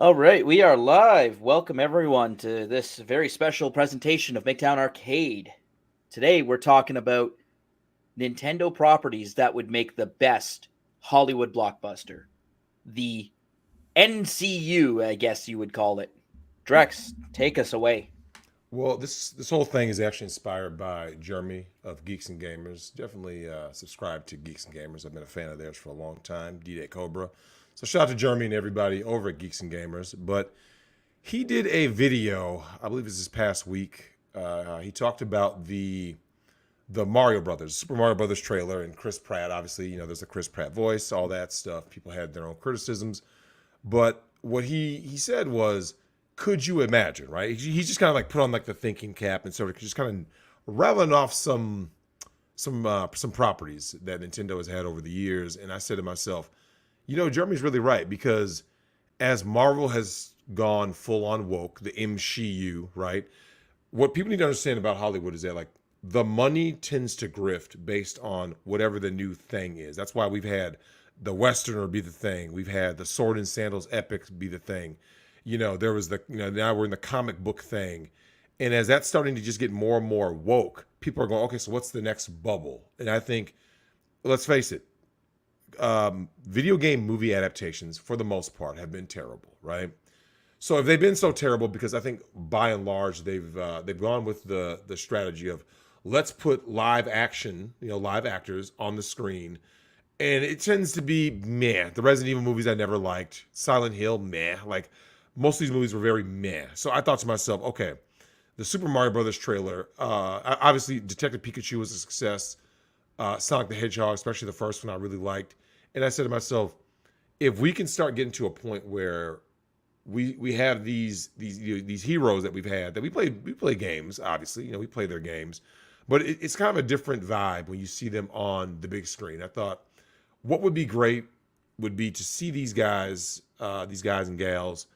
All right, we are live. Welcome everyone to this very special presentation of Migtown Arcade. Today we're talking about Nintendo properties that would make the best Hollywood blockbuster. The NCU, I guess you would call it. Drex, take us away. Well, this whole thing is actually inspired by Jeremy of Geeks and Gamers. Definitely subscribe to Geeks and Gamers. I've been a fan of theirs for a long time. D-Day Cobra. So shout out to Jeremy and everybody over at Geeks and Gamers. But he did a video, I believe it was this past week. He talked about the Mario Brothers, Super Mario Brothers trailer, and Chris Pratt. Obviously, there's the Chris Pratt voice, all that stuff. People had their own criticisms, but what he said was, could you imagine? Right? He's just kind of like put on like the thinking cap and sort of just kind of rattling off some properties that Nintendo has had over the years. And I said to myself, Jeremy's really right, because as Marvel has gone full on woke, the MCU, right? What people need to understand about Hollywood is that like the money tends to grift based on whatever the new thing is. That's why we've had the Westerner be the thing. We've had the sword and sandals epics be the thing. There was now we're in the comic book thing. And as that's starting to just get more and more woke, people are going, okay, so what's the next bubble? And I think, let's face it, video game movie adaptations, for the most part, have been terrible, right? So if they've been so terrible, because I think by and large they've gone with the strategy of let's put live action, live actors on the screen, and it tends to be meh. The Resident Evil movies I never liked, Silent Hill, meh. Like most of these movies were very meh. So I thought to myself, okay, the Super Mario Brothers trailer, obviously Detective Pikachu was a success. Sonic the Hedgehog, especially the first one, I really liked. And I said to myself, if we can start getting to a point where we have these heroes that we've had, that we play games, obviously, we play their games, but it's kind of a different vibe when you see them on the big screen. I thought what would be great would be to see these guys and gals.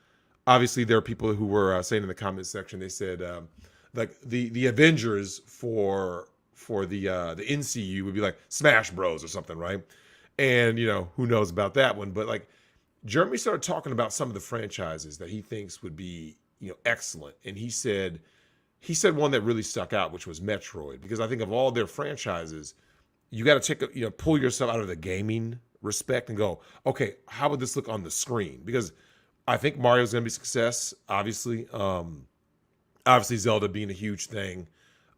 Obviously, there are people who were saying in the comment section, they said like the Avengers for the NCU would be like Smash Bros or something, right? And who knows about that one, but like Jeremy started talking about some of the franchises that he thinks would be excellent, and he said one that really stuck out, which was Metroid, because I think of all their franchises, you got to pull yourself out of the gaming respect and go, okay, how would this look on the screen? Because I think Mario's going to be a success, obviously. Obviously, Zelda being a huge thing,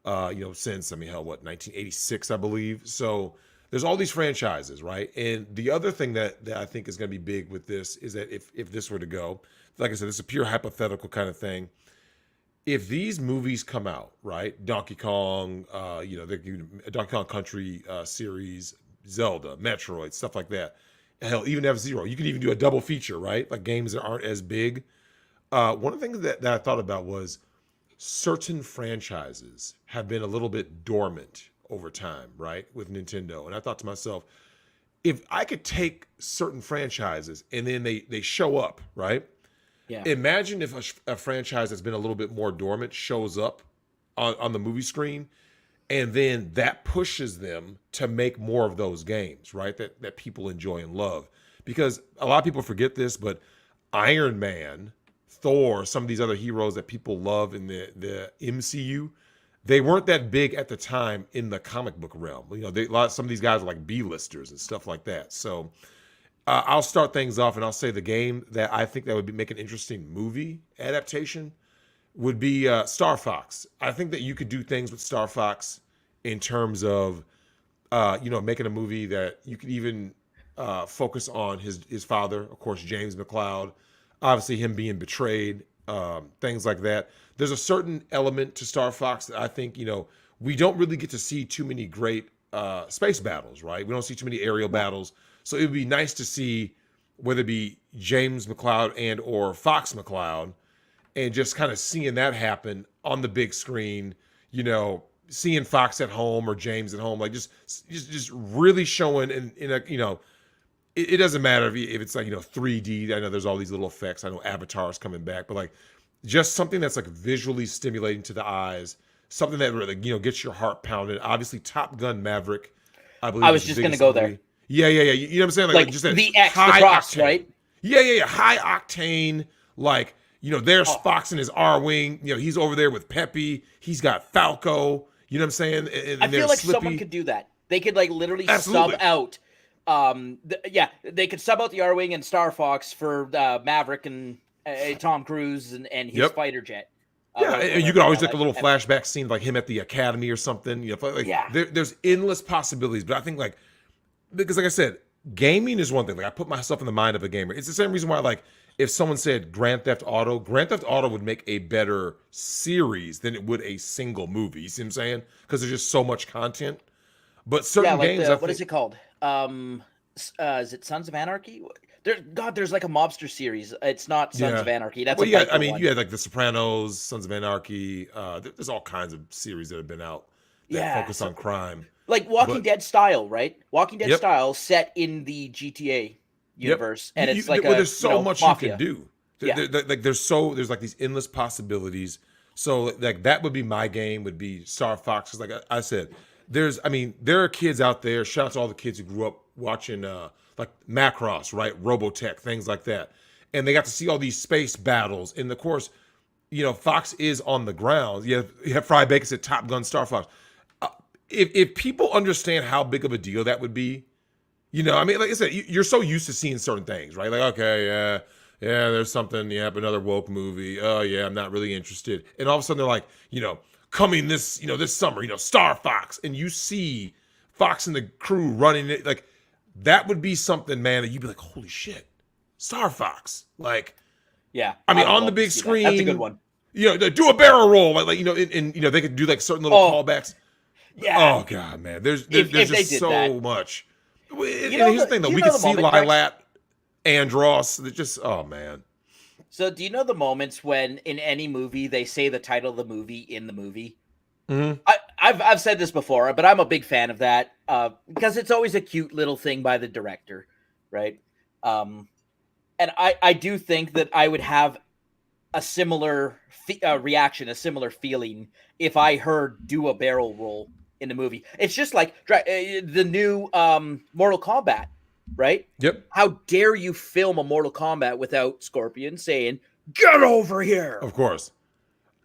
since, 1986, I believe. So there's all these franchises, right? And the other thing that I think is going to be big with this is that if this were to go, like I said, it's a pure hypothetical kind of thing. If these movies come out, right, Donkey Kong, the Donkey Kong Country series, Zelda, Metroid, stuff like that. Hell, even F-Zero. You could even do a double feature, right? Like games that aren't as big. One of the things that I thought about was certain franchises have been a little bit dormant over time, right, with Nintendo. And I thought to myself, if I could take certain franchises and then they show up, right? Yeah. Imagine if a franchise that's been a little bit more dormant shows up on the movie screen, and then that pushes them to make more of those games, right? That people enjoy and love. Because a lot of people forget this, but Iron Man, Thor, some of these other heroes that people love in the MCU, they weren't that big at the time in the comic book realm. Some of these guys are like B-listers and stuff like that. So I'll start things off, and I'll say the game that I think that would make an interesting movie adaptation would be Star Fox. I think that you could do things with Star Fox in terms of, making a movie that you could even focus on his father, of course, James McCloud, obviously him being betrayed, things like that. There's a certain element to Star Fox that I think, we don't really get to see too many great space battles, right? We don't see too many aerial battles. So it would be nice to see whether it be James McCloud and or Fox McCloud, and just kind of seeing that happen on the big screen, seeing Fox at home or James at home, like just really showing in a, it doesn't matter if it's like, 3D. I know there's all these little effects. I know Avatar's coming back, but like just something that's like visually stimulating to the eyes, something that really, gets your heart pounded. Obviously Top Gun Maverick, I believe, I is was the just going to biggest go movie. there. Yeah. You know what I'm saying? Like just that The X, the high cross, octane. right? Yeah. High octane, Like, there's Oh, Fox in his R-Wing. He's over there with Peppy. He's got Falco. You know what I'm saying? I And feel there's like someone Slippy. could do that. They could like literally sub Absolutely. out. They could sub out the R-wing and Star Fox for Maverick and Tom Cruise and his Yep. fighter jet. Yeah, and you Whatever could the always hell like a that little ever. flashback scene, like him at the academy or something. Like Yeah, there's endless possibilities. But I think like because like I said, gaming is one thing. Like I put myself in the mind of a gamer. It's the same reason why like if someone said Grand Theft Auto would make a better series than it would a single movie. You see what I'm saying? Because there's just so much content. But yeah. certain Like games, the I what is think, it called? Is it Sons of Anarchy? There's like a mobster series. It's not Sons yeah. of Anarchy. That's a Well, yeah. I biker mean, one. you had like The Sopranos, Sons of Anarchy. There's all kinds of series that have been out that Yeah, focus so on crime. like Walking But Dead style, right? Walking Dead yep, style set in the GTA yep. universe, and it's like Well, a there's so much you can mafia. do. Yeah, Like there's like these endless possibilities. So like that would be my game. Would be Star Fox. 'Cause like I said, there are kids out there. Shout out to all the kids who grew up watching like Macross, right? Robotech, things like that, and they got to see all these space battles. And of course, Fox is on the ground. You have Fry Bacon said Top Gun, Star Fox. If people understand how big of a deal that would be, I mean, like I said, you're so used to seeing certain things, right? Like, okay, yeah, there's something, another woke movie. Oh, yeah, I'm not really interested. And all of a sudden they're like, coming this summer, Star Fox, and you see Fox and the crew running it, like that would be something, man, that you'd be like, holy shit, Star Fox, like, yeah. I I mean, would on the love to big see that. That's a good screen, one. they do a barrel roll, like and they could do like certain little Oh, callbacks. yeah. Oh God, man, there's If they just did that, so much. And here's the thing, though, do you we know could the see moment, Drex? Lilat, Andros. It's just, oh man. So do you know the moments when in any movie they say the title of the movie in the movie? Hmm. I've said this before, but I'm a big fan of that because it's always a cute little thing by the director, right? Um, and I do think that I would have a similar reaction, a similar feeling if I heard "do a barrel roll" in the movie. It's just like the new Mortal Kombat, right? Yep, How dare you film a Mortal Kombat without Scorpion saying "Get over here"? of course.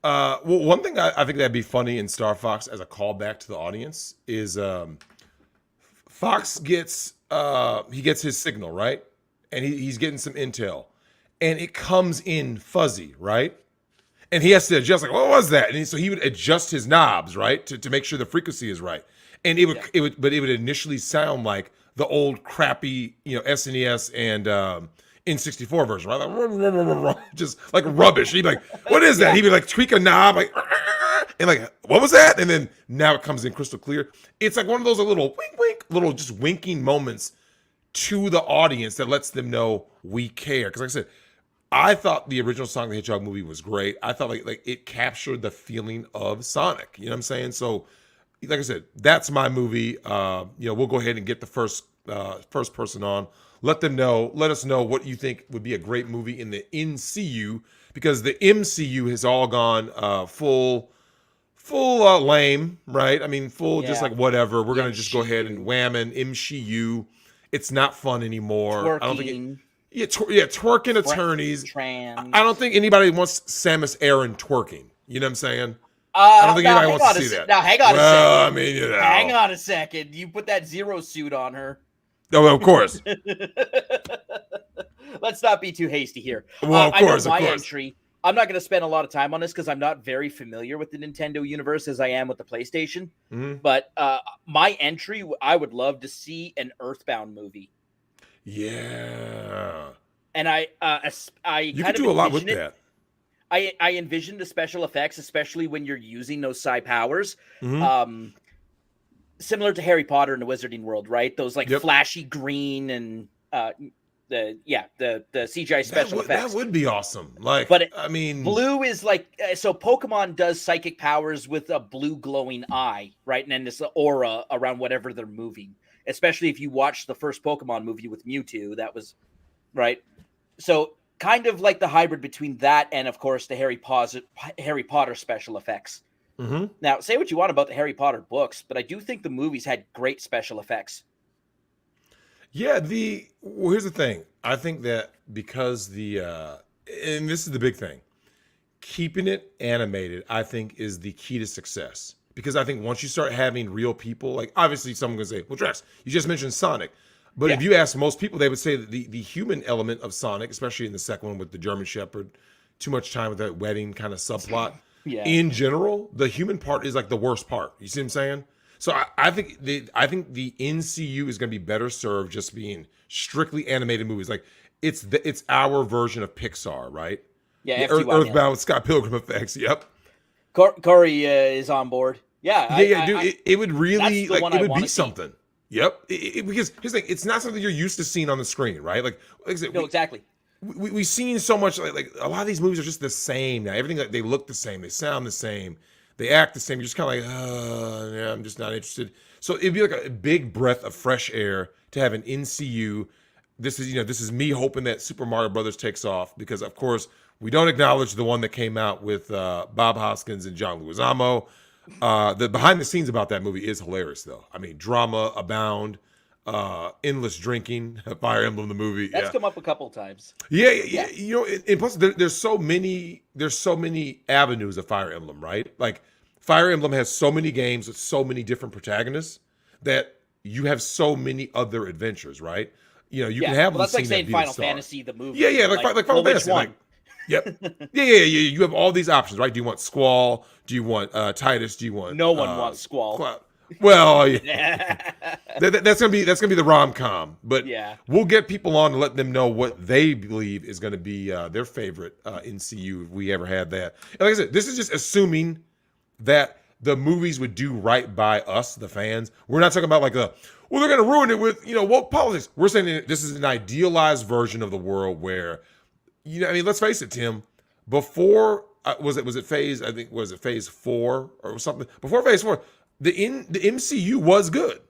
Well, one thing I think that'd be funny in Star Fox as a callback to the audience is Fox gets he gets his signal, right, and he's getting some intel, and it comes in fuzzy, right, and he has to adjust, like, what was that? And so he would adjust his knobs, right, to make sure the frequency is right, and Yeah, it would initially sound like the old crappy SNES and N64 version, right, like, just like rubbish. He'd be like, what is that? yeah, He'd be like, tweak a knob, like, and like, what was that? And then now it comes in crystal clear. It's like one of those little wink wink, little just winking moments to the audience that lets them know we care. Because like I said, I thought the original Sonic the Hedgehog movie was great. I thought like it captured the feeling of Sonic. You know what I'm saying? So, like I said, that's my movie. We'll go ahead and get the first person on. Let us know what you think would be a great movie in the NCU, because the MCU has all gone full lame, right? I mean, full just yeah. like whatever. We're The gonna just go ahead and MCU wham an MCU. It's not fun anymore. I don't think it. twerking, Yeah, twerking attorneys. I don't trans. think anybody wants Samus Aran twerking. You know what I'm saying? I don't think Now anybody hang wants on to see that. now hang on a Well, I second. mean, Hang on a second. You put that Zero suit on her. Oh, of course. Let's not be too hasty here. Well, of I know course, of my course. entry. I'm not going to spend a lot of time on this because I'm not very familiar with the Nintendo universe as I am with the PlayStation. Hmm. But my entry, I would love to see an Earthbound movie, Yeah. and I You kind could of do a lot with envision it. that. I envision the special effects, especially when you're using those psi powers. Hmm. Um, Similar to Harry Potter in the Wizarding World, right? Those like Yep. flashy green and the CGI special That effects. would be awesome. Like, But I mean, blue is like so Pokemon does psychic powers with a blue glowing eye, right? And then this aura around whatever they're moving. Especially if you watch the first Pokemon movie with Mewtwo, that was right. So kind of like the hybrid between that and of course the Harry Potter special effects. hmm Now, say what you want about the Harry Potter books, but I do think the movies had great special effects. yeah. Here's the thing. I think that because and this is the big thing. Keeping it animated, I think, is the key to success. Because I think once you start having real people, like obviously someone can say, well, Drex, you just mentioned Sonic. But Yeah. if you ask most people, they would say that the human element of Sonic, especially in the second one with the German Shepherd, too much time with that wedding kind of subplot. Yeah. In general, the human part is like the worst part. You see what I'm saying? So I think the NCU is going to be better served just being strictly animated movies. Like it's our version of Pixar, right? Yeah, Earthbound, Scott Pilgrim effects. Yep. Corey is on board. Yeah, Yeah, dude. It would really that's the one it I would wanna be see. something. Yep. Because here's the thing, it's not something you're used to seeing on the screen, right? Like I said, No, exactly. we've seen so much like a lot of these movies are just the same now. Everything, like, they look the same, they sound the same, they act the same. You're just kind of like, yeah, I'm just not interested. So it'd be like a big breath of fresh air to have an NCU. This is me hoping that Super Mario Brothers takes off, because of course we don't acknowledge the one that came out with Bob Hoskins and John Leguizamo. The behind the scenes about that movie is hilarious, though. I mean, drama abound, endless drinking, Fire Emblem the movie. That's Yeah, come up a couple times. yeah. And plus there's so many avenues of Fire Emblem, right? Like Fire Emblem has so many games with so many different protagonists that you have so many other adventures, right? You can have Well, that's like Lucina saying be the Final star. Fantasy the movie. Yeah, like Final well, which Fantasy. one? Like, yep. Yeah. You have all these options, right? Do you want Squall? Do you want Titus? Do you want No one wants Squall. Well, yeah. Yeah. That's gonna be the rom com, but Yeah. we'll get people on to let them know what they believe is going to be their favorite NCU if we ever had that. And like I said, this is just assuming that the movies would do right by us, the fans. We're not talking about like they're going to ruin it with woke politics. We're saying that this is an idealized version of the world where, I mean, let's face it, Tim. Before was it phase? I think was it phase 4 or something? Before phase 4, the MCU was good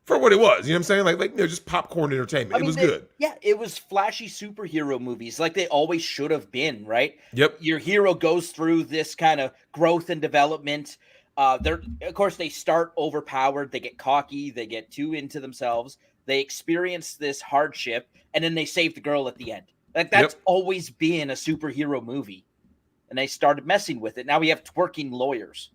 for what it was. You know what I'm saying? Like just popcorn entertainment. It was good. Yeah, it was flashy superhero movies like they always should have been, right? Yep. Your hero goes through this kind of growth and development. Of course, they start overpowered, they get cocky, they get too into themselves, they experience this hardship, and then they save the girl at the end. Like that's always been a superhero movie. And they started messing with it. Now we have twerking lawyers.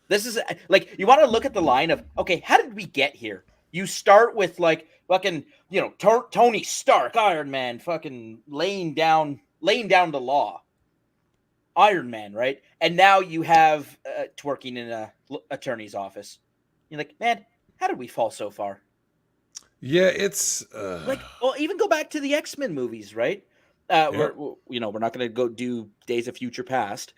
This is like, you want to look at the line of, okay, how did we get here? You start with like fucking, Tony Stark, Iron Man, fucking laying down the law. Iron Man, right? And now you have twerking in a attorney's office. You're like, man, how did we fall so far? Yeah, it's even go back to the X-Men movies, right? We're not going to go do Days of Future Past.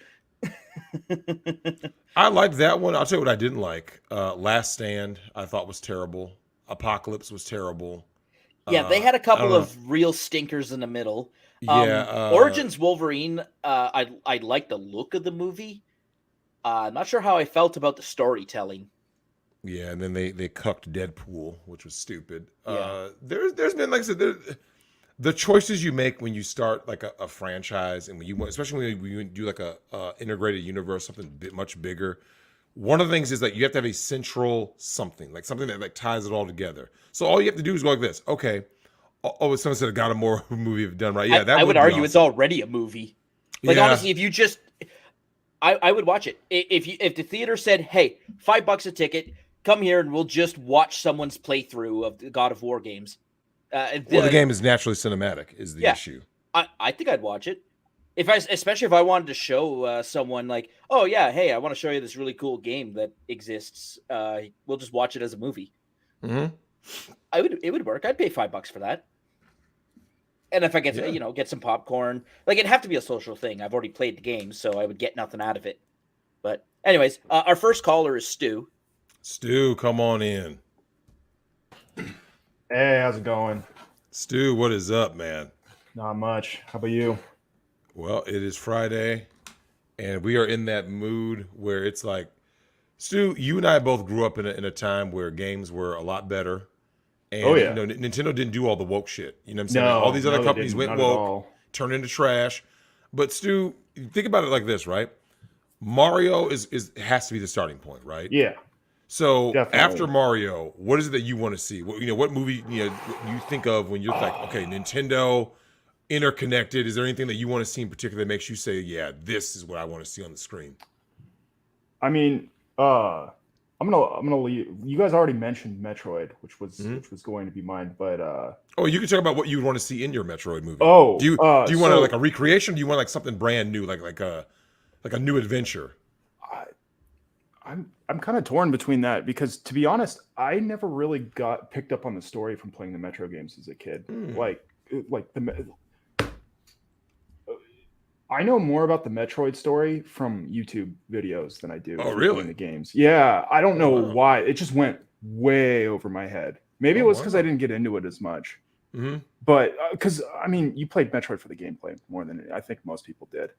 I liked that one. I'll tell you what I didn't like. Last Stand, I thought was terrible. Apocalypse was terrible. Yeah, they had a couple of real stinkers in the middle. Origins Wolverine, I like the look of the movie. I'm not sure how I felt about the storytelling. Yeah, and then they cucked Deadpool, which was stupid. Yeah. There's been, like I said, the choices you make when you start like a franchise, and especially when you do like a integrated universe, something much bigger. One of the things is that you have to have a central something that like ties it all together. So all you have to do is go like this. Okay. Oh, someone said a God of War movie done right. Yeah, I would argue it's already a movie. Like, honestly, if you just, I would watch it. If the theater said, "Hey, $5 a ticket, come here and we'll just watch someone's playthrough of the God of War games." The game is naturally cinematic. Is the issue? I think I'd watch it. Especially if I wanted to show someone like, "Oh yeah, hey, I want to show you this really cool game that exists." We'll just watch it as a movie. Mm-hmm. It would work. I'd pay $5 for that. And if I get to, get some popcorn, like it'd have to be a social thing. I've already played the game, so I would get nothing out of it. But anyways, our first caller is Stu. Stu, come on in. Hey, how's it going? Stu, what is up, man? Not much. How about you? Well, it is Friday, and we are in that mood where it's like, Stu, you and I both grew up in a time where games were a lot better. And, Nintendo didn't do all the woke shit. You know what I'm saying? All these other companies went woke, turned into trash. But Stu, think about it like this, right? Mario has to be the starting point, right? Yeah. So definitely. After Mario, what is it that you want to see? What movie you think of when you're like, okay, Nintendo, interconnected? Is there anything that you want to see in particular that makes you say, yeah, this is what I want to see on the screen? I mean, I'm gonna leave. You guys already mentioned Metroid, which was going to be mine, but Oh, you can talk about what you would want to see in your Metroid movie. oh, Do you want like a recreation? Or do you want like something brand new, like a new adventure? I'm kind of torn between that because, to be honest, I never really got picked up on the story from playing the Metro games as a kid. Like I know more about the Metroid story from YouTube videos than I do Oh, from really? playing the games. Yeah, I don't know Wow. why. It just went way over my head. Maybe it was because I didn't get into it as much. But because I mean, you played Metroid for the gameplay more than I think most people did.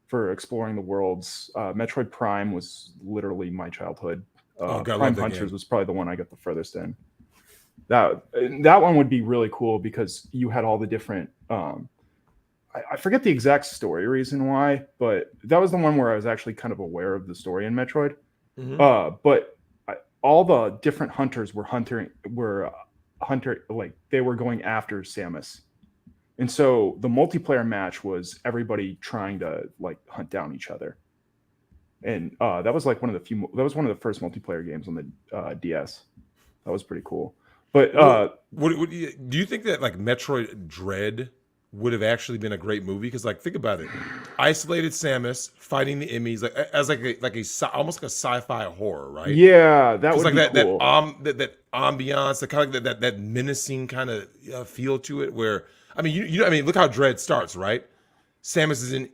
For exploring the worlds, Metroid Prime was literally my childhood. Prime Hunters was probably the one I got the furthest in. That one would be really cool because you had all the different. I forget the exact story reason why, but that was the one where I was actually kind of aware of the story in Metroid. But all the different hunters were like they were going after Samus. And so the multiplayer match was everybody trying to like hunt down each other. And that was like one of the first multiplayer games on the DS. That was pretty cool. But do you think that like Metroid Dread would have actually been a great movie? Because like think about it, isolated Samus fighting the enemies as almost like a sci-fi horror, right? Yeah, that would like be cool. that ambiance, the kind of that menacing kind of feel to it. Where I mean, I mean, look how Dread starts, right? Samus is in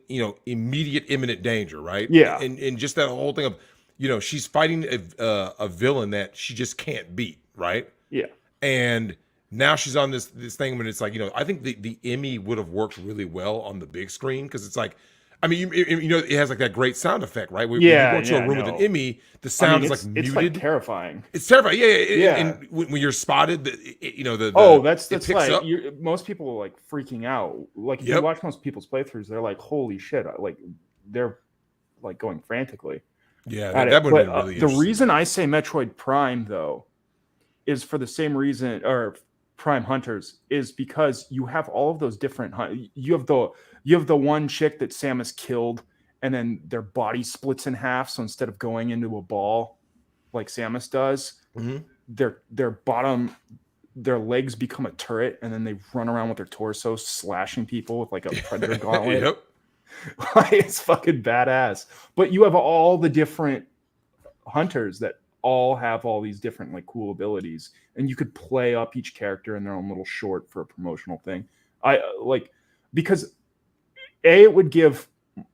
immediate imminent danger, right? Yeah, and just that whole thing of she's fighting a villain that she just can't beat, right? Yeah. And now she's on this thing when it's like, I think the Emmy would have worked really well on the big screen because it's like, I mean, it has like that great sound effect, right? When you go into a room with an Emmy, the sound is like muted. It's like terrifying. It's terrifying. Yeah. And when you're spotted, That's like most people are like freaking out. Like if you watch most people's playthroughs, they're like, "Holy shit!" Like they're like going frantically. Yeah, that would have been really interesting. The reason I say Metroid Prime though is for the same reason, or Prime Hunters, is because you have all of those different. You have the one chick that Samus killed, and then their body splits in half. So instead of going into a ball like Samus does, their legs become a turret, and then they run around with their torso slashing people with like a predator gauntlet. It's fucking badass. But you have all the different hunters that all have all these different like cool abilities, and you could play up each character in their own little short for a promotional thing. Because A, it would give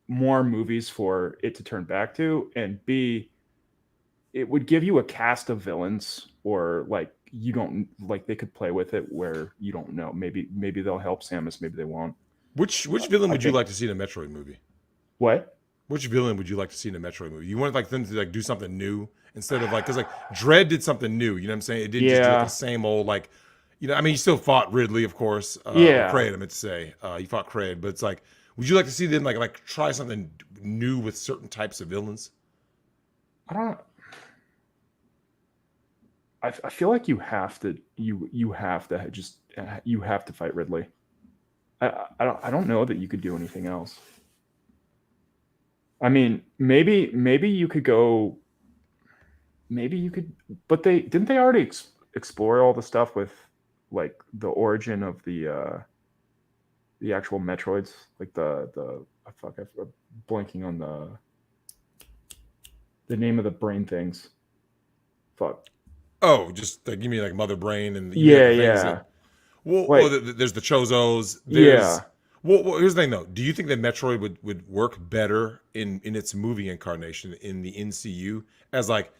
more movies for it to turn back to, and B, it would give you a cast of villains, or like you don't like they could play with it where you don't know. Maybe they'll help Samus, maybe they won't. Which villain would you like to see in a Metroid movie? What? Which villain would you like to see in a Metroid movie? You want like them to like do something new instead of like, because like Dread did something new. You know what I'm saying? It didn't just do like the same old like, I mean, you still fought Ridley, of course. Kraid, I meant to say. You fought Kraid, but it's like, would you like to see them like try something new with certain types of villains? I don't. I feel like you have to fight Ridley. I don't know that you could do anything else. I mean, maybe you could go. Maybe you could, but didn't they already explore all the stuff with like the origin of the actual Metroids, like I'm blanking on the name of the brain things. Fuck. Oh, just give me like Mother Brain and yeah. There's the Chozos. Well, here's the thing though. Do you think that Metroid would work better in its movie incarnation in the NCU as like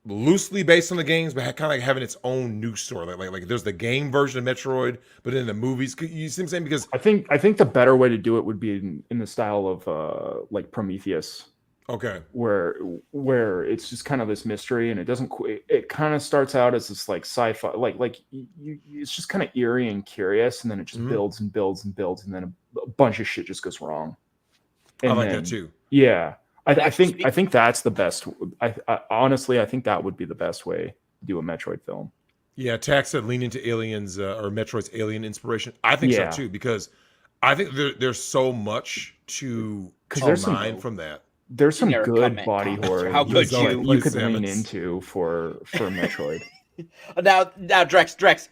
loosely based on the games, but kind of like having its own new story? Like there's the game version of Metroid, but in the movies, you see what I'm saying? Because I think the better way to do it would be in the style of like Prometheus. Okay. Where it's just kind of this mystery, and it kind of starts out as this like sci-fi, like it's just kind of eerie and curious, and then it just builds and builds and builds, and then a bunch of shit just goes wrong. And I like that too. Yeah. I think that's the best. I honestly think that would be the best way to do a Metroid film. Yeah, Tax said lean into Aliens or Metroid's Alien inspiration. I think so too, because I think there's so much to mine from that. There's some Generic good body horror How could you could lean into for Metroid. now Drex.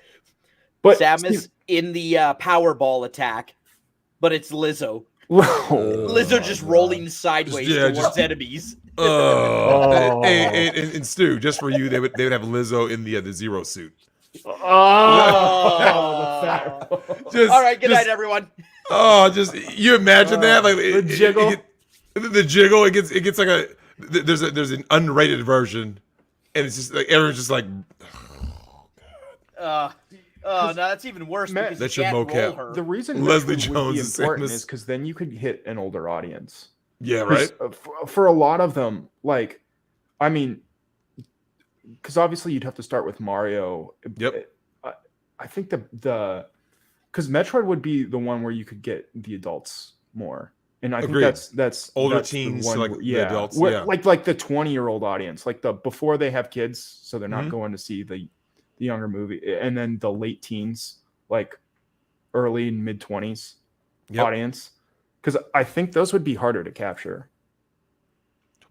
But Samus in the Powerball attack, but it's Lizzo. Lizzo just rolling sideways towards enemies. And Stu, just for you, they would have Lizzo in the Zero suit. All right, good night, everyone. Oh, just you imagine that, like the jiggle. The jiggle. It gets like there's an unrated version, and it's just like everyone's just like, no, that's even worse. Because that's you your can't mocap. roll her. The reason Leslie Metroid Jones would be is important Samus. is because then you could hit an older audience. Yeah, right. For a lot of them, like, I mean, because obviously you'd have to start with Mario. Yep. I think because Metroid would be the one where you could get the adults more, and I Agreed. think that's Older that's teens, the one like the adults, yeah. like the 20-year-old audience, like the before they have kids, so they're not going to see the younger movie, and then the late teens, like early and mid 20s audience, because I think those would be harder to capture.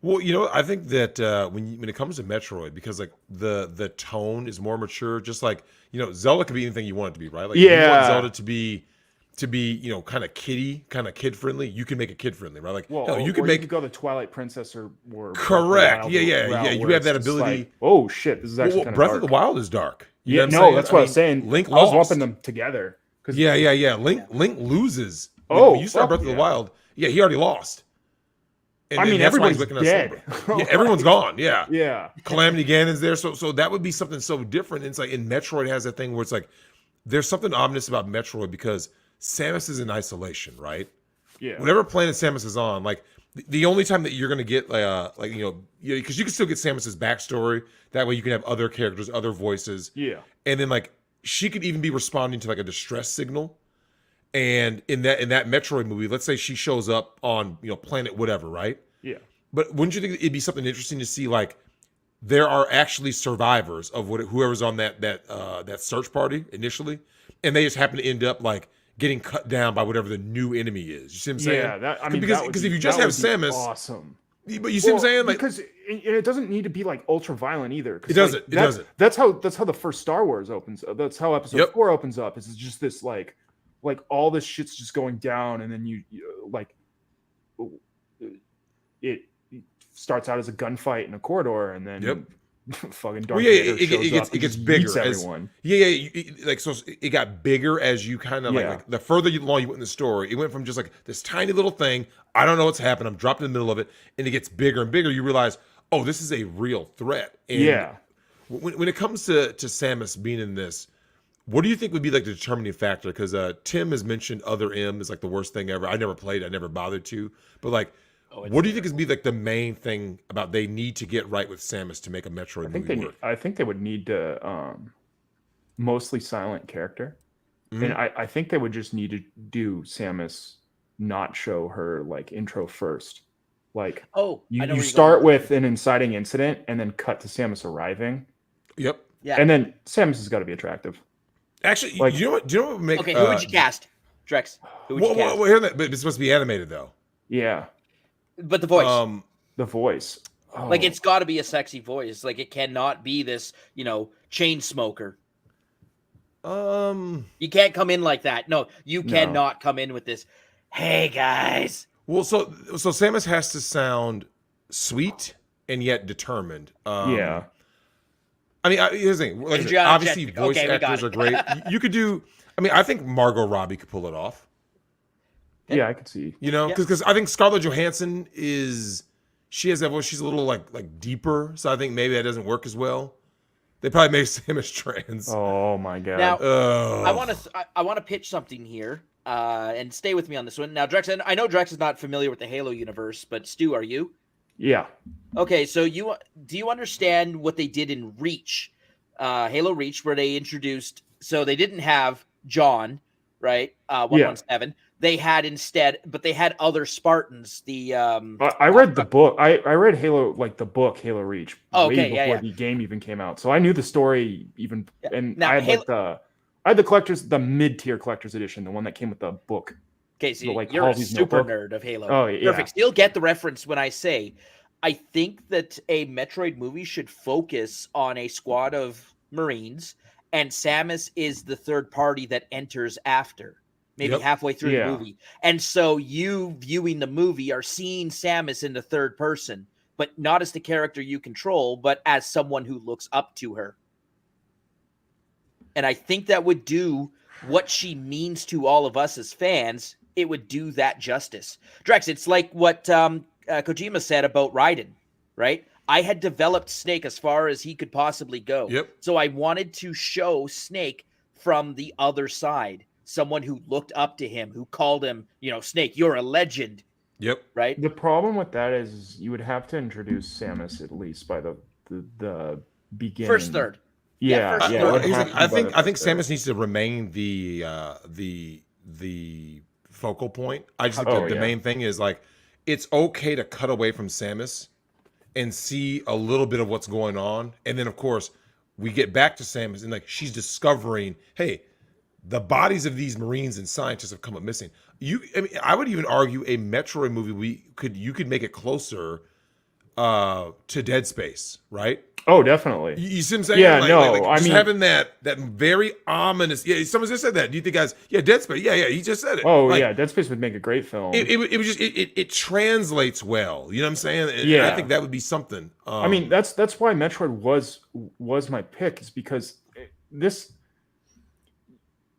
Well, I think that when it comes to Metroid, because like the tone is more mature, just like Zelda could be anything you want it to be, right? Like if you want Zelda to be kind of kiddie, kind of kid friendly, you can make it kid friendly, right? Like you could go the Twilight Princess or correct, yeah. You have that ability. Like, oh shit, this is actually kind of Breath dark. of the Wild is dark. That's what I was saying. Link I was lost. lumping them together. Yeah. Link loses. Oh, when you start Breath of the Wild, he already lost. And everyone's dead. Everyone's gone. Yeah. Yeah. Calamity Ganon's there. So that would be something so different. It's like in Metroid has that thing where it's like there's something ominous about Metroid because Samus is in isolation, right? Yeah. Whatever planet Samus is on, like the only time that you're gonna get because you can still get Samus's backstory. That way you can have other characters, other voices. Yeah. And then like she could even be responding to like a distress signal. And in that Metroid movie, let's say she shows up on planet whatever, right? Yeah. But wouldn't you think it'd be something interesting to see like there are actually survivors of whoever's on that search party initially, and they just happen to end up like getting cut down by whatever the new enemy is. You see what I'm saying? Yeah, because if you just have Samus, awesome. But you see what I'm saying? Like, because it doesn't need to be like ultra violent either. It doesn't. It doesn't. That's how the first Star Wars opens. That's how Episode 4 opens up. It's just this like all this shit's just going down, and then you like it starts out as a gunfight in a corridor, and then fucking Darth Vader shows up. It gets bigger. Everyone. So it got bigger as you kind of like the further along you went in the story. It went from just like this tiny little thing. I don't know what's happened. I'm dropped in the middle of it, and it gets bigger and bigger. You realize, oh, this is a real threat. And when it comes to Samus being in this, what do you think would be like the determining factor? Because Tim has mentioned Other M is like the worst thing ever. I never played. I never bothered to. But like, what do you think is be like the main thing about they need to get right with Samus to make a Metroid movie work? I think they would need to mostly silent character, and I think they would just need to do Samus not show her like intro first. Like, you start with an inciting incident and then cut to Samus arriving. Yep. Yeah. And then Samus has got to be attractive. Actually, like, do you know what would make? Okay, who would you cast, Drex? Who would you cast? Well, but it's supposed to be animated though. Yeah. But the voice. The voice. Oh. Like, it's got to be a sexy voice. Like, it cannot be this, chain smoker. You can't come in like that. No, you cannot come in with this. Hey guys. Well, so Samus has to sound sweet and yet determined. Yeah. I mean, here's the thing. Like, obviously, voice actors are great. You could do. I mean, I think Margot Robbie could pull it off. Yeah, I could see. Because I think Scarlett Johansson she has that voice. She's a little like deeper, so I think maybe that doesn't work as well. They probably made Samus trans. Oh my god! Now, I want to pitch something here, and stay with me on this one. Now, Drex, I know Drex is not familiar with the Halo universe, but Stu, are you? Yeah. Okay, so do you understand what they did in Reach, Halo Reach, where they introduced? So they didn't have John. right? 117. They had instead, but they had other Spartans. The I read the book. I read Halo, like the book Halo Reach, way before the game even came out. So I knew the story even, and Now, I had the mid-tier collector's edition, the one that came with the book. Okay, so like you're a Halsey's super notebook. nerd of Halo. Oh, yeah. Perfect. You'll get the reference when I say, I think that a Metroid movie should focus on a squad of Marines, and Samus is the third party that enters after, maybe halfway through the movie. And so you viewing the movie are seeing Samus in the third person, but not as the character you control, but as someone who looks up to her. And I think that would do what she means to all of us as fans. It would do that justice. Drex, it's like what Kojima said about Raiden, right? I had developed Snake as far as he could possibly go. So I wanted to show Snake from the other side, someone who looked up to him, who called him, Snake, you're a legend. Right? The problem with that is you would have to introduce Samus at least by the beginning. First third. I think Samus needs to remain the focal point. I just think the main thing is like it's okay to cut away from Samus and see a little bit of what's going on, and then of course we get back to Samus and like she's discovering, hey, the bodies of these Marines and scientists have come up missing. I would even argue a Metroid movie you could make it closer to Dead Space, right? Oh, definitely. You see what I'm saying? Yeah, I mean, having that very ominous. Yeah, someone just said that. Do you think, guys? Yeah, Dead Space. Yeah, he just said it. Oh, Dead Space would make a great film. It was just it translates well. You know what I'm saying? Yeah, I think that would be something. I mean, that's why Metroid was my pick, is because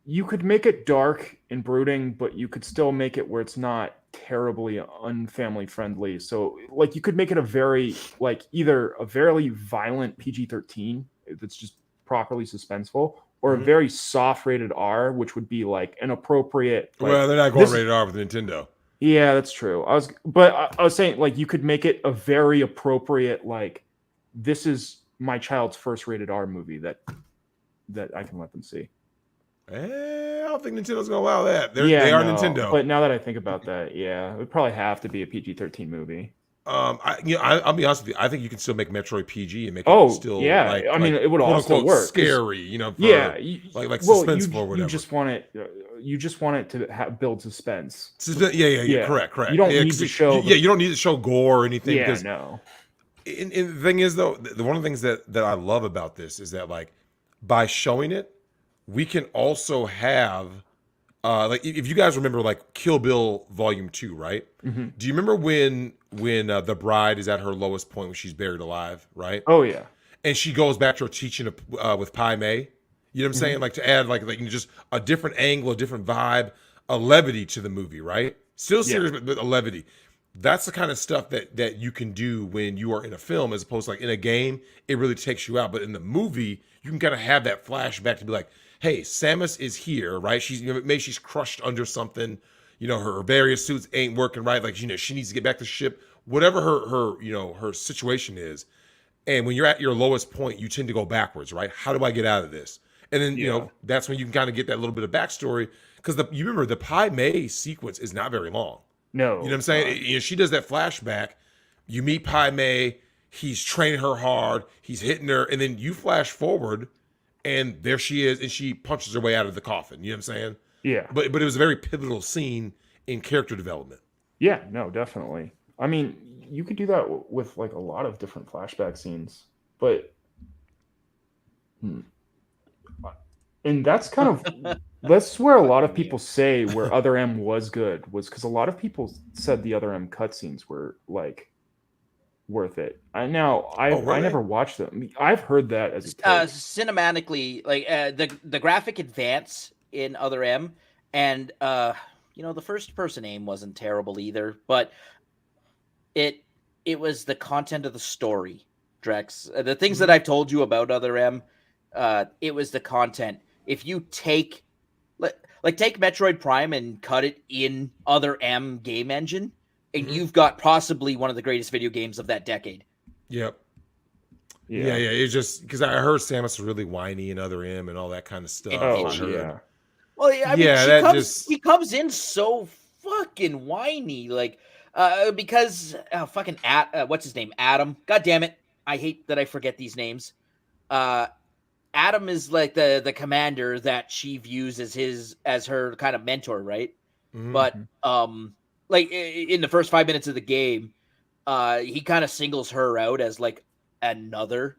you could make it dark and brooding, but you could still make it where it's not terribly unfamily friendly. So like you could make it either a very violent PG-13 that's just properly suspenseful, or a very soft rated R, which would be like an appropriate. Well, they're not going rated R with Nintendo. Yeah, that's true. I was saying like you could make it a very appropriate, like this is my child's first rated R movie that I can let them see. I don't think Nintendo's gonna allow that. They are Nintendo. But now that I think about that, it would probably have to be a PG-13 movie. I'll be honest with you. I think you can still make Metroid PG and make it still. I mean, it would also work. Scary, like suspenseful or whatever. You just want it. You just want it to build suspense. Correct. You don't need to show. You don't need to show gore or anything. Yeah, no. And the thing is, though, one of the things that I love about this is that, like, by showing it, we can also have, like, if you guys remember, like, Kill Bill Volume 2, right? Mm-hmm. Do you remember when the bride is at her lowest point when she's buried alive, right? Oh, yeah. And she goes back to her teaching with Pai Mei. You know what I'm saying? Like, to add, like just a different angle, a different vibe, a levity to the movie, right? Still serious, but a levity. That's the kind of stuff that you can do when you are in a film, as opposed to, like, in a game, it really takes you out. But in the movie, you can kind of have that flashback to be like, hey, Samus is here, right? Maybe she's crushed under something. Her various suits ain't working right. Like, she needs to get back to the ship. Whatever her situation is. And when you're at your lowest point, you tend to go backwards, right? How do I get out of this? And then, that's when you can kind of get that little bit of backstory. Because you remember, the Pai Mei sequence is not very long. No. You know what I'm saying? She does that flashback. You meet Pai Mei. He's training her hard. He's hitting her. And then you flash forward, and there she is, and she punches her way out of the coffin. You know what I'm saying? Yeah. But it was a very pivotal scene in character development. Yeah, no, definitely. I mean, you could do that with, like, a lot of different flashback scenes. But... And that's kind of... That's where a lot of people say where Other M was good, was because a lot of people said the Other M cutscenes were, like, worth it. I never watched them. I've heard that as a kid. Cinematically, like the graphic advance in Other M, and the first person aim wasn't terrible either, but it was the content of the story, Drex. The things that I've told you about Other M, it was the content. If you take Metroid Prime and cut it in Other M game engine, and you've got possibly one of the greatest video games of that decade. Yep. Yeah. It's just because I heard Samus was really whiny and Other M and all that kind of stuff. And Well, I mean, Yeah, that she comes in so fucking whiny, like, because fucking what's his name, Adam? God damn it, I hate that I forget these names. Adam is like the commander that she views as her kind of mentor, right? Mhm. But like in the first 5 minutes of the game, he kind of singles her out as like another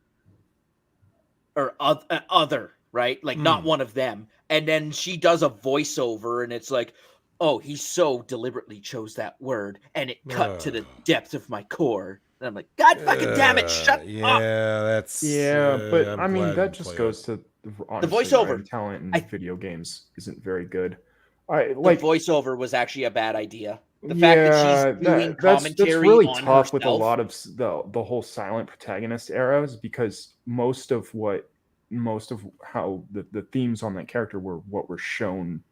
or other, right? Like not one of them. And then she does a voiceover, and it's like, oh, he so deliberately chose that word, and it cut to the depth of my core. And I'm like, God fucking damn it, shut up. Yeah, that's. Yeah, but I'm I mean glad I that didn't just play goes it. to The honestly voiceover, writing talent in I video games isn't very good. I the like voiceover was actually a bad idea. The fact that she's yeah, doing that's commentary really on tough with a herself. lot of the whole silent protagonist eras because most of how the themes on that character were what were shown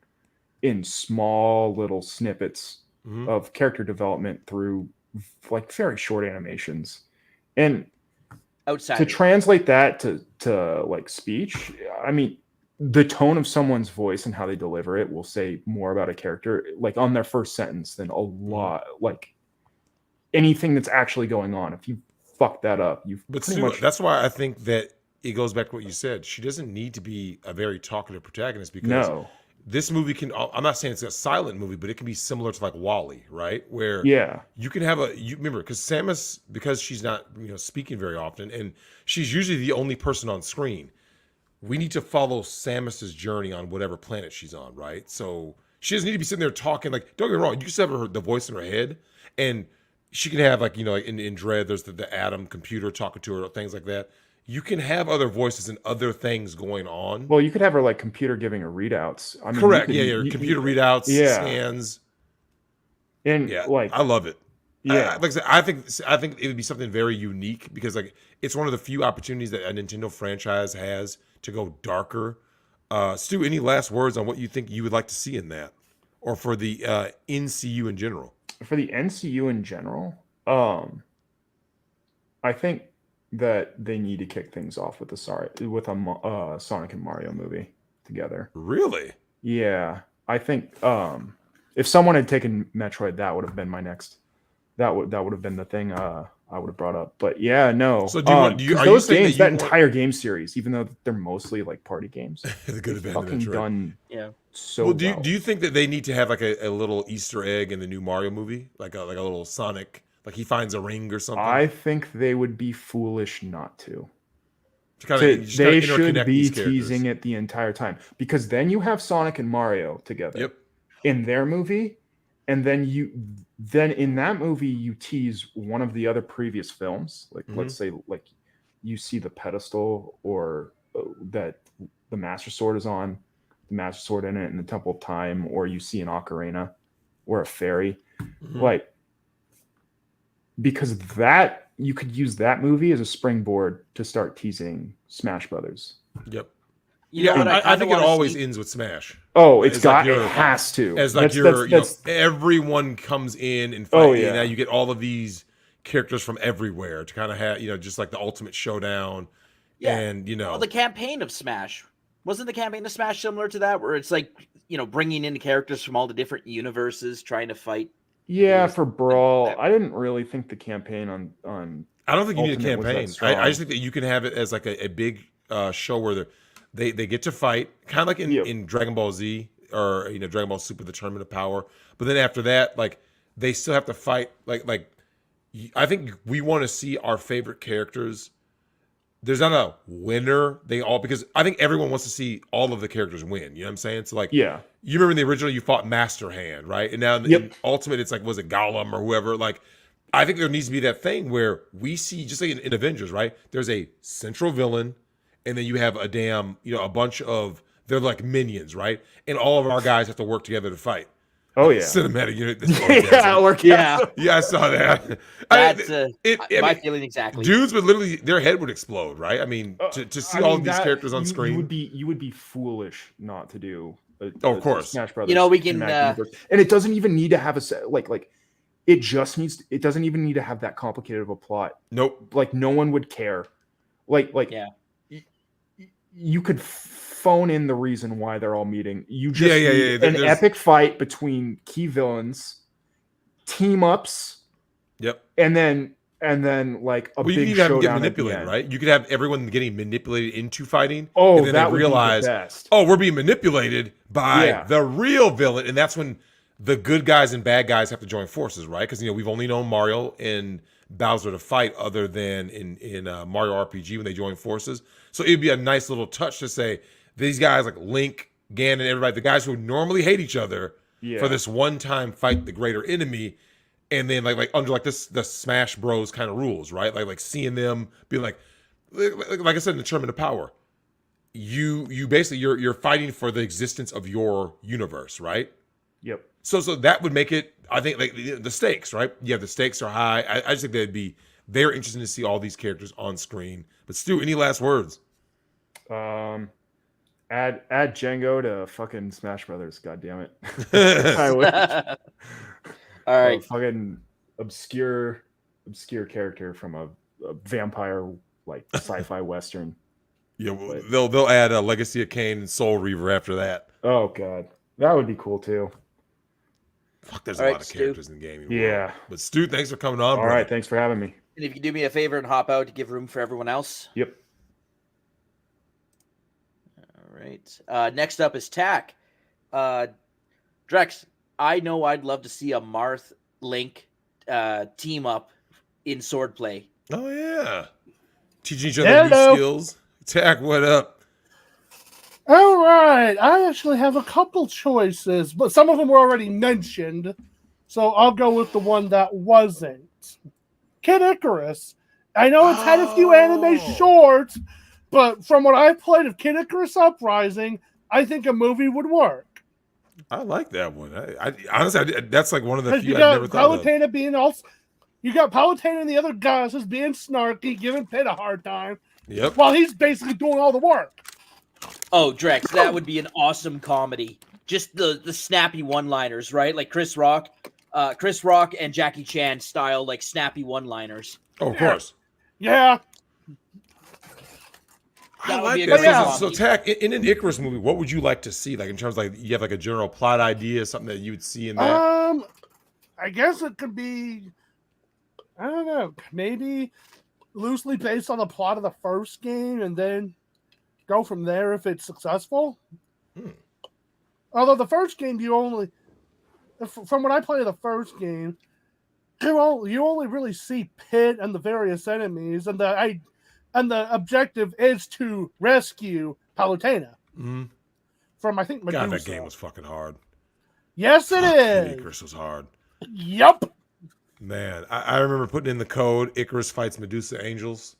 in small little snippets Mhm. of character development through like very short animations. And to Outsiders. translate that to like speech, I mean, the tone of someone's voice and how they deliver it will say more about a character, like on their first sentence, than a lot like anything that's actually going on. If you fuck that up, you've But pretty Stu, much that's why I think that it goes back to what you said. She doesn't need to be a very talkative protagonist because no. this movie can. I'm not saying it's a silent movie, but it can be similar to like Wall-E, right? Where Yeah. you can have you remember because Samus, because she's not speaking very often, and she's usually the only person on screen. We need to follow Samus's journey on whatever planet she's on, right? So she doesn't need to be sitting there talking. Like, don't get me wrong, you can still have the voice in her head, and she can have like like in Dread, there's the Atom computer talking to her, things like that. You can have other voices and other things going on. Well, you could have her like computer giving her readouts. I mean, Correct. Yeah, yeah. Computer readouts, yeah, scans. and Yeah, like I love it. yeah, Like I said, I think it would be something very unique because like it's one of the few opportunities that a Nintendo franchise has to go darker. Stu, any last words on what you think you would like to see in that, or for the NCU in general? for the NCU in general, I think that they need to kick things off with a Sonic and Mario movie together. Really? Yeah, I think if someone had taken Metroid, that would have been my next. That would have been the thing I would have brought up. But yeah, no. So do you want? Do you, 'cause are you those saying games, that that you want entire game series, even though they're mostly like party games, the good they've abandoned fucking Metroid? done Yeah. so Well, well. do you think that they need to have like a little Easter egg in the new Mario movie, like a little Sonic, like he finds a ring or something I think they would be foolish not to. to kind of They should interconnect be these characters? teasing it the entire time because then you have Sonic and Mario together Yep. in their movie, and then in that movie you tease one of the other previous films. Like let's say like you see the pedestal or that the Master Sword is on, the Master Sword in it in the Temple of Time, or you see an ocarina or a fairy, like because that you could use that movie as a springboard to start teasing Smash Brothers. Yep. You know what I think it always see? ends with Smash. Oh, It has to. As like everyone comes in and fight. Oh, And yeah. now you get all of these characters from everywhere to kind of have just like the ultimate showdown. Yeah. And Well, the campaign of Smash, wasn't the campaign of Smash similar to that, where it's like bringing in characters from all the different universes trying to fight? Yeah, for Brawl, I didn't really think the campaign on I don't think you need a Ultimate was that campaign. strong. I just think that you can have it as like a big show where they get to fight, kind of like in Dragon Ball Z or Dragon Ball Super, the Tournament of Power. But then after that, like they still have to fight. Like I think we want to see our favorite characters. There's not a winner. Because I think everyone wants to see all of the characters win. You know what I'm saying? So like, Yeah. You remember in the original you fought Master Hand, right? And now in Ultimate it's like, was it Gollum or whoever? Like, I think there needs to be that thing where we see, just like in Avengers, right? There's a central villain, and then you have a a bunch of, they're like minions, right? And all of our guys have to work together to fight. Oh yeah. Cinematic unit. Yeah, I saw that. That's my mean, feeling exactly. Dudes would literally, their head would explode, right? I mean, to see all of these characters on screen. You would be foolish not to do. Of course. Smash Brothers. We can, and it doesn't even need to have it just needs. It doesn't even need to have that complicated of a plot. Nope. Like no one would care. You could phone in the reason why they're all meeting. You just Yeah. need an epic fight between key villains, team ups, Yep. and then like a Well, you big can have them get showdown at the manipulated, end. right? You could have everyone getting manipulated into fighting. Oh, and then that they would realize, be the best. oh, we're being manipulated by the real villain, and that's when the good guys and bad guys have to join forces, right? Because we've only known Mario and Bowser to fight, other than in Mario RPG when they join forces. So it'd be a nice little touch to say these guys like Link, Ganon, everybody, the guys who normally hate each other, for this one time fight the greater enemy. And then like under like the Smash Bros kind of rules, right? Like seeing them be like I said in the Tournament of Power, you basically you're fighting for the existence of your universe, right? Yep. So that would make it, I think, like the stakes, right? Yeah, the stakes are high. I just think that'd be very interesting to see all these characters on screen. But Stu, any last words? Add Django to fucking Smash Brothers. God damn it! I wish. All right, fucking obscure character from a vampire like sci-fi western. Yeah, well, they'll add a Legacy of Kain and Soul Reaver after that. Oh god, that would be cool too. Fuck, there's a lot of characters in the game. Yeah, but Stu, thanks for coming on. All right, thanks for having me. And if you do me a favor and hop out to give room for everyone else. Yep. All right. Next up is Tack. Drex, I know I'd love to see a Marth Link team up in swordplay. Oh yeah, teaching each other new skills. Tack, what up? All right, I actually have a couple choices, but some of them were already mentioned, so I'll go with the one that wasn't. Kid Icarus. I know it's had a few anime shorts, but from what I played of Kid Icarus Uprising, I think a movie would work. I like that one. I honestly, that's like one of the few you I got never thought Palutena of. being all, you got Palutena and the other guys just being snarky, giving Pit a hard time. Yep. While he's basically doing all the work. Oh, Drex, that would be an awesome comedy. Just the snappy one-liners, right? Like Chris Rock and Jackie Chan style, like snappy one-liners. Oh, of course. Yeah. I like that. So, Tack, in an Icarus movie, what would you like to see? Like in terms of like you have like a general plot idea, something that you would see in that? I guess it could be, I don't know, maybe loosely based on the plot of the first game, and then go from there if it's successful. Although the first game, from what I played of the first game, you only really see Pit and the various enemies, and the objective is to rescue Palutena from, I think, Medusa. God, that game was fucking hard. Yes, it is. Icarus was hard. Yep. Man, I remember putting in the code Icarus fights Medusa Angels.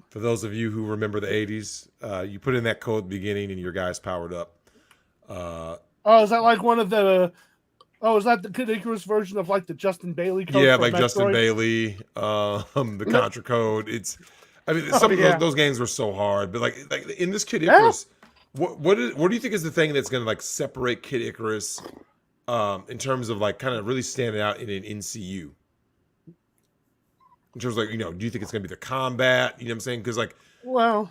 For those of you who remember the 80s, you put in that code at the beginning and your guys powered up. Is that like one of the... Oh, is that the Kid Icarus version of like the Justin Bailey code? Yeah, like Metroid? Justin Bailey, the Contra code. Some of those games were so hard, but like in this Kid Icarus, what do you think is the thing that's going to like separate Kid Icarus in terms of like kind of really standing out in an NCU? In terms of like, do you think it's going to be the combat? You know what I'm saying? Because like, well,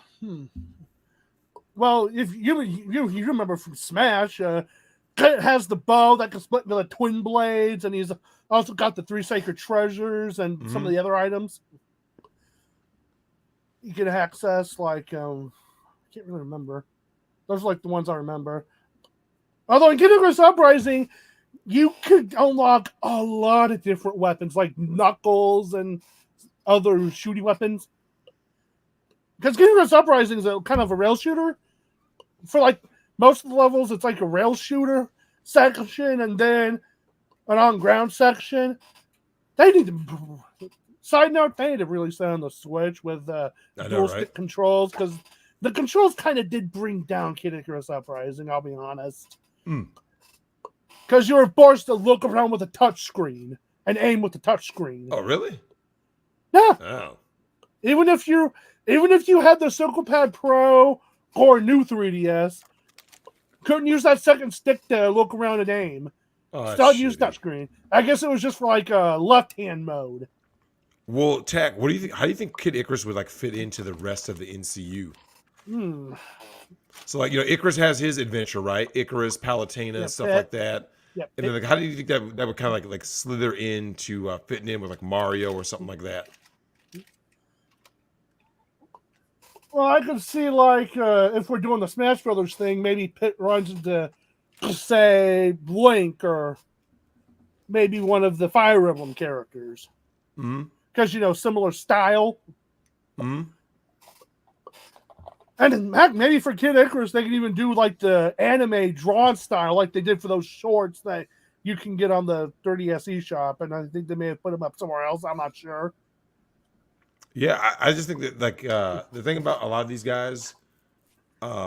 if you remember from Smash, it has the bow that can split into the twin blades, and he's also got the 3 sacred treasures and some of the other items. You can access like I can't really remember. Those are like the ones I remember. Although in Kid Icarus Uprising, you could unlock a lot of different weapons, like Knuckles and other shooting weapons. Because Kid Icarus Uprising is a kind of a rail shooter. For like most of the levels, it's like a rail shooter section, and then an on-ground section. They need to... Side note, they need to really set on the Switch with dual stick controls, because the controls kind of did bring down Kid Icarus Uprising, I'll be honest. Because you were forced to look around with a touch screen and aim with the touch screen. Oh, really? Yeah. Oh. Even if you had the Circle Pad Pro or new 3DS, couldn't use that second stick to look around and aim. Still use touch screen. I guess it was just for like a left-hand mode. Well, Tack, what do you think? How do you think Kid Icarus would like fit into the rest of the NCU? So like Icarus has his adventure, right? Icarus, Palutena, stuff like that. Yep. And then like, how do you think that would kind of like slither into fitting in with like Mario or something like that? Well, I could see like if we're doing the Smash Brothers thing, maybe Pit runs into, say, Link or maybe one of the Fire Emblem characters. Because similar style. And heck, maybe for Kid Icarus, they can even do like the anime drawn style, like they did for those shorts that you can get on the 30S eShop. And I think they may have put them up somewhere else. I'm not sure. Yeah, I just think that like the thing about a lot of these guys,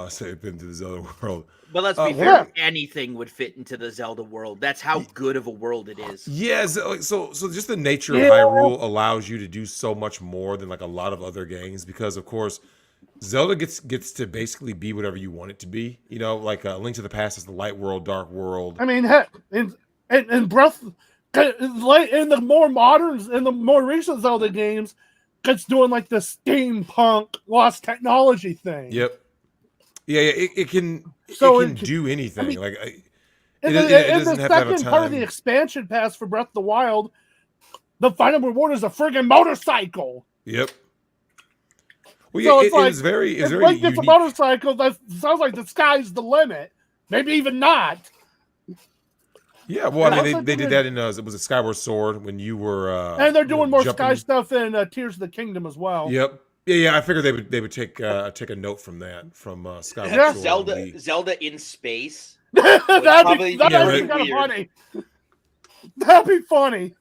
say they've been to the Zelda world. But let's be fair, anything would fit into the Zelda world. That's how good of a world it is. Yeah, so just the nature of Hyrule allows you to do so much more than like a lot of other games because of course Zelda gets to basically be whatever you want it to be. Like Link to the Past is the light world, dark world. I mean, heck, in Breath, in the more modern, in the more recent Zelda games, it's doing like the steampunk lost technology thing. Yep. Yeah, it can do anything. I mean, like it doesn't have to have a time. Part of the expansion pass for Breath of the Wild, the final reward is a friggin' motorcycle. Yep. Well, yeah, so it's very like unique. It's a motorcycle. That sounds like the sky's the limit. Maybe even not. Yeah, well, I mean, they did that in it was a Skyward Sword when you were. And they're doing more jumping. sky stuff in Tears of the Kingdom as well. Yep. Yeah. I figured they would take a note from that from Skyward Sword. Zelda in space. That'd be kind of funny. That'd be funny.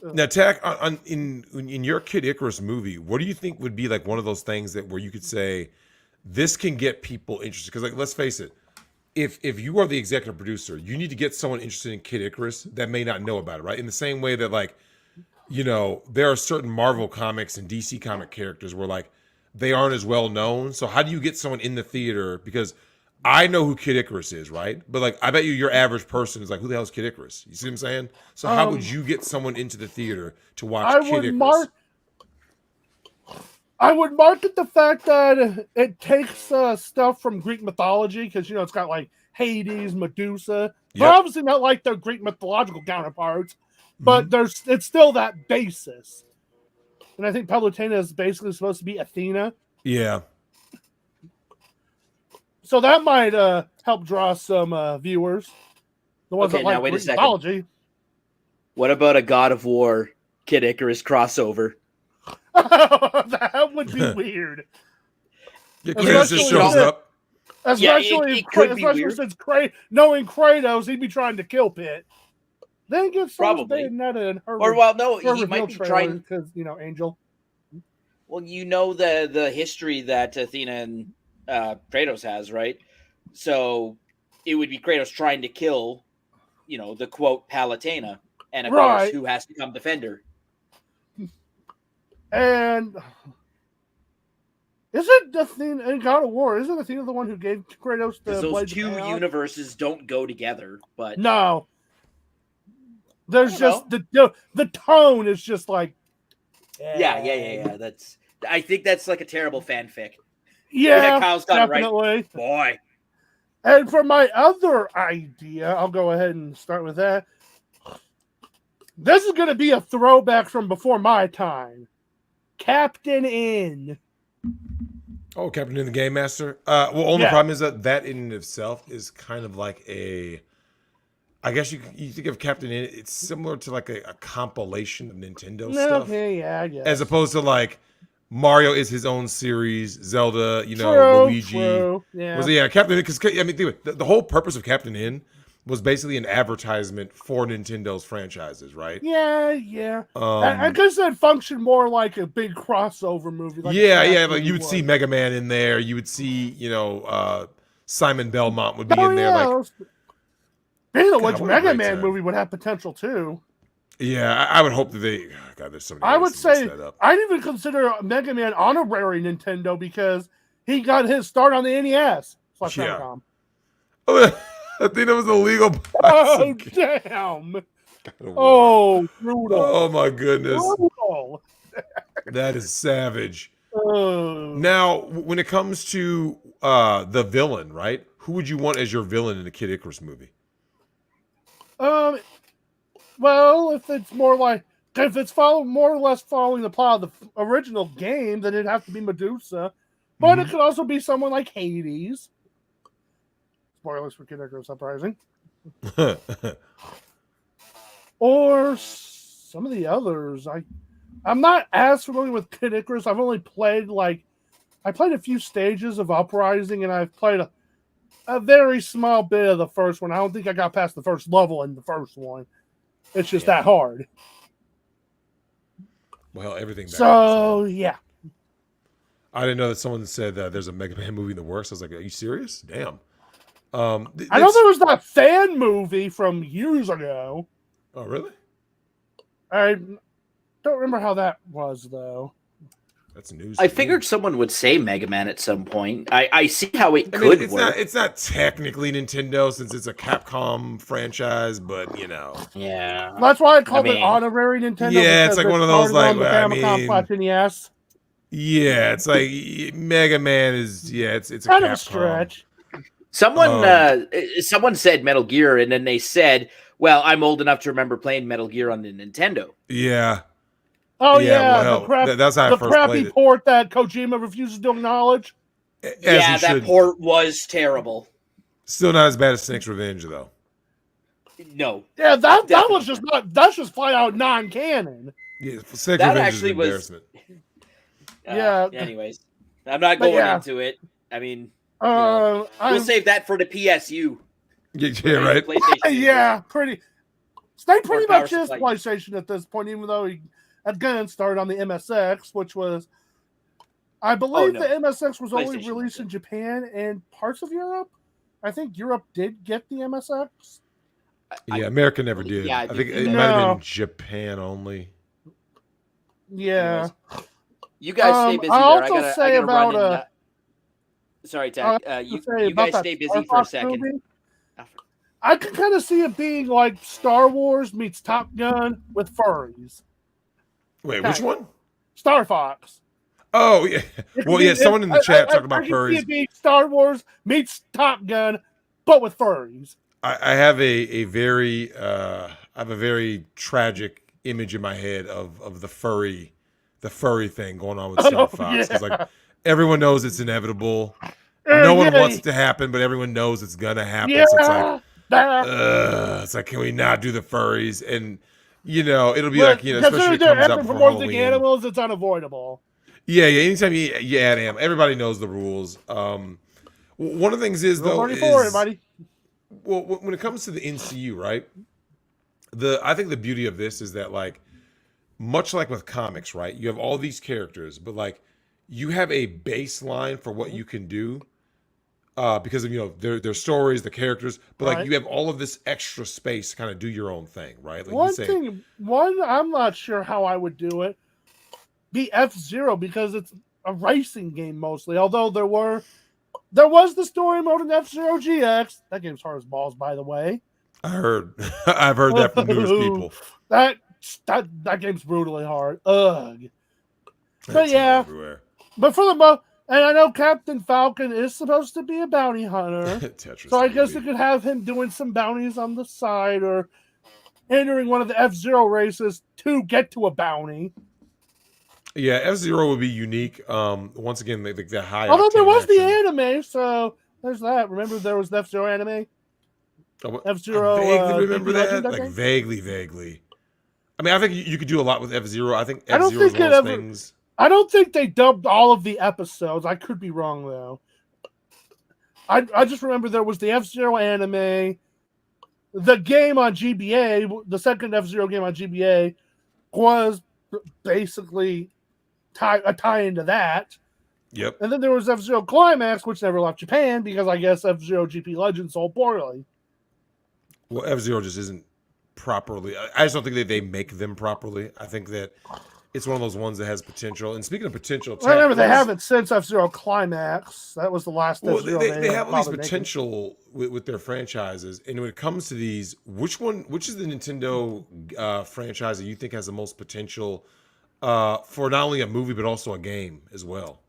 Now, Tack, in your Kid Icarus movie, what do you think would be like one of those things where you could say this can get people interested? Because like, let's face it. If you are the executive producer, you need to get someone interested in Kid Icarus that may not know about it, right? In the same way that like, there are certain Marvel comics and DC comic characters where like they aren't as well known. So how do you get someone in the theater? Because I know who Kid Icarus is, right? But like I bet you your average person is like, who the hell is Kid Icarus? You see what I'm saying? So how would you get someone into the theater to watch Kid Icarus? I would market the fact that it takes stuff from Greek mythology because it's got like Hades, Medusa. They're obviously not like their Greek mythological counterparts, but it's still that basis. And I think Palutena is basically supposed to be Athena. Yeah. So that might help draw some viewers. The ones that like Greek mythology. What about a God of War Kid Icarus crossover? That would be weird. Yeah, Kratos just shows up. Especially since knowing Kratos, he'd be trying to kill Pit. Then get probably Bayonetta and her. Or he might be trying because Angel. Well, the history that Athena and Kratos has, right? So it would be Kratos trying to kill, the quote Palutena, and of course, who has to come defend her. And isn't Athena in God of War? Isn't Athena the one who gave Kratos the blade? Those two universes don't go together, but no. There's just the tone is just like yeah. I think that's like a terrible fanfic. Yeah, Kyle's got definitely. It right. Boy. And for my other idea, I'll go ahead and start with that. This is going to be a throwback from before my time. Captain N. Oh, Captain N, the Game Master. Only problem is that in and of itself is kind of like I guess you think of Captain N, it's similar to like a compilation of Nintendo stuff. Okay, yeah, I guess. As opposed to like Mario is his own series, Zelda, Luigi. True. Yeah. Captain N, because I mean, the whole purpose of Captain N was basically an advertisement for Nintendo's franchises, right? Yeah. I guess that functioned more like a big crossover movie. Like like you would see Mega Man in there. You would see, Simon Belmont would be in there. Like, which Mega Man movie would have potential too. Yeah, I would hope that they. God, there's so many. I would say I'd even consider Mega Man honorary Nintendo because he got his start on the NES. Famicom. I think it was illegal. Oh damn! Oh, brutal! Oh my goodness! Brutal. That is savage. Now, when it comes to the villain, right? Who would you want as your villain in the Kid Icarus movie? Well, if it's more or less following the plot of the original game, then it'd have to be Medusa. But it could also be someone like Hades. Spoilers for Kid Icarus Uprising. Or some of the others. I'm not as familiar with Kid Icarus. I've only played I played a few stages of Uprising, and I've played a very small bit of the first one. I don't think I got past the first level in the first one. It's just that hard. Well, everything. So yeah. I didn't know that someone said that there's a Mega Man movie in the works. I was like, are you serious? Damn. I know there was that fan movie from years ago. Oh, really? I don't remember how that was, though. That's news. I figured someone would say Mega Man at some point. I see how it could work. It's not technically Nintendo since it's a Capcom franchise, but Yeah. That's why I called it honorary Nintendo. Yeah, it's like one of those on the Famicom NES. Yeah, it's like Mega Man is it's a kind Capcom. of a stretch. Someone said Metal Gear, and then they said, "Well, I'm old enough to remember playing Metal Gear on the Nintendo." Yeah. Oh yeah, that's how I first crappy played it. port that Kojima refuses to acknowledge. That port was terrible. Still not as bad as Snake's Revenge, though. No. Yeah, that was just not. That's just flat out non-canon. Yeah, Snake's Revenge actually is an embarrassment. Anyways, I'm not going into it. I mean, we'll save that for the PSU. Yeah, right. Yeah, Snake pretty much is PlayStation at this point, even though he again started on the MSX, which was, I believe, the MSX was only released in Japan and parts of Europe. I think Europe did get the MSX. Yeah, America never did. Yeah, I think it might have been Japan only. Yeah. Anyways, you guys stay busy there. I gotta run in. Sorry, Tech. You guys stay busy for a second. Movie. I can kind of see it being like Star Wars meets Top Gun with furries. Wait, which one? Star Fox. Oh, yeah. Well, yeah, someone in the chat talking about furries. I can see it being Star Wars meets Top Gun, but with furries. I have a very tragic image in my head of the furry thing going on with Star Fox. It's like everyone knows it's inevitable. No one wants it to happen, but everyone knows it's gonna happen. Yeah. So it's like, can we not do the furries? And it'll be like, especially if it comes up for Halloween. Animals, it's unavoidable. Yeah. Anytime you add them, everybody knows the rules. One of the things is though, everybody. Well, when it comes to the NCU, right? I think the beauty of this is that, like, much like with comics, right? You have all these characters, but like you have a baseline for what you can do because of their stories, the characters, but like you have all of this extra space to kind of do your own thing, right? Like one I'm not sure how I would do it. Be F-Zero because it's a racing game mostly. Although there was the story mode in F-Zero GX. That game's hard as balls, by the way. I've heard that from numerous people. That game's brutally hard. Ugh. But yeah. But for the most, and I know Captain Falcon is supposed to be a bounty hunter. So I guess you could have him doing some bounties on the side or entering one of the F-Zero races to get to a bounty. Yeah, F-Zero would be unique. Once again, the high. Although there was the anime, so there's that. Remember there was the F-Zero anime? F-Zero. I vaguely remember that. Like vaguely. I mean, I think you could do a lot with F-Zero. I think F-Zero is one of those things. I don't think they dubbed all of the episodes. I could be wrong though. I just remember there was the F-Zero anime, the game on GBA, the second F-Zero game on GBA was basically a tie into that. Yep. And then there was F-Zero Climax, which never left Japan because I guess F-Zero GP Legends sold poorly. Well, F-Zero just isn't properly. I just don't think that they make them properly. I think that it's one of those ones that has potential. And speaking of potential, remember they haven't since F-Zero Climax. That was the last F-Zero. They have all these potential with their franchises. And when it comes to these, which is the Nintendo franchise that you think has the most potential for not only a movie but also a game as well?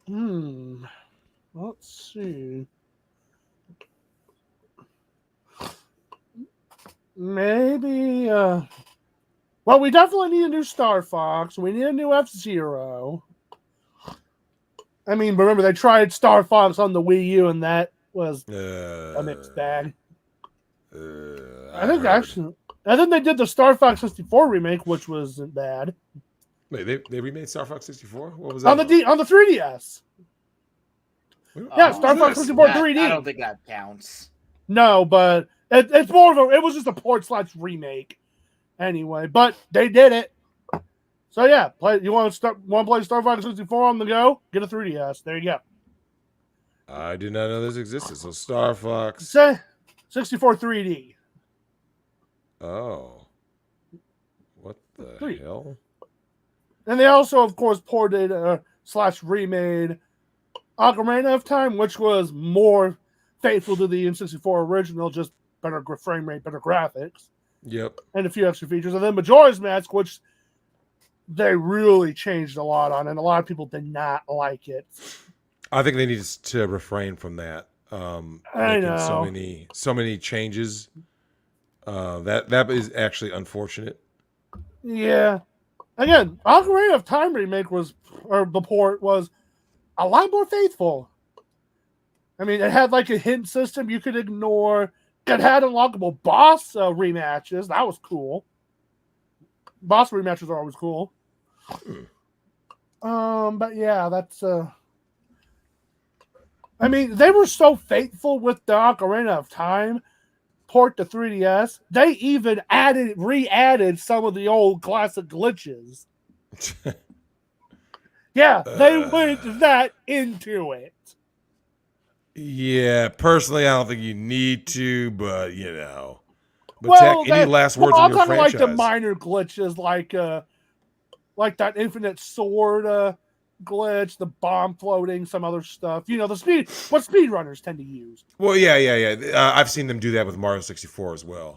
Well, Let's see. Maybe. Well, we definitely need a new Star Fox. We need a new F-Zero. I mean, remember they tried Star Fox on the Wii U, and that was a mixed bag. I think they did the Star Fox 64 remake, which wasn't bad. Wait, they remade Star Fox 64? What was that? On the 3DS. Yeah, Star Fox 64 3D. I don't think that counts. No, but it's more of a. It was just a port / remake, anyway. But they did it. So yeah, you want to play Star Fox 64 on the go? Get a 3DS. There you go. I did not know this existed. So Star Fox 64 3D. Oh, what the hell? And they also, of course, ported / remade Ocarina of Time, which was more faithful to the N64 original, just better frame rate, better graphics. Yep. And a few extra features. And then Majora's Mask, which they really changed a lot on, and a lot of people did not like it. I think they need to refrain from that. I know. So many changes. That is actually unfortunate. Yeah. Again, Ocarina of Time remake the port was a lot more faithful. I mean, it had like a hint system you could ignore. It had unlockable boss rematches. That was cool. Boss rematches are always cool. But yeah, that's I mean, they were so faithful with the Ocarina of Time port to 3DS. They even re-added some of the old classic glitches. Yeah, they went that into it. Yeah, personally, I don't think you need to, but you know. But Well, Tech, any last words on your franchise? like the minor glitches, like that infinite sword glitch, the bomb floating, some other stuff. You know, what speedrunners tend to use. Well, yeah. I've seen them do that with Mario 64 as well.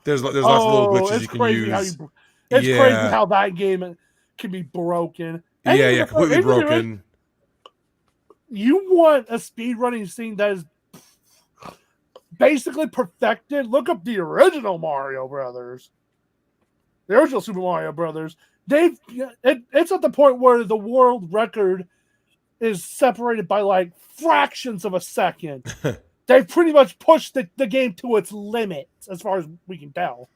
There's lots of little glitches you can use. It's crazy how that game can be broken. And completely broken. You want a speedrunning scene that is basically perfected? Look up the original Mario Brothers. The original Super Mario Brothers. It's at the point where the world record is separated by like fractions of a second. They've pretty much pushed the game to its limits, as far as we can tell.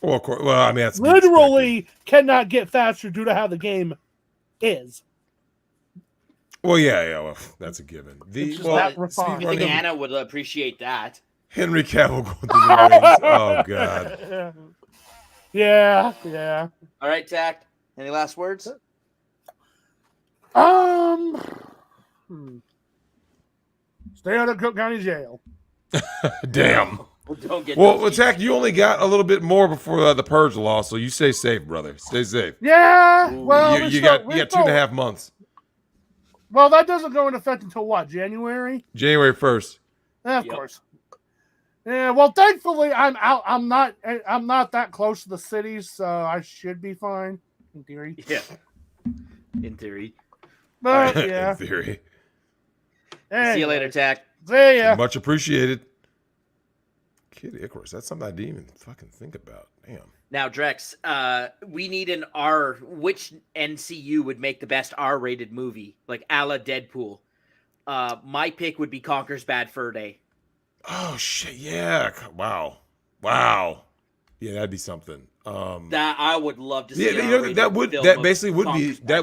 Well, of course. Well, I mean, that's literally cannot get faster due to how the game is. Well, yeah. Well, that's a given. I think Anna would appreciate that. Henry Cavill going through the rings. Oh God. Yeah. All right, Tack. Any last words? Stay out of Cook County Jail. Damn. Well, Tack, you only got a little bit more before the purge law, so you stay safe, brother. Stay safe. Yeah. Well, you got 2.5 months. Well, that doesn't go into effect until what? January 1st. Of course. Yeah. Well, thankfully, I'm out. I'm not that close to the cities, so I should be fine in theory. Yeah. In theory. But yeah. In theory. Anyway. See you later, Tack. See ya. Much appreciated. Kid Icarus. That's something I didn't even fucking think about. Damn. Now, Drex, we need an R. Which NCU would make the best R-rated movie, like a la Deadpool? My pick would be Conker's Bad Fur Day. Oh shit! Yeah. Wow. Yeah, that'd be something. That I would love to see. Yeah, that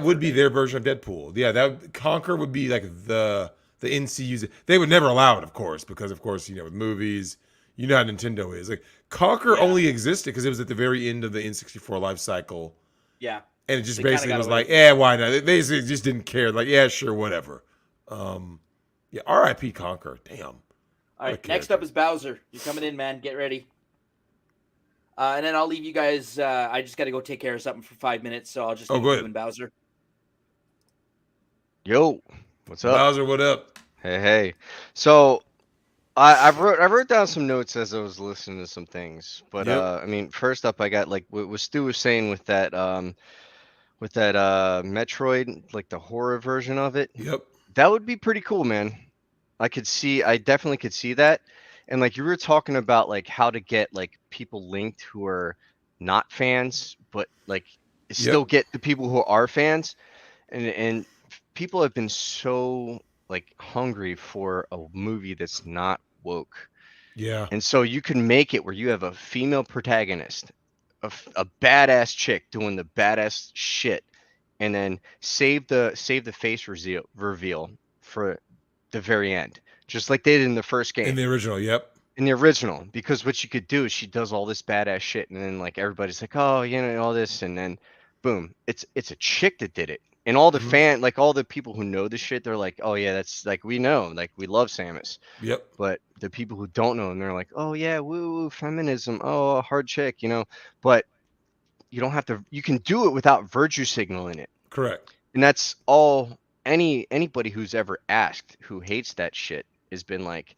would be their version of Deadpool. Yeah, Conker would be like the NCU's. They would never allow it, of course, because of course with movies. You know how Nintendo is. Like, Conker only existed because it was at the very end of the N64 life cycle. Yeah. And it just basically was like, why not? They basically just didn't care. Like, yeah, sure, whatever. Yeah, R.I.P. Conker. Damn. All right, next up is Bowser. You're coming in, man. Get ready. And then I'll leave you guys. I just got to go take care of something for 5 minutes, so I'll just leave you and Bowser. Yo, what's up? Bowser, what up? Hey. So... I wrote down some notes as I was listening to some things, but I mean, first up, I got like what Stu was saying with that Metroid, like the horror version of it. Yep. That would be pretty cool, man. I definitely could see that. And like you were talking about like how to get like people linked who are not fans, but like still Yep. get the people who are fans. And people have been so like hungry for a movie that's not woke. Yeah. And so you can make it where you have a female protagonist, a badass chick doing the badass shit, and then save the face reveal for the very end, just like they did in the first In game. the original, yep. In the original, because what you could do is she does all this badass shit, and then like everybody's like, oh, all this, and then boom, it's a chick that did it, and all the Mhm. all the people who know the shit, they're like, oh yeah, that's like we know, like we love Samus, Yep. but the people who don't know, and they're like, oh yeah, woo, feminism, oh, hard chick, but you don't have to. You can do it without virtue signaling it, Correct. and that's all. Anybody who's ever asked who hates that shit has been like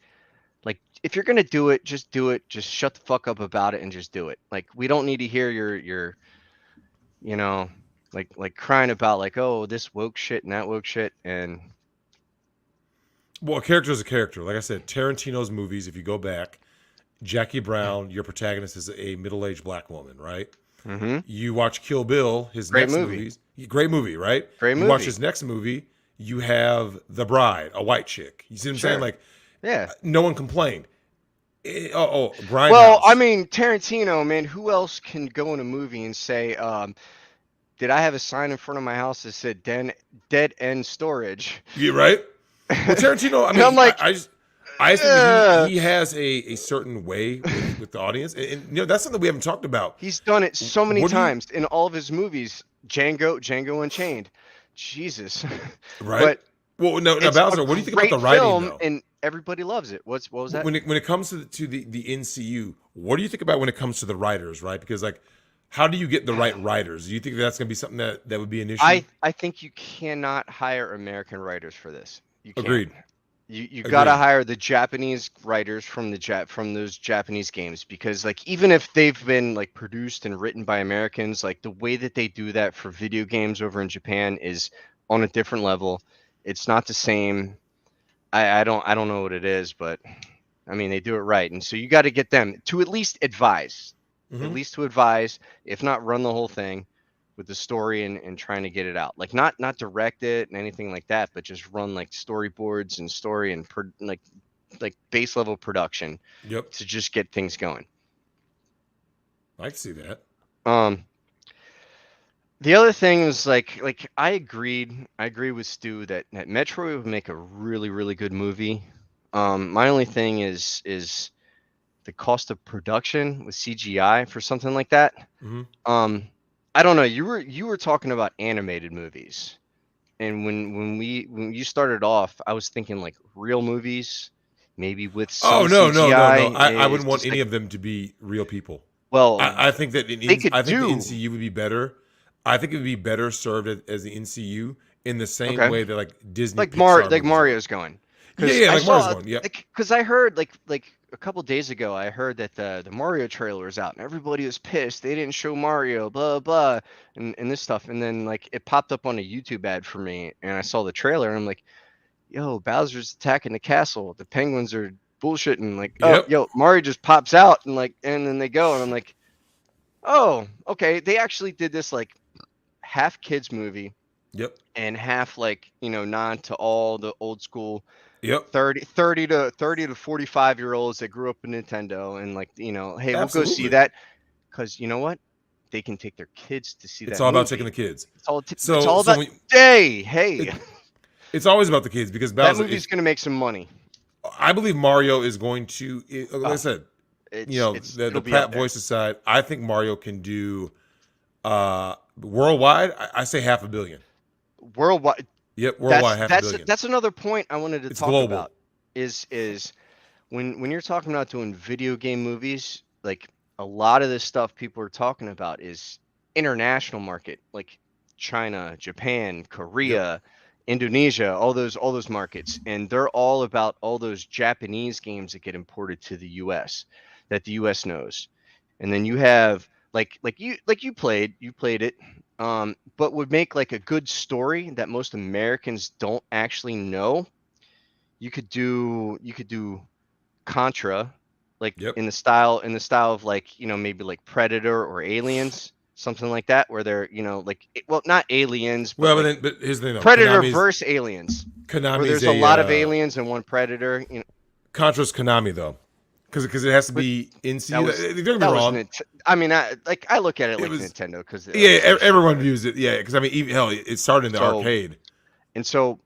if you're gonna do it, just do it. Just shut the fuck up about it and just do it. Like we don't need to hear your you know like crying about like, oh, this woke shit and that woke shit. And Well, a character is a character. Like I said, Tarantino's movies, if you go back, Jackie Brown, your protagonist is a middle-aged black woman, right? You watch Kill Bill, his Great next movie. movies. Great movie, right? Great You watch movie. his next movie, you have The Bride, a white chick. You see what I'm saying? Sure. Like, yeah. no one complained. Grindhouse. Well, I mean, Tarantino, man, who else can go in a movie and say, did I have a sign in front of my house that said dead end storage? You right? Well, Tarantino, I And mean, I'm like, I just think that he has a certain way with the audience, and that's something we haven't talked about. He's done it so many What do you- times in all of his movies. Django Unchained. Jesus. Right? But Well, no, it's Bowser, a what do you think about the great writing, film, though? and everybody loves it. What was that? When it comes to the NCU, what do you think about when it comes to the writers, right? Because like, how do you get the right writers? Do you think that's going to be something that would be an issue? I think you cannot hire American writers for this. You can't. Agreed. You gotta hire the Japanese writers from from those Japanese games, because like even if they've been like produced and written by Americans, like the way that they do that for video games over in Japan is on a different level. It's not the same. I don't know what it is, but I mean they do it right, and so you got to get them to at least advise, if not run the whole thing with the story and trying to get it out, like not direct it and anything like that, but just run like storyboards and story and like base level production. Yep. To just get things going. I can see that. The other thing is like I agree with Stu that Metroid would make a really, really good movie. My only thing is the cost of production with CGI for something like that. I don't know. You were talking about animated movies, and when you started off, I was thinking like real movies, maybe with some CGI. I wouldn't want any of them to be real people. Well, I think that they could I think do. the NCU would be better. I think it would be better served as the NCU in the same way that like Disney, like Pixar movies Mario's going. Yeah, like Mario's going. Yeah. Because I heard like a couple days ago, I heard that the Mario trailer was out and everybody was pissed. They didn't show Mario, blah blah, and this stuff. And then like it popped up on a YouTube ad for me, and I saw the trailer, and I'm like, yo, Bowser's attacking the castle. The penguins are bullshitting. Like, oh, yo, Mario just pops out and then they go, and I'm like, oh, okay. They actually did this like half kids movie. Yep. And half like nod to all the old school. Yep. 30 to 45-year-olds that grew up in Nintendo, and like, hey, Absolutely. we'll go see that, because you know what? They can take their kids to see that. It's all movie. about taking the kids. It's all about it's always about the kids, because Bowser, that movie's going to make some money. I believe Mario is going to, like I said, the Pratt voice aside, I think Mario can do worldwide. I say $500 million. Worldwide. Yep, worldwide $500 million. That's another point I wanted to talk global. about. Is when you're talking about doing video game movies, like a lot of this stuff people are talking about is international market, like China, Japan, Korea, Indonesia, all those markets, and they're all about all those Japanese games that get imported to the US that the US knows. And then you have like you played it. but would make like a good story that most Americans don't actually know. You could do Contra, like Yep. in the style of like, you know, maybe like Predator or Aliens, something like that, where they're, you know, like, well, not aliens, but Well, like but here's the thing, though. Predator versus aliens, where Konami's there's a lot of aliens and one Predator. You know, Contra's Konami though, because it has to be in that was Don't get me wrong. I mean, I look at it like Nintendo, because everyone views it. Yeah, because I mean, even hell, it started in the arcade. And so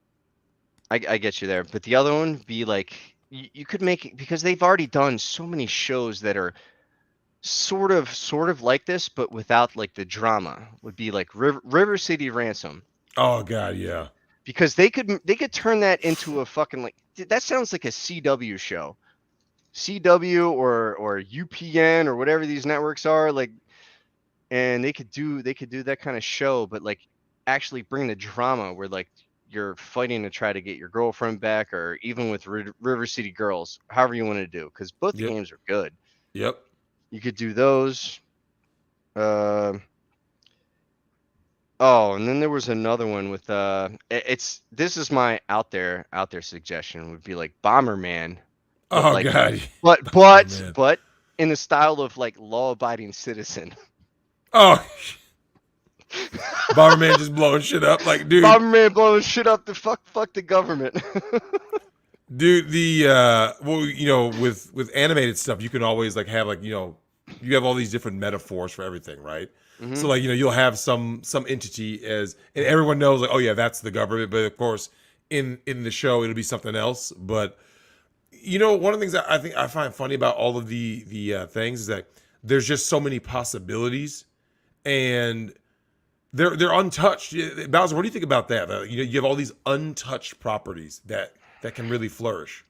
I get you there, but the other one would be like, you could make it, because they've already done so many shows that are sort of like this, but without like the drama. Would be like River City Ransom. Oh God, yeah. Because they could turn that into a fucking, like, that sounds like a CW show, CW or UPN or whatever these networks are, like, and they could do that kind of show, but like actually bring the drama where like you're fighting to try to get your girlfriend back, or even with River City Girls, however you want to do, because both games are good. Yep. You could do those. Oh, and then there was another one with this is my out there suggestion, would be like Bomberman. Oh like, God. But in the style of like Law-Abiding Citizen. Oh. Bomberman just blowing shit up, like, dude. Bomberman blowing shit up, the fuck the government. Dude, well, you know, with animated stuff, you can always like have, like, you know, you have all these different metaphors for everything, right? Mm-hmm. So like, you know, you'll have some entity and everyone knows, like, oh yeah, that's the government, but of course in the show it'll be something else. But you know, one of the things that I find funny about all of the things is that there's just so many possibilities, and they're untouched. Bowser, what do you think about that? You know, you have all these untouched properties that can really flourish.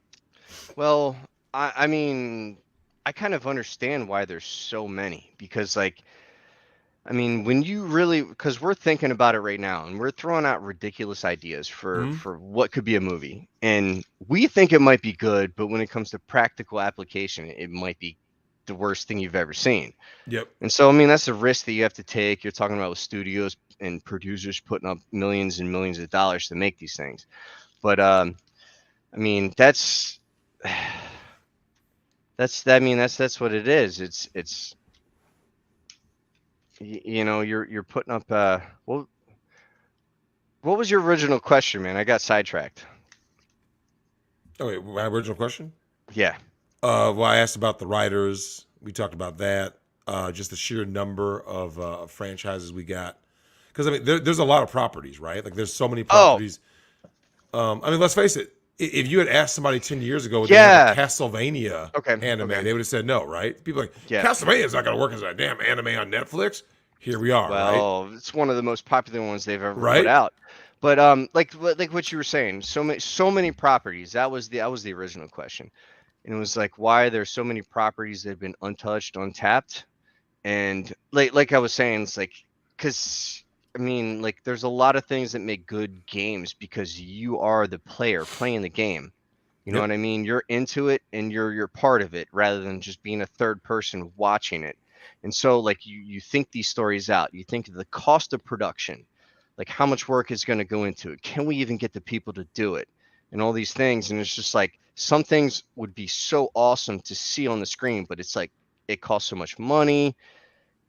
Well, I mean, I kind of understand why there's so many, because like, I mean, when you really, because we're thinking about it right now, and we're throwing out ridiculous ideas for what could be a movie, and we think it might be good, but when it comes to practical application, it might be the worst thing you've ever seen. Yep. And so, I mean, that's a risk that you have to take. You're talking about with studios and producers putting up millions and millions of dollars to make these things. But I mean, that's what it is. It's you know, you're putting up well, what was your original question, man? I got sidetracked. Oh wait, my original question? Yeah. Well, I asked about the writers. We talked about that. Just the sheer number of franchises we got. Because I mean, there's a lot of properties, right? Like, there's so many properties. I mean, let's face it. If you had asked somebody 10 years ago, would they have a Castlevania anime, they would have said no, right? People are like, Castlevania's not going to work as a damn anime on Netflix. Here we are, well, right? It's one of the most popular ones they've ever put out. But like what you were saying, so many properties. That was the original question. And it was like, why are there so many properties that have been untouched, untapped? And like I was saying, it's like, because I mean, like, there's a lot of things that make good games because you are the player playing the game. You know what I mean? You're into it and you're part of it, rather than just being a third person watching it. And so like you think these stories out. You think of the cost of production, like how much work is going to go into it. Can we even get the people to do it? And all these things. And it's just like, some things would be so awesome to see on the screen, but it's like, it costs so much money.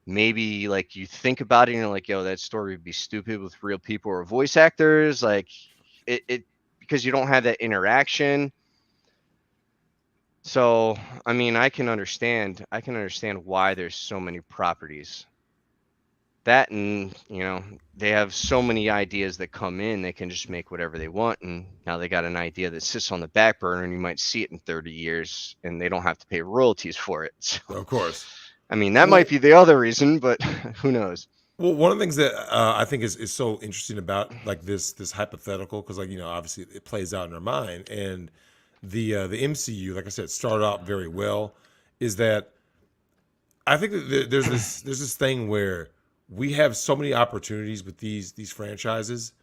Maybe like you think about it and you're like, yo, that story would be stupid with real people or voice actors. Like it because you don't have that interaction. So, I mean, I can understand why there's so many properties. That, and, you know, they have so many ideas that come in, they can just make whatever they want. And now they got an idea that sits on the back burner and you might see it in 30 years and they don't have to pay royalties for it. So, of course. I mean, that might be the other reason, but who knows? Well, one of the things that I think is so interesting about like this hypothetical, because like, you know, obviously it plays out in our mind, and the MCU, like I said, started out very well, is that I think that there's this thing where we have so many opportunities with these franchises,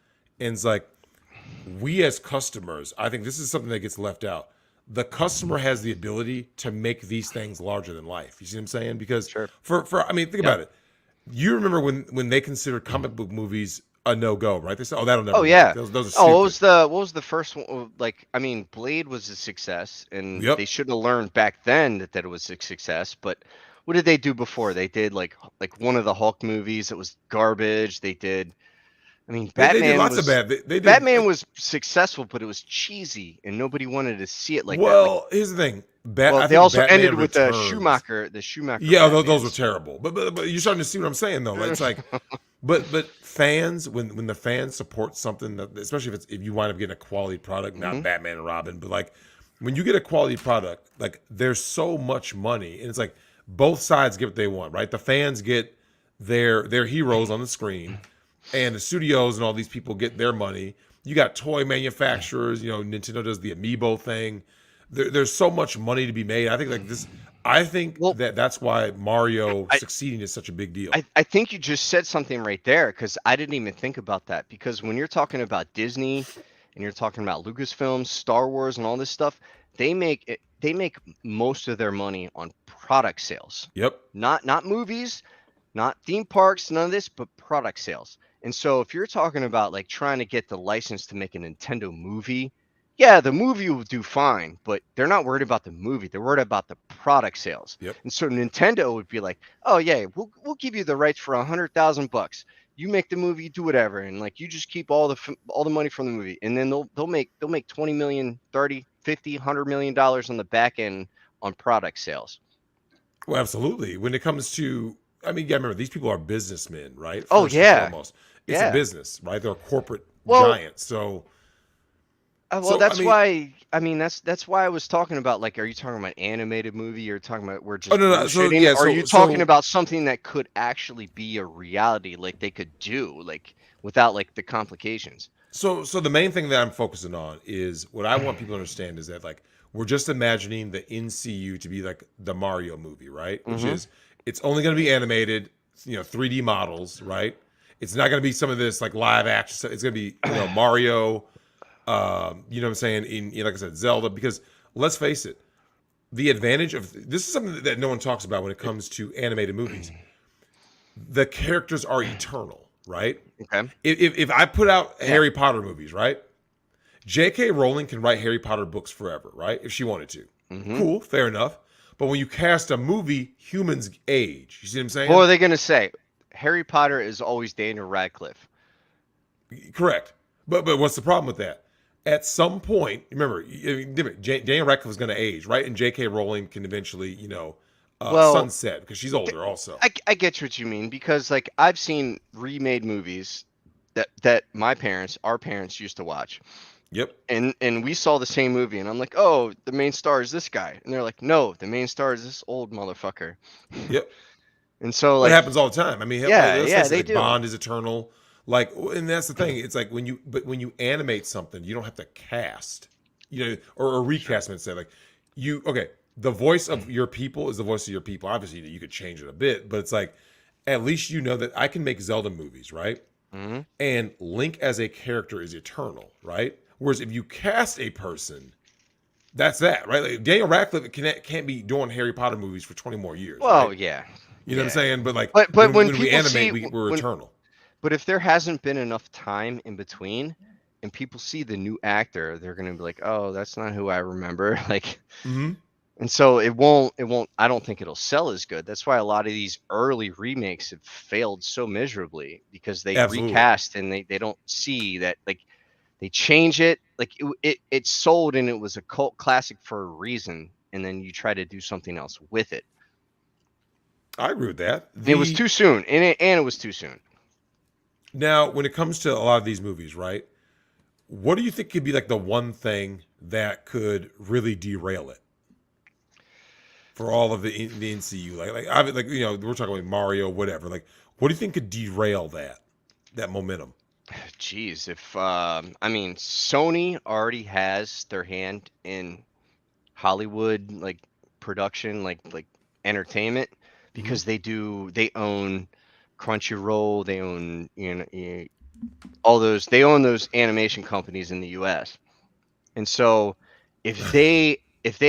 and it's like, we as customers, I think this is something that gets left out. The customer has the ability to make these things larger than life. You see what I'm saying? Because for I mean, think about it. You remember when they considered comic book movies a no-go, right? They said, "Oh, that'll never Oh work. yeah. Those are Oh, stupid." what was the first one? Like, I mean, Blade was a success, and Yep. they should have learned back then that it was a success. But what did they do before? They did like one of the Hulk movies that was garbage. They did. I mean, They did lots of bad. They did. Batman was successful, but it was cheesy, and nobody wanted to see it like that. Like, Well, here's the thing. well, I they think also Batman ended with the Returns- Schumacher. The Schumacher. Yeah, those were Batmans. terrible. But you're starting to see what I'm saying though. Like, it's like, but fans when the fans support something, that, especially if you wind up getting a quality product, not Batman and Robin, but like when you get a quality product, like there's so much money, and it's like both sides get what they want, right? The fans get their heroes on the screen, and the studios and all these people get their money. You got toy manufacturers, Nintendo does the Amiibo thing. There's so much money to be made. I think like this. I think that's why Mario succeeding is such a big deal. I think you just said something right there, because I didn't even think about that. Because when you're talking about Disney and you're talking about Lucasfilm, Star Wars, and all this stuff, they make most of their money on product sales. Yep. Not movies, not theme parks, none of this, but product sales. And so if you're talking about like trying to get the license to make a Nintendo movie, yeah, the movie will do fine, but they're not worried about the movie. They're worried about the product sales. Yep. And so Nintendo would be like, "Oh yeah, we'll give you the rights for $100,000. You make the movie, do whatever, and like you just keep all the money from the movie, and then they'll make 20 million, 30, 50, $100 million on the back end on product sales." Well, absolutely. When it comes to, I mean, yeah, remember these people are businessmen, right? Oh, First and yeah. foremost. It's Yeah. a business, right? They're a corporate Well- giant. So Well, So, that's I mean- why. I mean, that's why I was talking about like, are you talking about animated movie? You're talking about we're just Oh, no. So, bullshitting? yeah, Or so- are you talking so- about something that could actually be a reality, like they could do, like without like the complications? So the main thing that I'm focusing on is what I want people to understand is that like we're just imagining the NCU to be like the Mario movie, right? Which is it's only going to be animated, 3D models, right? It's not going to be some of this like live action stuff. It's going to be Mario, you know what I'm saying? In like I said, Zelda. Because let's face it, the advantage of this is something that no one talks about when it comes to animated movies. The characters are eternal, right? Okay. If I put out Harry Potter movies, right? J.K. Rowling can write Harry Potter books forever, right? If she wanted to. Cool, fair enough. But when you cast a movie, humans age. You see what I'm saying? What are they gonna say? Harry Potter is always Daniel Radcliffe. Correct. But what's the problem with that? At some point, remember, Daniel Radcliffe is going to age, right? And J.K. Rowling can eventually, sunset because she's older also. I get what you mean, because like I've seen remade movies that our parents used to watch. Yep. And we saw the same movie, and I'm like, oh, the main star is this guy, and they're like, no, the main star is this old motherfucker. Yep. And so It like, happens all the time. I mean, Yeah, let's yeah, face it, they like, do. Bond is eternal. Like, and that's the thing. It's like when you animate something, you don't have to cast, or recast it. Say like, the voice of your people is the voice of your people. Obviously, you could change it a bit, but it's like, at least you know that I can make Zelda movies, right? And Link as a character is eternal, right? Whereas if you cast a person, that's that, right? Like Daniel Radcliffe can't be doing Harry Potter movies for 20 more years. well, right? yeah. You know what I'm saying? But like, But when when we people animate, see- we're when- eternal. But if there hasn't been enough time in between, and people see the new actor, they're gonna be like, oh, that's not who I remember. Like, Mm-hmm. and so it won't. I don't think it'll sell as good. That's why a lot of these early remakes have failed so miserably, because they Absolutely. recast and they don't see that, like, they change it. Like it sold and it was a cult classic for a reason, and then you try to do something else with it. I agree with that. It was too soon, and it was too soon. Now, when it comes to a lot of these movies, right? What do you think could be like the one thing that could really derail it for all of the NCU? We're talking about Mario, whatever. Like, what do you think could derail that momentum? Jeez, I mean, Sony already has their hand in Hollywood, like production, like entertainment, because they own Crunchyroll, they own they own those animation companies in the US. And so if they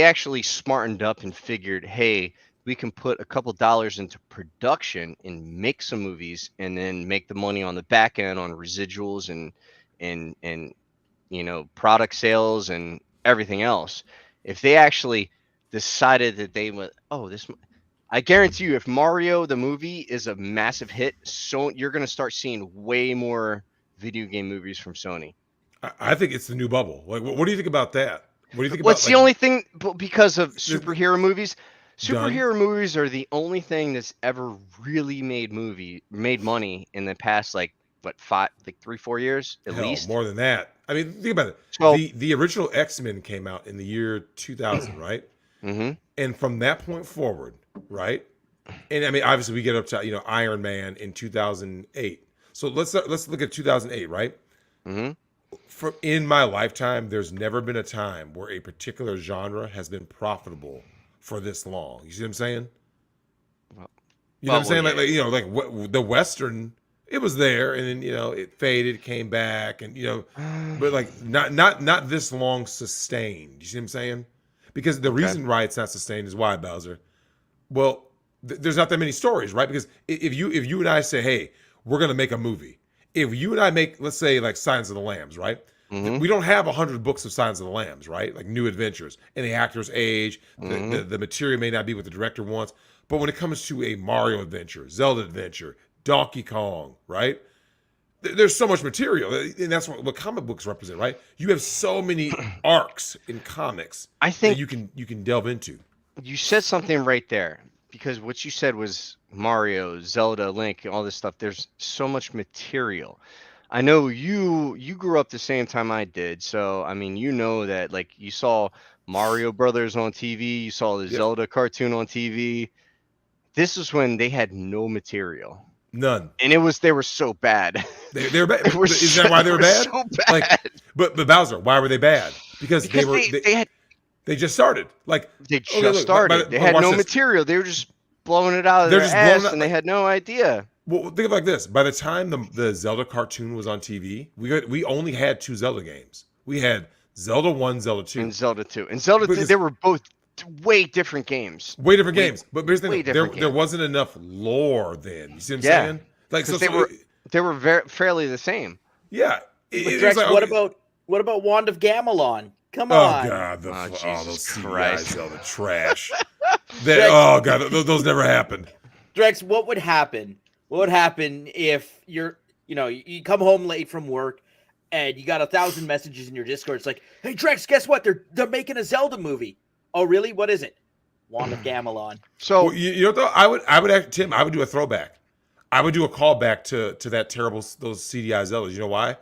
actually smartened up and figured, hey, we can put a couple dollars into production and make some movies, and then make the money on the back end on residuals and product sales and everything else. If they actually decided that they would, I guarantee you, if Mario the movie is a massive hit, so you're gonna start seeing way more video game movies from Sony. I think it's the new bubble. Like, what do you think about that? What do you think What's about? the only thing because of superhero movies? Done. Superhero movies are the only thing that's ever really made money in the past, like what, 3-4 years at Hell, least. more than that. I mean, think about it. So, the original X-Men came out in the year 2000, right? Mm-hmm. And from that point forward, right? And I mean, obviously, we get up to Iron Man in 2008. So let's look at 2008, right? Mm-hmm. In my lifetime, there's never been a time where a particular genre has been profitable for this long. You see what I'm saying? You know what I'm saying? Yeah. Like the Western, it was there, and then it faded, came back, and but like not this long sustained. You see what I'm saying? Because the reason why it's not sustained is why, Bowser. Well, there's not that many stories, right? Because if you and I say, hey, we're gonna make a movie. If you and I make, let's say, like Silence of the Lambs, right? Mm-hmm. We don't have 100 books of Silence of the Lambs, right? Like new adventures, and the actors age, the material may not be what the director wants. But when it comes to a Mario adventure, Zelda adventure, Donkey Kong, right? There's so much material, and that's what comic books represent, right? You have so many arcs in comics. I think that you can delve into. You said something right there, because what you said was Mario, Zelda, Link, all this stuff. There's so much material. I know you grew up the same time I did, so I mean, that like you saw Mario Brothers on TV, you saw the Zelda cartoon on TV. This is when they had no material. None. And they were so bad. They were bad. Is that why they were bad? So bad. Like, but Bowser, why were they bad? Because they just started. Like they just started. They had no material. They were just blowing it out of their ass, and they had no idea. Well, think of it like this. By the time the Zelda cartoon was on TV, we only had 2 Zelda games. We had Zelda 1, Zelda 2. And Zelda 2. And Zelda 2, they were both way different games. Way different games. But here's the thing. There wasn't enough lore then. You see what I'm saying? Like, so they were fairly the same. Yeah. Drex, like, what about Wand of Gamelon? Come on. Oh God, Jesus those Christ. CGI Zelda trash. Oh God, those never happened. Drex, what would happen? What would happen if you come home late from work and you got 1,000 messages in your Discord? It's like, hey Drex, guess what? They're making a Zelda movie. Oh really? What is it? Wand of Gamelon. So you know what though? I would Tim, I would do a throwback. I would do a callback to that terrible those CDI Zeldas. You know why?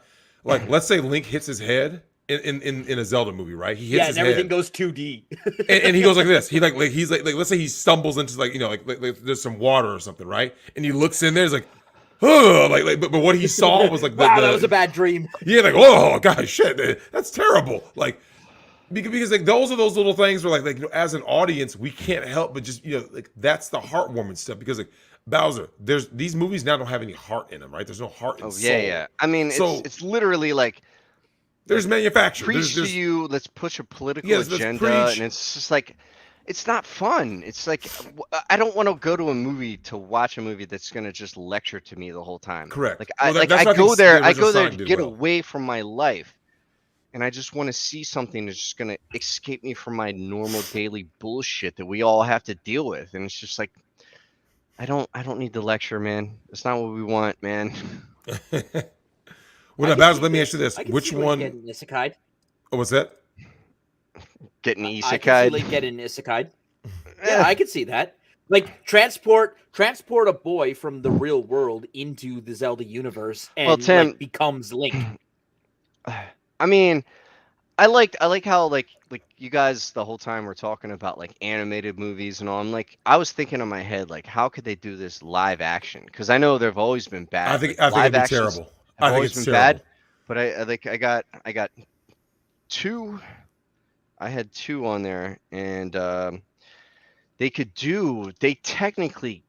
Like, let's say Link hits his head in a Zelda movie, right? He hits his head. Everything goes 2D. and he goes like this. He's like let's say he stumbles into like there's some water or something, right? And he looks in there, he's like, oh, but what he saw was like wow, that was a bad dream. Yeah, like, oh god, shit, that's terrible. Like, because like those are those little things where like as an audience we can't help but just like that's the heartwarming stuff, because like Bowser, these movies now don't have any heart in them, right? There's no heart in soul. Yeah. I mean, it's literally like there's manufacture. Preach to you. Let's push a political agenda, and it's just like it's not fun. It's like I don't want to go to a movie to watch a movie that's gonna just lecture to me the whole time. Correct. Like I go there to get away from my life, and I just want to see something that's just gonna escape me from my normal daily bullshit that we all have to deal with. And it's just like I don't need the lecture, man. That's not what we want, man. Well, Bowser, let me ask you this: which one? Getting isekai. Oh, what's that? Getting isekai. I can see getting isekai. Yeah, I could see that. Like transport a boy from the real world into the Zelda universe, and Tim, becomes Link. I mean, I like how like you guys the whole time were talking about like animated movies and all. I'm like, I was thinking in my head like, how could they do this live action? Because I know they've always been bad. I think it'd be terrible. I think it's terrible. Bad, but I got 2. I had 2 on there, and they technically.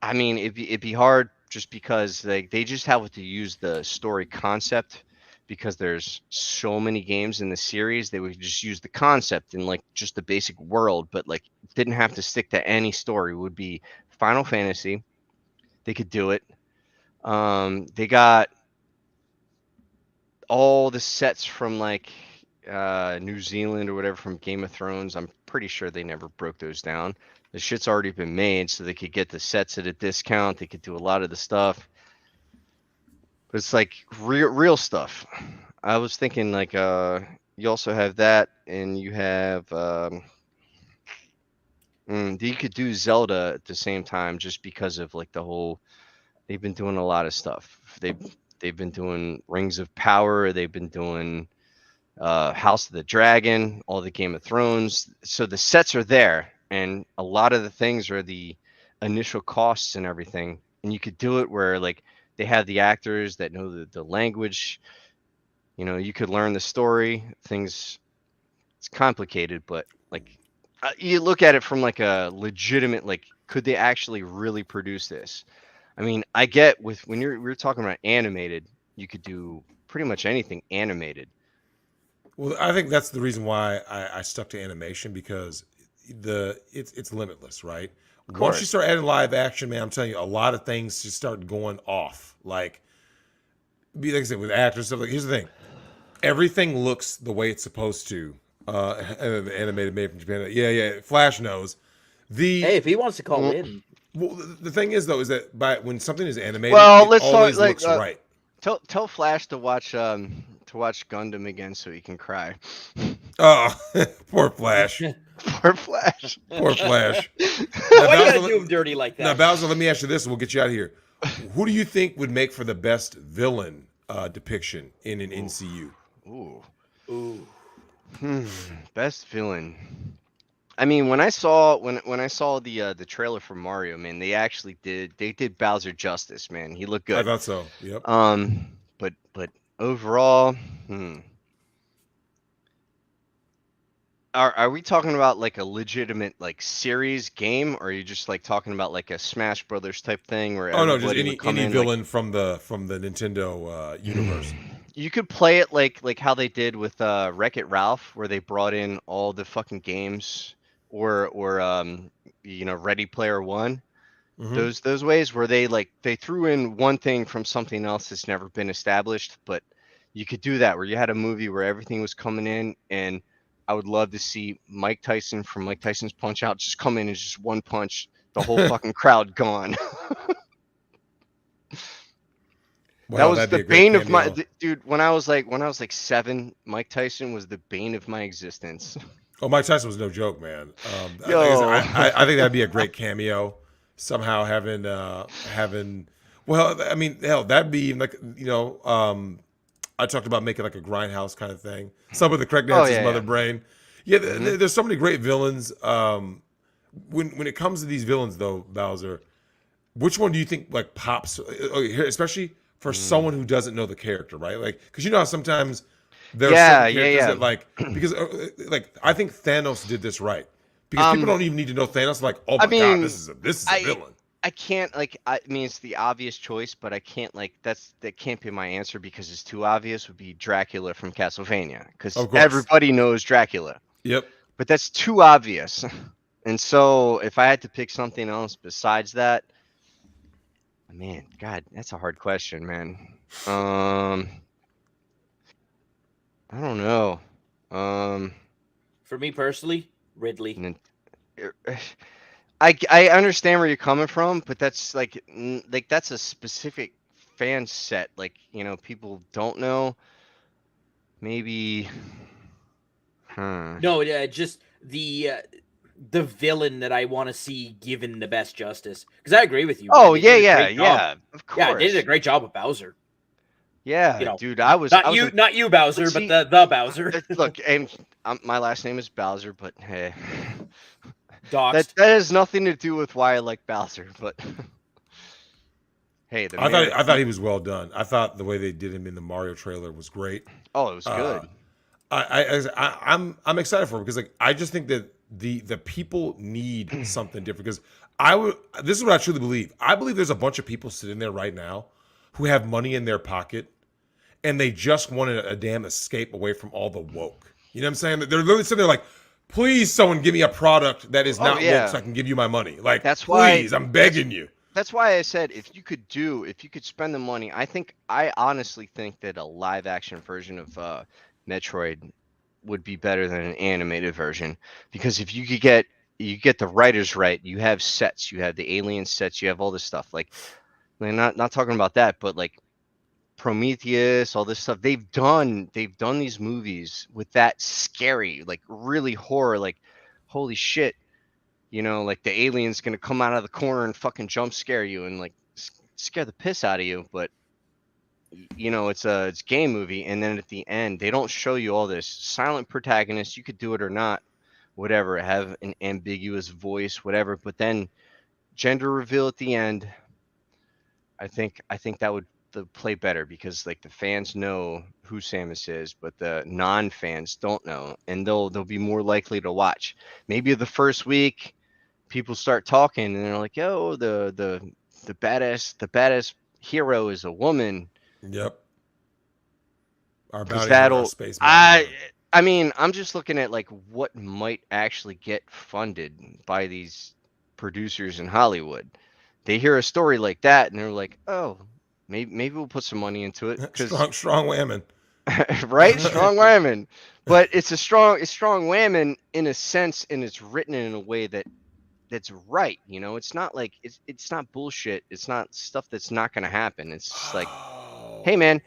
I mean, it'd be hard just because they just have to use the story concept. because there's so many games in the series. They would just use the concept and like just the basic world, but like didn't have to stick to any story. It would be Final Fantasy. They could do it. They got all the sets from like New Zealand or whatever from Game of Thrones. I'm pretty sure they never broke those down. The shit's already been made, so they could get the sets at a discount. They could do a lot of the stuff. But it's like real stuff. I was thinking like you also have that, and you have you could do Zelda at the same time, just because of like the whole. They've been doing a lot of stuff. They've been doing Rings of Power. They've been doing House of the Dragon, all the Game of Thrones. So the sets are there, and a lot of the things are the initial costs and everything. And you could do it where like they have the actors that know the language. You know, you could learn the story. Things, it's complicated, but like you look at it from like a legitimate, like, could they actually really produce this? I mean, I get with when we're talking about animated, you could do pretty much anything animated. Well, I think that's the reason why I stuck to animation, because it's limitless, right? Once you start adding live action, man, I'm telling you, a lot of things just start going off. Like I said, with actors stuff. Like, here's the thing: everything looks the way it's supposed to. Animated made from Japan. Yeah. Flash knows. Hey, if he wants to call in. Well, the thing is, though, is that when something is animated, let's always talk, looks right. Tell Flash to watch Gundam again so he can cry. Oh, poor Flash. Poor Flash. Poor Flash. Why you gotta do him dirty like that? Now, Bowser, let me ask you this, and we'll get you out of here. Who do you think would make for the best villain depiction in an NCU? Ooh. Best villain. I mean, when I saw the trailer for Mario, man, they did Bowser justice, man. He looked good. I thought so. Yep. But overall, Are we talking about like a legitimate like series game, or are you just like talking about like a Smash Brothers type thing where just any villain like, from the Nintendo universe? You could play it like how they did with Wreck-It Ralph, where they brought in all the fucking games, or Ready Player One. Mm-hmm. Those ways where they threw in one thing from something else that's never been established, but you could do that where you had a movie where everything was coming in. And I would love to see Mike Tyson from Mike Tyson's Punch Out just come in and just one punch, the whole fucking crowd gone. Wow, that was the bane of my dude. When I was like 7, Mike Tyson was the bane of my existence. Oh, Mike Tyson was no joke, man. I think that'd be a great cameo. Somehow having well, I mean, hell, that'd be like, I talked about making like a grindhouse kind of thing. Some of the correct dances, Mother Brain. Yeah, there's so many great villains. When it comes to these villains, though, Bowser, which one do you think like pops, especially for someone who doesn't know the character, right? Like, because you know how sometimes there are certain characters that like, because like I think Thanos did this right. Because people don't even need to know Thanos. Like, oh my god, this is a villain. I can't I mean, it's the obvious choice, but I can't that can't be my answer because it's too obvious. Would be Dracula from Castlevania, because everybody knows Dracula. Yep. But that's too obvious, and so if I had to pick something else besides that, man, God, that's a hard question, man. I don't know. For me personally, Ridley. I understand where you're coming from, but that's like that's a specific fan set. Like, people don't know. Maybe. No, just the villain that I want to see given the best justice. Because I agree with you. Oh yeah. Of course. Yeah, they did a great job with Bowser. Yeah, dude, I was not you, Bowser, but the Bowser. Look, and my last name is Bowser, but hey, that has nothing to do with why I like Bowser. But hey, I thought he was well done. I thought the way they did him in the Mario trailer was great. Oh, it was good. I'm excited for him because like I just think that the people need something different. Because this is what I truly believe. I believe there's a bunch of people sitting there right now who have money in their pocket and they just wanted a damn escape away from all the woke. You know what I'm saying? They're literally sitting there like, please, someone give me a product that is not woke so I can give you my money. Like, That's why, please, I'm begging you. That's why I said if you could spend the money, I honestly think that a live action version of Metroid would be better than an animated version, because if you could get the writers right, you have sets, you have the alien sets, you have all this stuff. Like, not talking about that, but like Prometheus, all this stuff. They've done these movies with that scary, like really horror, like holy shit, like the alien's gonna come out of the corner and fucking jump scare you and like scare the piss out of you. But it's a game movie, and then at the end they don't show you all this silent protagonist. You could do it or not, whatever, have an ambiguous voice, whatever. But then gender reveal at the end. I think that would play better, because like the fans know who Samus is, but the non-fans don't know, and they'll be more likely to watch. Maybe the first week people start talking and they're like, "Yo, the badass hero is a woman." Yep. Our Because bounty space. I mean, I'm just looking at like what might actually get funded by these producers in Hollywood. They hear a story like that and they're like, "Oh, maybe we'll put some money into it." Strong whammon. Right? Strong whammon. But it's strong whammon in a sense, and it's written in a way that's right. It's not like it's not bullshit. It's not stuff that's not going to happen. It's just like, hey man,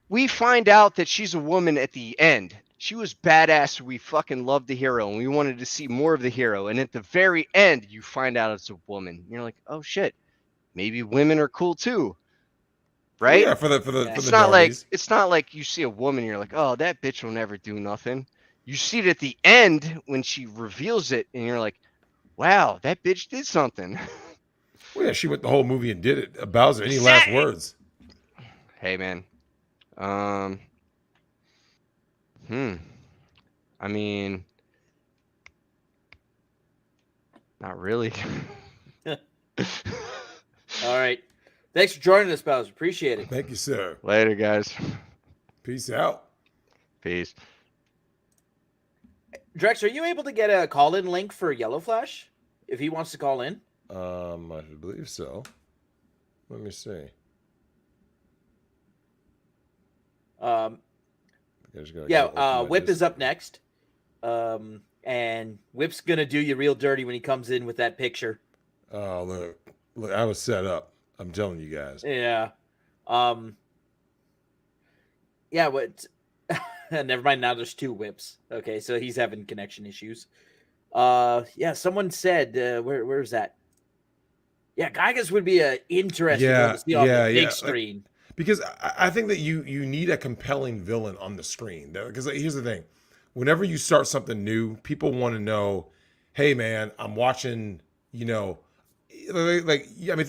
we find out that she's a woman at the end. She was badass. We fucking loved the hero, and we wanted to see more of the hero. And at the very end, you find out it's a woman. And you're like, oh shit, maybe women are cool too, right? Yeah, for the it's not like you see a woman and you're like, oh, that bitch will never do nothing. You see it at the end when she reveals it, and you're like, wow, that bitch did something. Well, yeah, she went the whole movie and did it. Bowser, any last words? Hey man, I mean, not really. All right. Thanks for joining us, Bowser. Appreciate it. Thank you, sir. Later, guys. Peace out. Peace. Drex, are you able to get a call-in link for Yellow Flash if he wants to call in? I believe so. Let me see. Whip is up next. And Whip's gonna do you real dirty when he comes in with that picture. Oh, look, I was set up. I'm telling you guys. Yeah. But never mind. Now there's two Whips. Okay, so he's having connection issues. Someone said, where's that? Yeah, Gygas would be an interesting one to see on the big screen. Because I think that you need a compelling villain on the screen. Because here's the thing. Whenever you start something new, people want to know, hey, man, I'm watching, think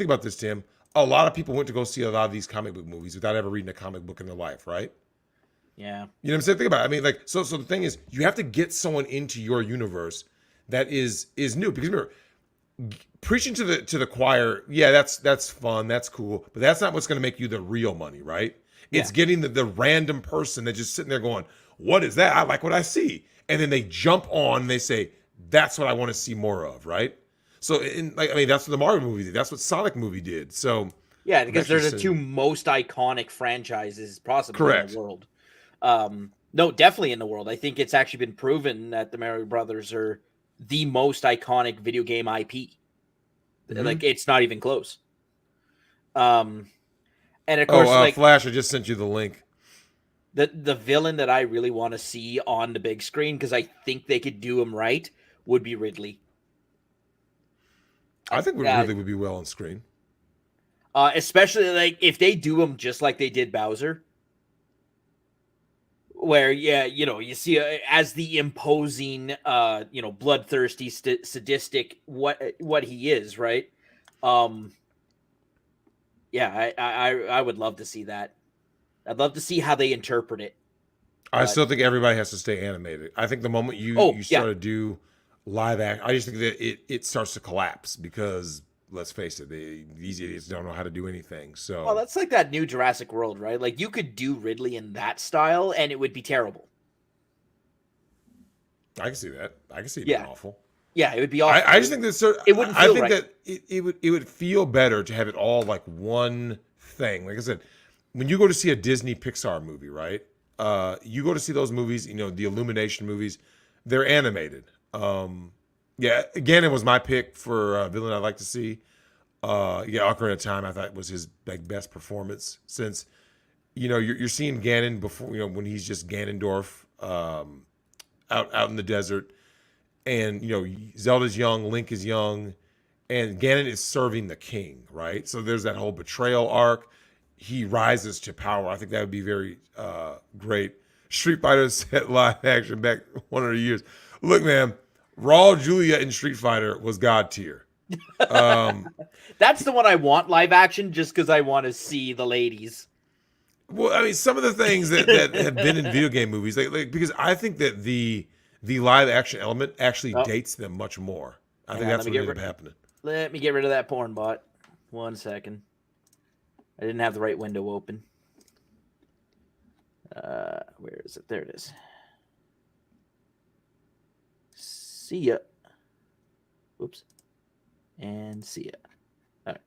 about this, Tim. A lot of people went to go see a lot of these comic book movies without ever reading a comic book in their life, right? Yeah. You know what I'm saying? Think about it. So the thing is, you have to get someone into your universe that is new. Because remember, preaching to the choir, yeah, that's fun, that's cool, but that's not what's going to make you the real money, right? It's getting the random person that's just sitting there going, what is that? I like what I see. And then they jump on and they say, that's what I want to see more of, right? So, that's what the Mario movie did. That's what Sonic movie did. So, yeah, because they're the two most iconic franchises possibly in the world. No, definitely in the world. I think it's actually been proven that the Mario Brothers are the most iconic video game IP. Mm-hmm. Like, it's not even close. And of course, Flash, I just sent you the link. The villain that I really want to see on the big screen, because I think they could do him right, would be Ridley. I think Ridley would be well on screen. Especially like if they do him just like they did Bowser. Where, you see as the imposing, bloodthirsty, sadistic, what he is, right? I would love to see that. I'd love to see how they interpret it. I still think everybody has to stay animated. I think the moment you start to do live act, I just think that it starts to collapse because let's face it, these idiots don't know how to do anything. So Well, that's like that new Jurassic World, right? Like you could do Ridley in that style, and it would be terrible. I can see that. I can see it Yeah. being awful. Yeah, it would be awful. I just think that It wouldn't I feel think right. that it would feel better to have it all like one thing. Like I said, when you go to see a Disney Pixar movie, right? You go to see those movies, the Illumination movies, they're animated. Yeah, Ganon was my pick for villain I'd like to see. Ocarina of Time I thought was his best performance since you're seeing Ganon before when he's just Ganondorf out in the desert. And Zelda's young, Link is young, and Ganon is serving the king, right? So there's that whole betrayal arc. He rises to power. I think that would be very great. Street Fighter set live action back 100 years. Look, man, Raul Julia in Street Fighter was god tier. That's the one I want live action, just because I want to see the ladies. Well, I mean, some of the things that have been in video game movies, like because I think that the live action element actually dates them much more. I think that's what ended up happening. Let me get rid of that porn bot. 1 second. I didn't have the right window open. Where is it? There it is. See ya. Oops. And see ya. All right.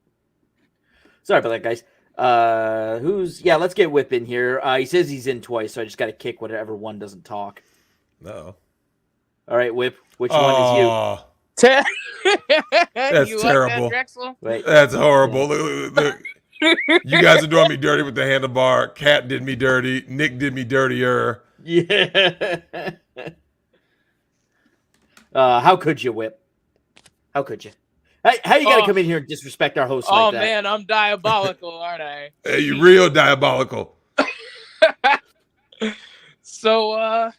Sorry about that, guys. Let's get Whip in here. He says he's in twice, so I just got to kick whatever one doesn't talk. No. All right, Whip. Which one is you? That's you terrible. Like that, Drexel? Wait. That's horrible. Look. You guys are doing me dirty with the handlebar. Cat did me dirty. Nick did me dirtier. Yeah. How could you, Whip? How could you? How you got to come in here and disrespect our host like that? Oh man, I'm diabolical, aren't I? Hey, you real diabolical. So,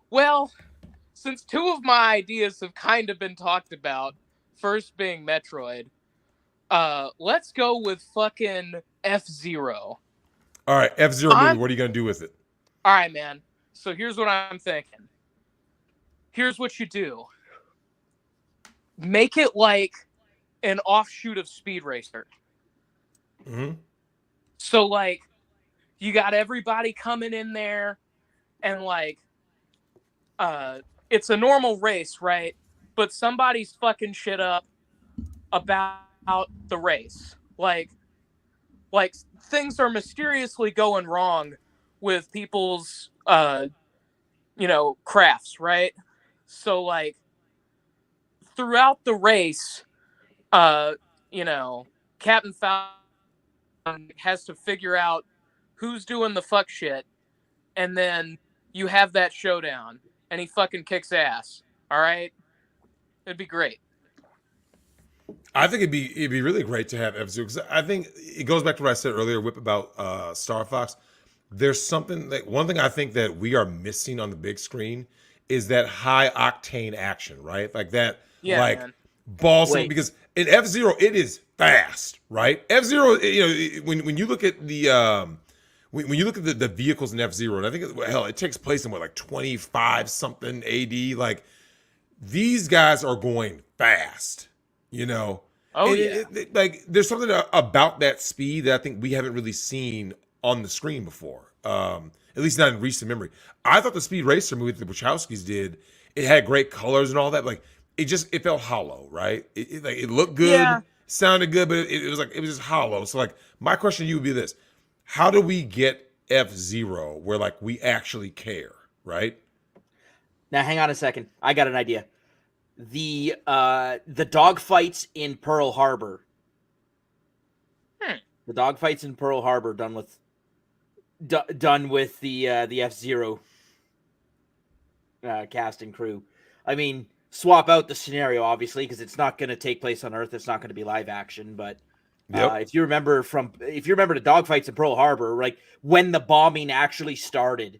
well, since two of my ideas have kind of been talked about, first being Metroid, let's go with fucking F-Zero. All right, F-Zero movie. What are you gonna do with it? All right, man. So here's what I'm thinking. Here's what you do. Make it like an offshoot of Speed Racer. Mm-hmm. So, like, you got everybody coming in there, and, like, it's a normal race, right? But somebody's fucking shit up about the race. Like things are mysteriously going wrong with people's, crafts, right? So, like, throughout the race, Captain Falcon has to figure out who's doing the fuck shit, and then you have that showdown, and he fucking kicks ass. All right, it'd be great. I think it'd be really great to have F-Zero because I think it goes back to what I said earlier, Whip, about Star Fox. There's something one thing I think that we are missing on the big screen is that high octane action, right? Like that, man. Balsam, because in F-Zero it is fast, right? F-Zero, when you look at the when you look at the vehicles in F-Zero, and I think it takes place in 25 something AD. Like these guys are going fast, Oh yeah. There's something about that speed that I think we haven't really seen on the screen before. At least not in recent memory. I thought the Speed Racer movie that the Wachowskis did, it had great colors and all that. Like it felt hollow, right? It looked good, sounded good, but it was just hollow. So my question to you would be this: how do we get F-Zero where we actually care, right? Now, hang on a second. I got an idea. The dogfights in Pearl Harbor. The dogfights in Pearl Harbor done with the F-Zero cast and crew. I mean, swap out the scenario obviously because it's not going to take place on Earth. It's not going to be live action. But if you remember the dogfights in Pearl Harbor, when the bombing actually started,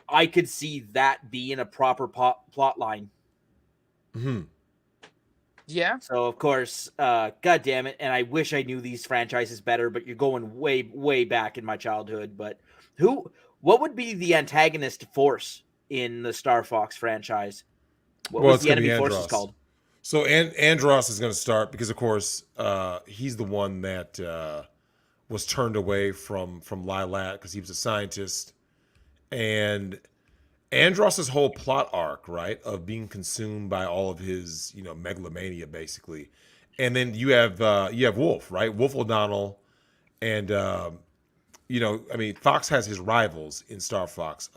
I could see that being a proper plot line. Mm-hmm. Yeah. So of course, God damn it, and I wish I knew these franchises better, but you're going way, way back in my childhood. But what would be the antagonist force in the Star Fox franchise? What was the enemy forces called? So Andros is going to start because, of course, he's the one that was turned away from Lilat because he was a scientist, and Andros's whole plot arc, right, of being consumed by all of his, megalomania, basically, and then you have Wolf, right, Wolf O'Donnell, and Fox has his rivals in Star Fox.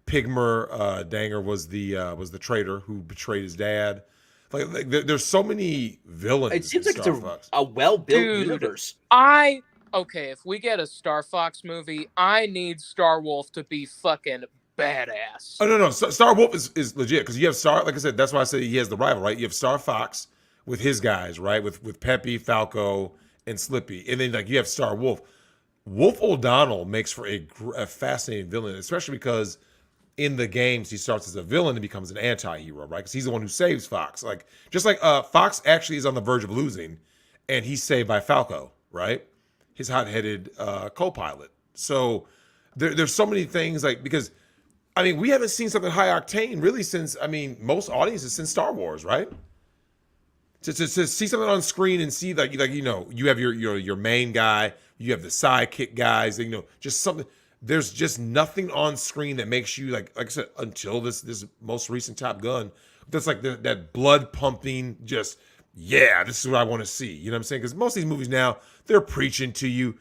Pigmer Danger was the traitor who betrayed his dad. Like there's so many villains. It seems like Star it's Fox. a well-built Dude, universe. Okay, if we get a Star Fox movie, I need Star Wolf to be fucking badass. Oh no, Star Wolf is legit because you have like I said, that's why I said he has the rival, right? You have Star Fox with his guys, right? With Peppy, Falco, and Slippy, and then like you have Star Wolf. Wolf O'Donnell makes for a fascinating villain, especially because in the games he starts as a villain and becomes an anti-hero, right? Because he's the one who saves Fox. Like just like Fox actually is on the verge of losing, and he's saved by Falco, right? His hot-headed co-pilot. So there's so many things because we haven't seen something high octane really since most audiences since Star Wars, right? To see something on screen and see you have your main guy, you have the sidekick guys, just something. There's just nothing on screen that makes you like I said until this most recent Top Gun. That's like that blood pumping. Just this is what I want to see. You know what I'm saying? Because most of these movies now they're preaching to you.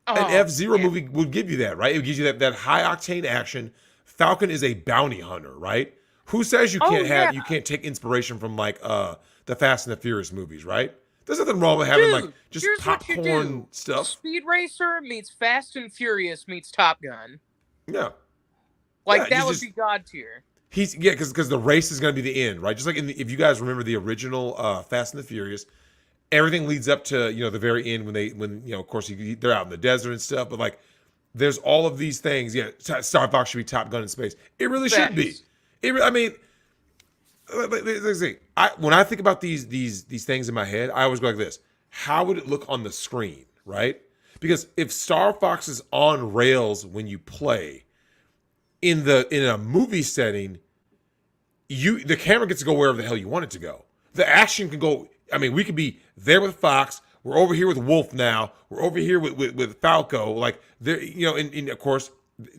An F-Zero movie would give you that, right? It gives you that high octane action. Falcon is a bounty hunter, right? Who says you can't take inspiration from like the Fast and the Furious movies, right? There's nothing wrong with having just popcorn stuff. Speed Racer meets Fast and Furious meets Top Gun. Yeah. That would be God tier. Because the race is going to be the end, right? Just like if you guys remember the original Fast and the Furious, everything leads up to the very end when of course they're out in the desert and stuff, but there's all of these things. Yeah, Star Fox should be Top Gun in space. It really should be. When I think about these things in my head, I always go like this: how would it look on the screen, right? Because if Star Fox is on rails when you play in a movie setting, the camera gets to go wherever the hell you want it to go. The action can go. We could be there with Fox. We're over here with Wolf now. We're over here with Falco. Like there, and of course,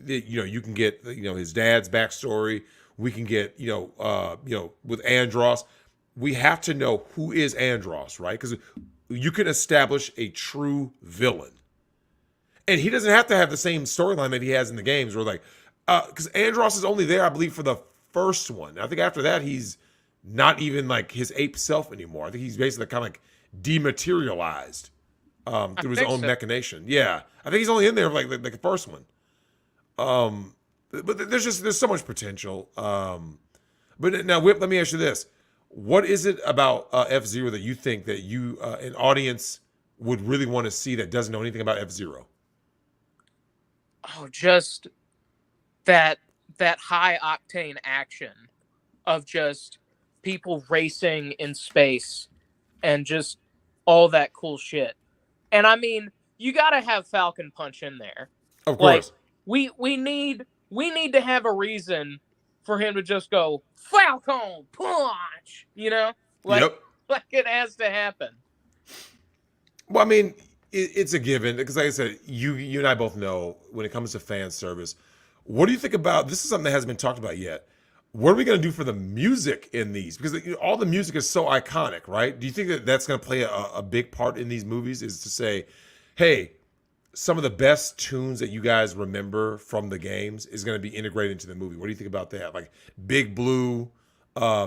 you can get his dad's backstory. We can get with Andros. We have to know who is Andros, right? Because you can establish a true villain, and he doesn't have to have the same storyline that he has in the games. Where because Andros is only there, I believe, for the first one. I think after that, he's not even like his ape self anymore. I think he's basically kind of dematerialized through his own machination. Yeah, I think he's only in there like the first one. But there's so much potential. But now, Whip, let me ask you this: what is it about F-Zero that you think that an audience would really want to see that doesn't know anything about F-Zero? Oh, just that high octane action of just people racing in space and just all that cool shit. And you gotta have Falcon Punch in there. Of course. We need to have a reason for him to just go Falcon Punch. Yep. Like it has to happen. Well, it's a given because, like I said, you and I both know when it comes to fan service. What do you think about this? Is something that hasn't been talked about yet. What are we going to do for the music in these? Because all the music is so iconic, right? Do you think that that's going to play a big part in these movies? Is to say, hey, some of the best tunes that you guys remember from the games is going to be integrated into the movie. What do you think about that? Like Big Blue,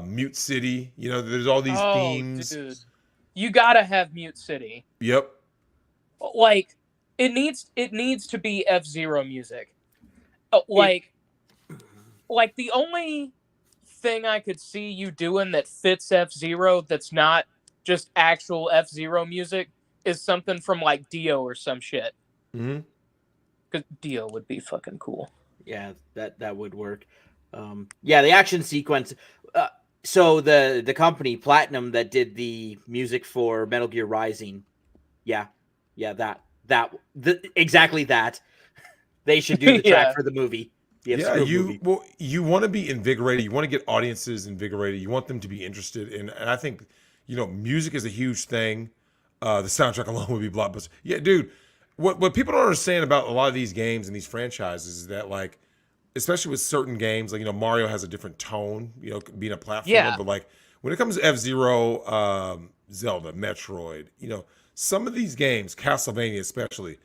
Mute City. There's all these themes. Dude. You got to have Mute City. Yep. It needs to be F-Zero music. The only thing I could see you doing that fits F-Zero that's not just actual F-Zero music is something from like Dio or some shit. Mm-hmm. Because Dio would be fucking cool. Yeah, that would work. The action sequence. So the company Platinum that did the music for Metal Gear Rising. Exactly that. They should do the track for the movie. the Yeah, F-Zero movie. you want to be invigorated. You want to get audiences invigorated. You want them to be interested in, and I think music is a huge thing. The soundtrack alone would be blockbuster. Yeah, dude. What people don't understand about a lot of these games and these franchises is that, like, especially with certain games, like Mario has a different tone, being a platformer. Yeah. But like when it comes to F-Zero, Zelda, Metroid, some of these games, Castlevania especially,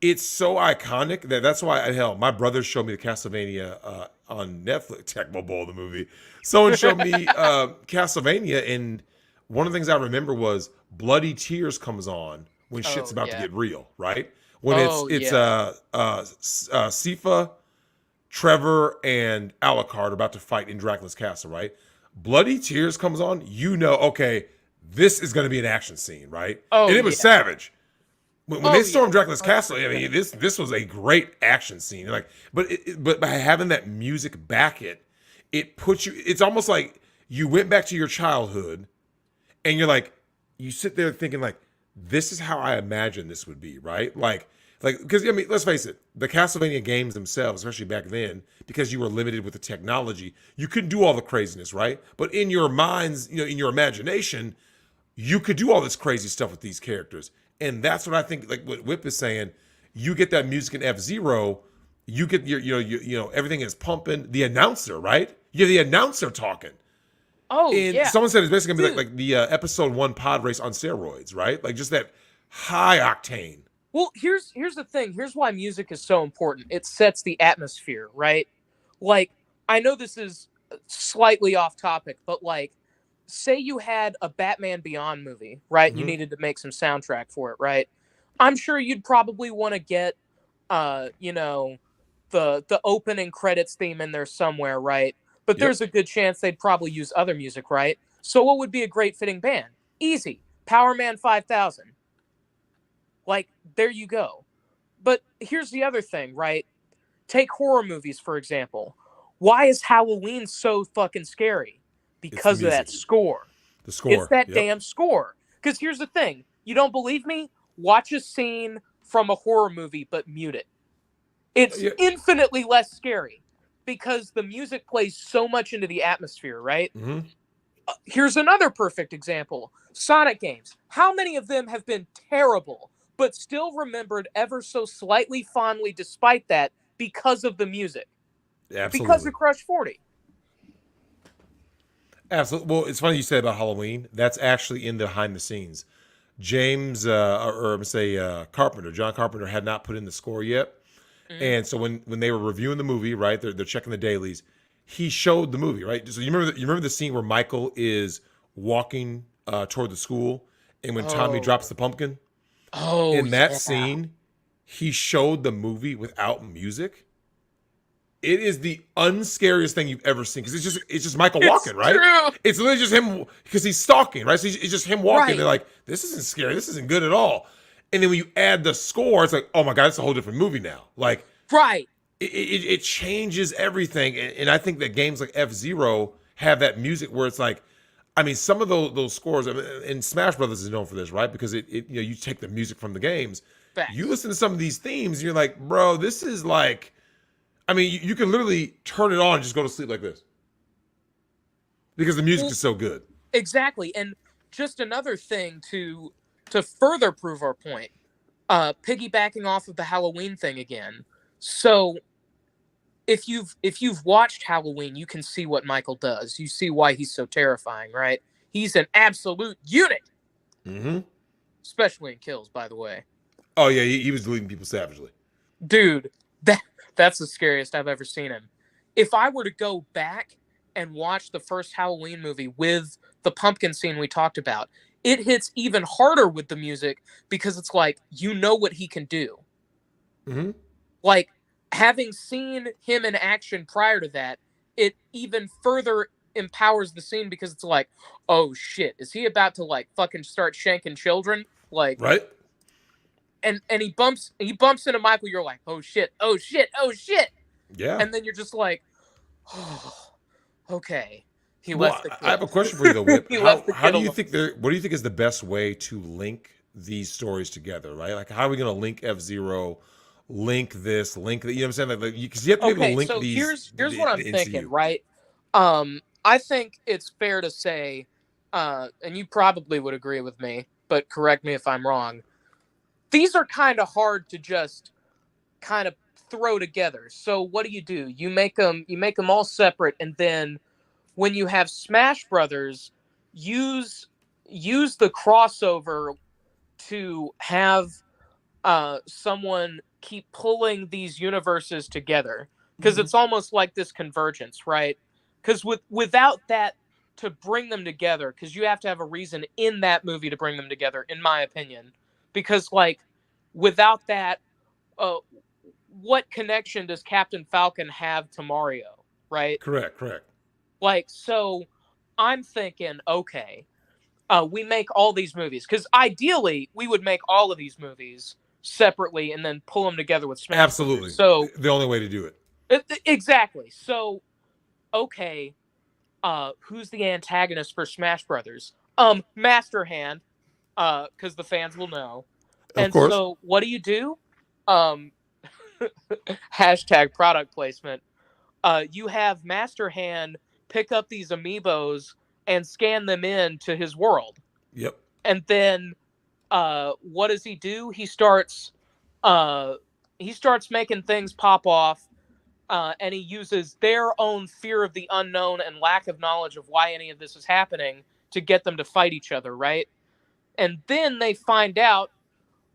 it's so iconic that's why my brother showed me the Castlevania on Netflix. Tecmo Bowl, the movie. Someone showed me Castlevania, and one of the things I remember was Bloody Tears comes on when shit's about to get real, right? When Sifa, Trevor, and Alucard are about to fight in Dracula's castle, right? Bloody Tears comes on, okay, this is going to be an action scene, right? And it was savage. When they stormed Dracula's castle, I mean, this was a great action scene. Like, but by having that music back it puts you. It's almost like you went back to your childhood, and you're like, you sit there thinking like, this is how I imagine this would be, right? Like because let's face it, the Castlevania games themselves, especially back then, because you were limited with the technology, you couldn't do all the craziness, right? But in your minds, in your imagination, you could do all this crazy stuff with these characters. And that's what I think, like what Whip is saying, you get that music in F-Zero, you get your everything is pumping. The announcer, right? You're the announcer talking. Someone said it's basically gonna be like the episode 1 pod race on steroids, right? Like just that high octane. Well, here's the thing. Here's why music is so important. It sets the atmosphere, right? Like, I know this is slightly off topic, but like, say you had a Batman Beyond movie, right? You needed to make some soundtrack for it, right? I'm sure you'd probably want to get, the opening credits theme in there somewhere, right? But there's a good chance they'd probably use other music, right? So what would be a great fitting band? Easy. Power Man 5000. Like, there you go. But here's the other thing, right? Take horror movies, for example. Why is Halloween so fucking scary? Because of that score. The score. It's that damn score. Because here's the thing. You don't believe me? Watch a scene from a horror movie, but mute it. It's infinitely less scary because the music plays so much into the atmosphere, right? Here's another perfect example. Sonic games. How many of them have been terrible, but still remembered ever so slightly fondly despite that because of the music? Absolutely. Because of Crush 40. Absolutely. Well, it's funny you said about Halloween. That's actually in the behind the scenes. James, John Carpenter had not put in the score yet. And so when they were reviewing the movie, right, they're checking the dailies. He showed the movie, right? So you remember the scene where Michael is walking toward the school, and when Tommy drops the pumpkin. In that scene, he showed the movie without music. It is the unscariest thing you've ever seen because it's just Michael walking, right? True. It's literally just him because he's stalking, right? So it's just him walking. Right. They're like, this isn't scary. This isn't good at all. And then when you add the score, it's like, oh my God, it's a whole different movie now. Like, right. It changes everything. And I think that games like F-Zero have that music where it's like, I mean, some of those scores, and Smash Brothers is known for this, right? Because you take the music from the games. Facts. You listen to some of these themes, and you're like, bro, this is like, I mean, you can literally turn it on and just go to sleep like this. Because the music is so good. Exactly. And just another thing to further prove our point, piggybacking off of the Halloween thing again. So if you've watched Halloween, you can see what Michael does. You see why he's so terrifying, right? He's an absolute unit. Especially in kills, by the way. Oh yeah, he was deleting people savagely. Dude, that's the scariest I've ever seen him. If I were to go back and watch the first Halloween movie with the pumpkin scene we talked about, it hits even harder with the music because it's like, you know what he can do. Like, having seen him in action prior to that, it even further empowers the scene because it's like, oh shit, is he about to like fucking start shanking children? Like, right? And he bumps into Michael. You're like, oh shit, oh shit, oh shit. Yeah. And then you're just like, oh, okay. I have a question for you though, Whip. How do you think what do you think is the best way to link these stories together, right? Like, how are we going to link F-Zero link this, link that. You know what I'm saying? Like, because you have to be able to link so these. here's what I'm thinking, right? I think it's fair to say, and you probably would agree with me, but correct me if I'm wrong. These are kind of hard to just kind of throw together. So what do? You make them all separate, and then when you have Smash Brothers, use the crossover to have someone keep pulling these universes together, because it's almost like this convergence, right? Because without that to bring them together, because you have to have a reason in that movie to bring them together, in my opinion. Because like without that, what connection does Captain Falcon have to Mario, right? Correct. Like, so I'm thinking, okay, we make all these movies, because ideally we would make all of these movies separately and then pull them together with Smash Absolutely. Brothers. So the only way to do it. Exactly. So, okay, who's the antagonist for Smash Brothers? Master Hand, because the fans will know. Of course. So what do? Hashtag product placement. You have Master Hand pick up these amiibos and scan them in to his world. Yep. And then what does he do? He starts making things pop off, and he uses their own fear of the unknown and lack of knowledge of why any of this is happening to get them to fight each other, right? And then they find out,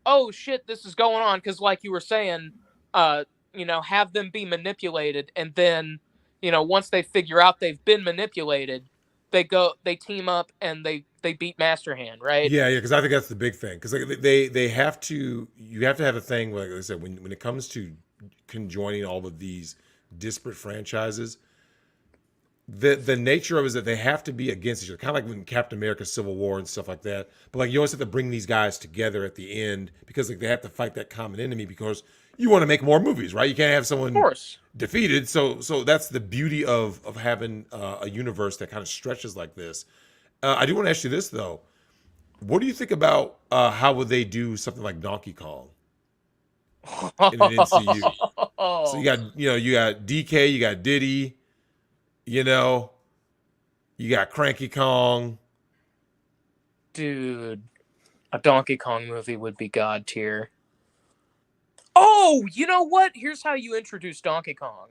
oh shit, this is going on, because like you were saying, have them be manipulated, and then, once they figure out they've been manipulated, they team up and they beat Master Hand, right? Yeah, because I think that's the big thing. Because like they have to, you have to have a thing, like I said, when it comes to conjoining all of these disparate franchises, the nature of it is that they have to be against each other. Kind of like when Captain America Civil War and stuff like that. But like you always have to bring these guys together at the end, because like they have to fight that common enemy, because you want to make more movies, right? You can't have someone defeated. So that's the beauty of having a universe that kind of stretches like this. I do want to ask you this though. What do you think about how would they do something like Donkey Kong in an MCU? So you got DK, you got Diddy, you got Cranky Kong. Dude, a Donkey Kong movie would be god tier. Oh, you know what? Here's how you introduce Donkey Kong.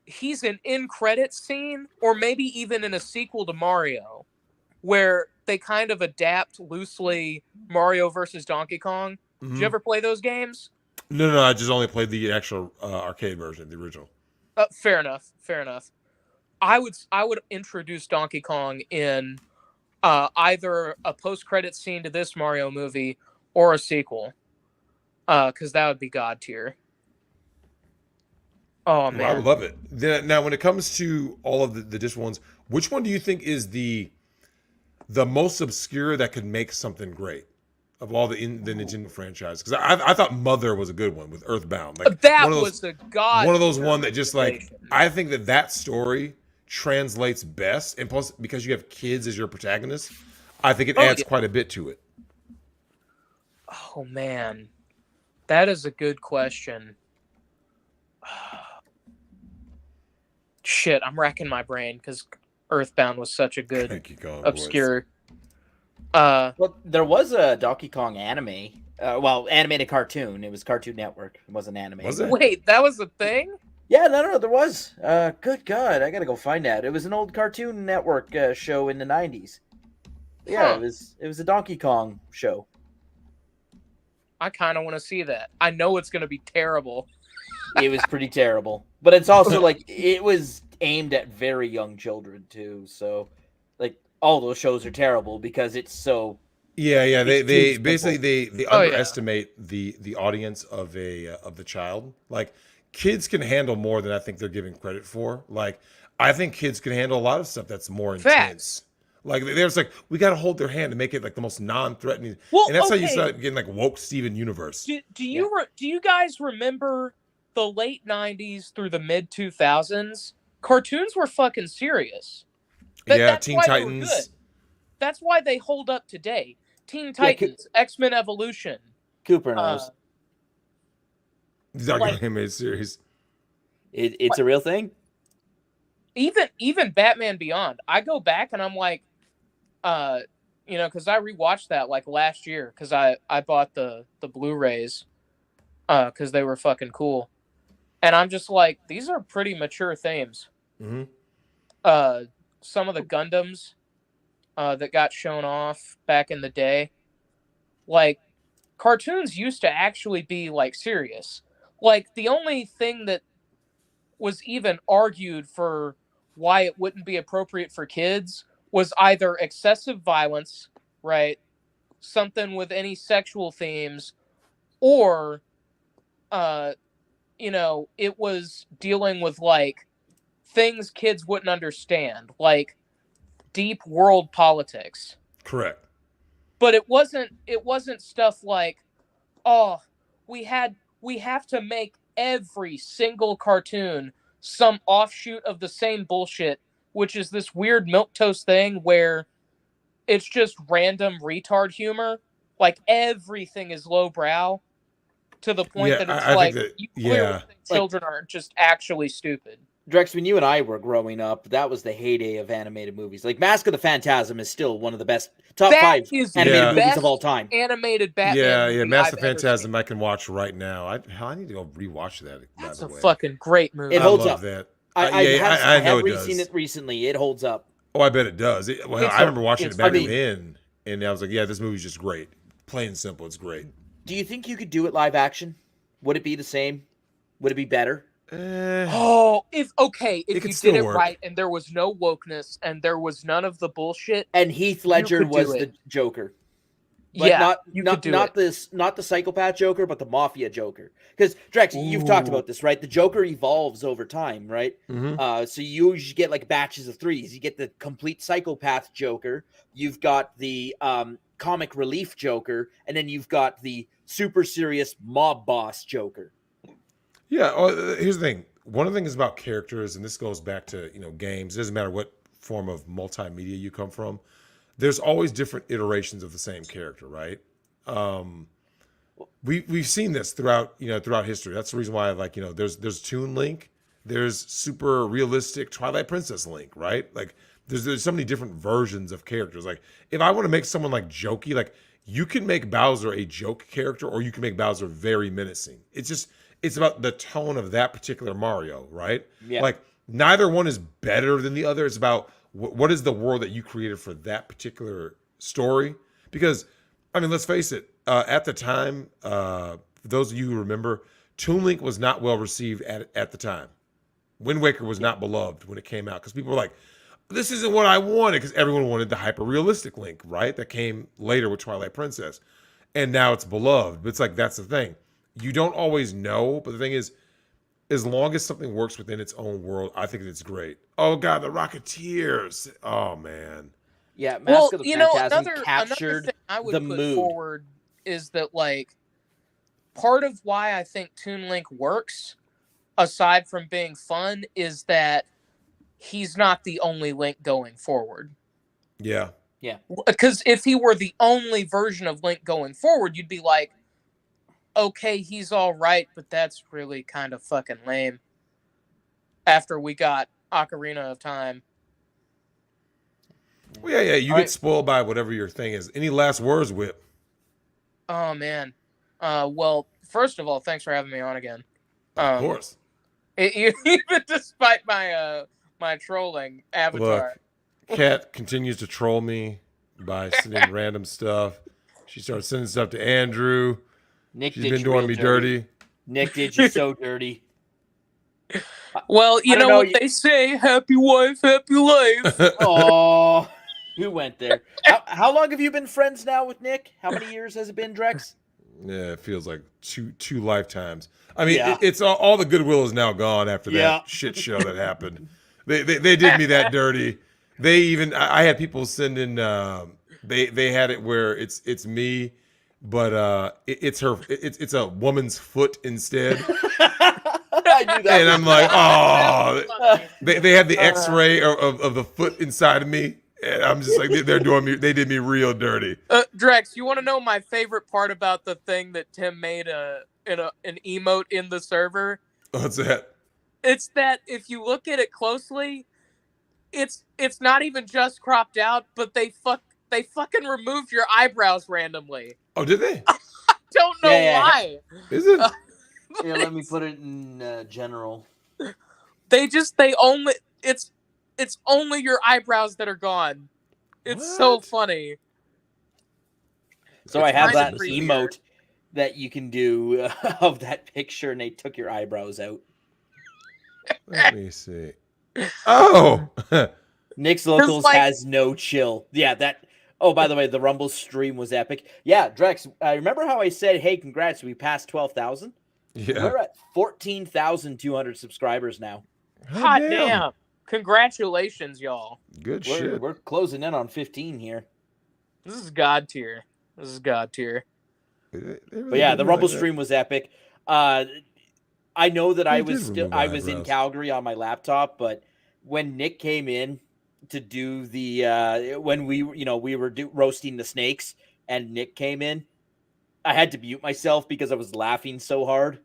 He's an in-credits scene, or maybe even in a sequel to Mario, where they kind of adapt loosely Mario versus Donkey Kong. Mm-hmm. Did you ever play those games? No, I just only played the actual arcade version, the original. Fair enough. I would introduce Donkey Kong in either a post-credits scene to this Mario movie or a sequel, because that would be god tier. Oh man, I would love it. Now, when it comes to all of the different ones, which one do you think is the most obscure that could make something great of all the Nintendo franchise? Because I thought Mother was a good one with Earthbound. Like that was a god. One of those that just like, I think that story translates best, and plus because you have kids as your protagonist, I think it adds quite a bit to it. Oh man, that is a good question. Shit, I'm racking my brain because Earthbound was such a good obscure. Well, there was a Donkey Kong anime. Animated cartoon. It was Cartoon Network. It wasn't anime. Was it? Wait, that was a thing? Yeah, no, there was. Good God, I gotta go find that. It was an old Cartoon Network show in the 90s. Yeah, it was a Donkey Kong show. I kind of want to see that. I know it's gonna be terrible. It was pretty terrible, but it's also like it was aimed at very young children too. So, like all those shows are terrible because it's so. Yeah. They basically they underestimate the audience of the child. Like kids can handle more than I think they're giving credit for. Like I think kids can handle a lot of stuff that's more intense. Like there's like we got to hold their hand to make it like the most non-threatening. Well, and that's how you start getting like woke Steven Universe. Do you guys remember the late 90s through the mid 2000s? Cartoons were fucking serious. Teen Titans. That's why they hold up today. Teen Titans, X-Men Evolution. Cooper knows. Like, animated series. It's a real thing. Even Batman Beyond, I go back and I'm like, because I rewatched that like last year because I bought the Blu-rays because they were fucking cool, and I'm just like, these are pretty mature themes. Mm-hmm. Some of the Gundams that got shown off back in the day, like cartoons used to actually be like serious. Like the only thing that was even argued for why it wouldn't be appropriate for kids was either excessive violence, right? Something with any sexual themes, or it was dealing with like things kids wouldn't understand, like deep world politics. Correct. But it wasn't stuff like, oh, we have to make every single cartoon some offshoot of the same bullshit, which is this weird milquetoast thing where it's just random retard humor. Like everything is lowbrow to the point that it's like you clearly think children are just actually stupid. Drex, when you and I were growing up, that was the heyday of animated movies. Like Mask of the Phantasm is still one of the best top 5 animated movies of all time. Animated Batman. Yeah. Mask of the Phantasm I can watch right now. I need to go rewatch that. That's a fucking great movie. It holds up. That. I have seen it recently. It holds up. Oh, I bet it does. I remember watching it back then, and I was like, yeah, this movie's just great. Plain and simple, it's great. Do you think you could do it live action? Would it be the same? Would it be better? If you did it right and there was no wokeness and there was none of the bullshit, and Heath Ledger was the Joker. Like not the psychopath Joker, but the mafia Joker. Because Drex, you've talked about this, right? The Joker evolves over time, right? Mm-hmm. So you usually get like batches of 3s. You get the complete psychopath Joker. You've got the comic relief Joker, and then you've got the super serious mob boss Joker. Yeah. Here's the thing. One of the things about characters, and this goes back to games. It doesn't matter what form of multimedia you come from. There's always different iterations of the same character, right? We've seen this throughout history. That's the reason why there's Toon Link, there's super realistic Twilight Princess Link, right? Like there's so many different versions of characters. Like if I want to make someone like jokey, like you can make Bowser a joke character, or you can make Bowser very menacing. It's about the tone of that particular Mario, right? Yeah. Like neither one is better than the other. It's about what is the world that you created for that particular story? Because, I mean, let's face it. At the time, for those of you who remember, Toon Link was not well received at the time. Wind Waker was not beloved when it came out because people were like, this isn't what I wanted, because everyone wanted the hyper-realistic Link, right? That came later with Twilight Princess. And now it's beloved. But it's like, that's the thing. You don't always know, but the thing is, as long as something works within its own world, I think it's great. Oh God, the Rocketeers! Oh man, yeah. Mask of the Phantasm captured another thing I would the put mood forward is that like part of why I think Toon Link works, aside from being fun, is that he's not the only Link going forward. Yeah. Because if he were the only version of Link going forward, you'd be like, okay, he's all right, but that's really kind of fucking lame. After we got Ocarina of Time. Well, yeah. You get spoiled by whatever your thing is. Any last words, Whip? Oh, man. Well, first of all, thanks for having me on again. Of course. Even despite my trolling avatar. Look, Kat continues to troll me by sending random stuff. She started sending stuff to Andrew. Nick She's did been doing me dirty. Nick did you so dirty. Well, you know what they say, happy wife, happy life. Oh, who went there? How long have you been friends now with Nick? How many years has it been, Drex? Yeah, it feels like two lifetimes. I mean, it's all the goodwill is now gone after that shit show that happened. They did me that dirty. They even I had people send in. They had it where it's me, but it's her. It's a woman's foot instead. I knew that. And I'm like, oh. They had the X-ray of the foot inside of me. And I'm just like, they're doing me. They did me real dirty. Drex, you want to know my favorite part about the thing that Tim made an emote in the server? What's that? It's that if you look at it closely, it's not even just cropped out, but they fucking removed your eyebrows randomly. Oh, did they? Don't know why. Is it? Yeah, let me put it in general. It's only your eyebrows that are gone. It's so funny. So I have that kinda creepier. emote that you can do of that picture, and they took your eyebrows out. Let me see. Oh, Nick's Locals has no chill. Yeah, that. Oh, by the way, the Rumble stream was epic. Yeah, Drex, remember how I said, hey, congrats, we passed 12,000? yeah. We're at 14,200 subscribers now. Hot damn. Congratulations, y'all. Good shit. We're closing in on 15 here. This is God tier. They really But yeah, did the me Rumble like that. stream was epic. I know that I They was did remove I was in eyebrows. Calgary on my laptop, but when Nick came in to do the when we were roasting the snakes and Nick came in, I had to mute myself because I was laughing so hard.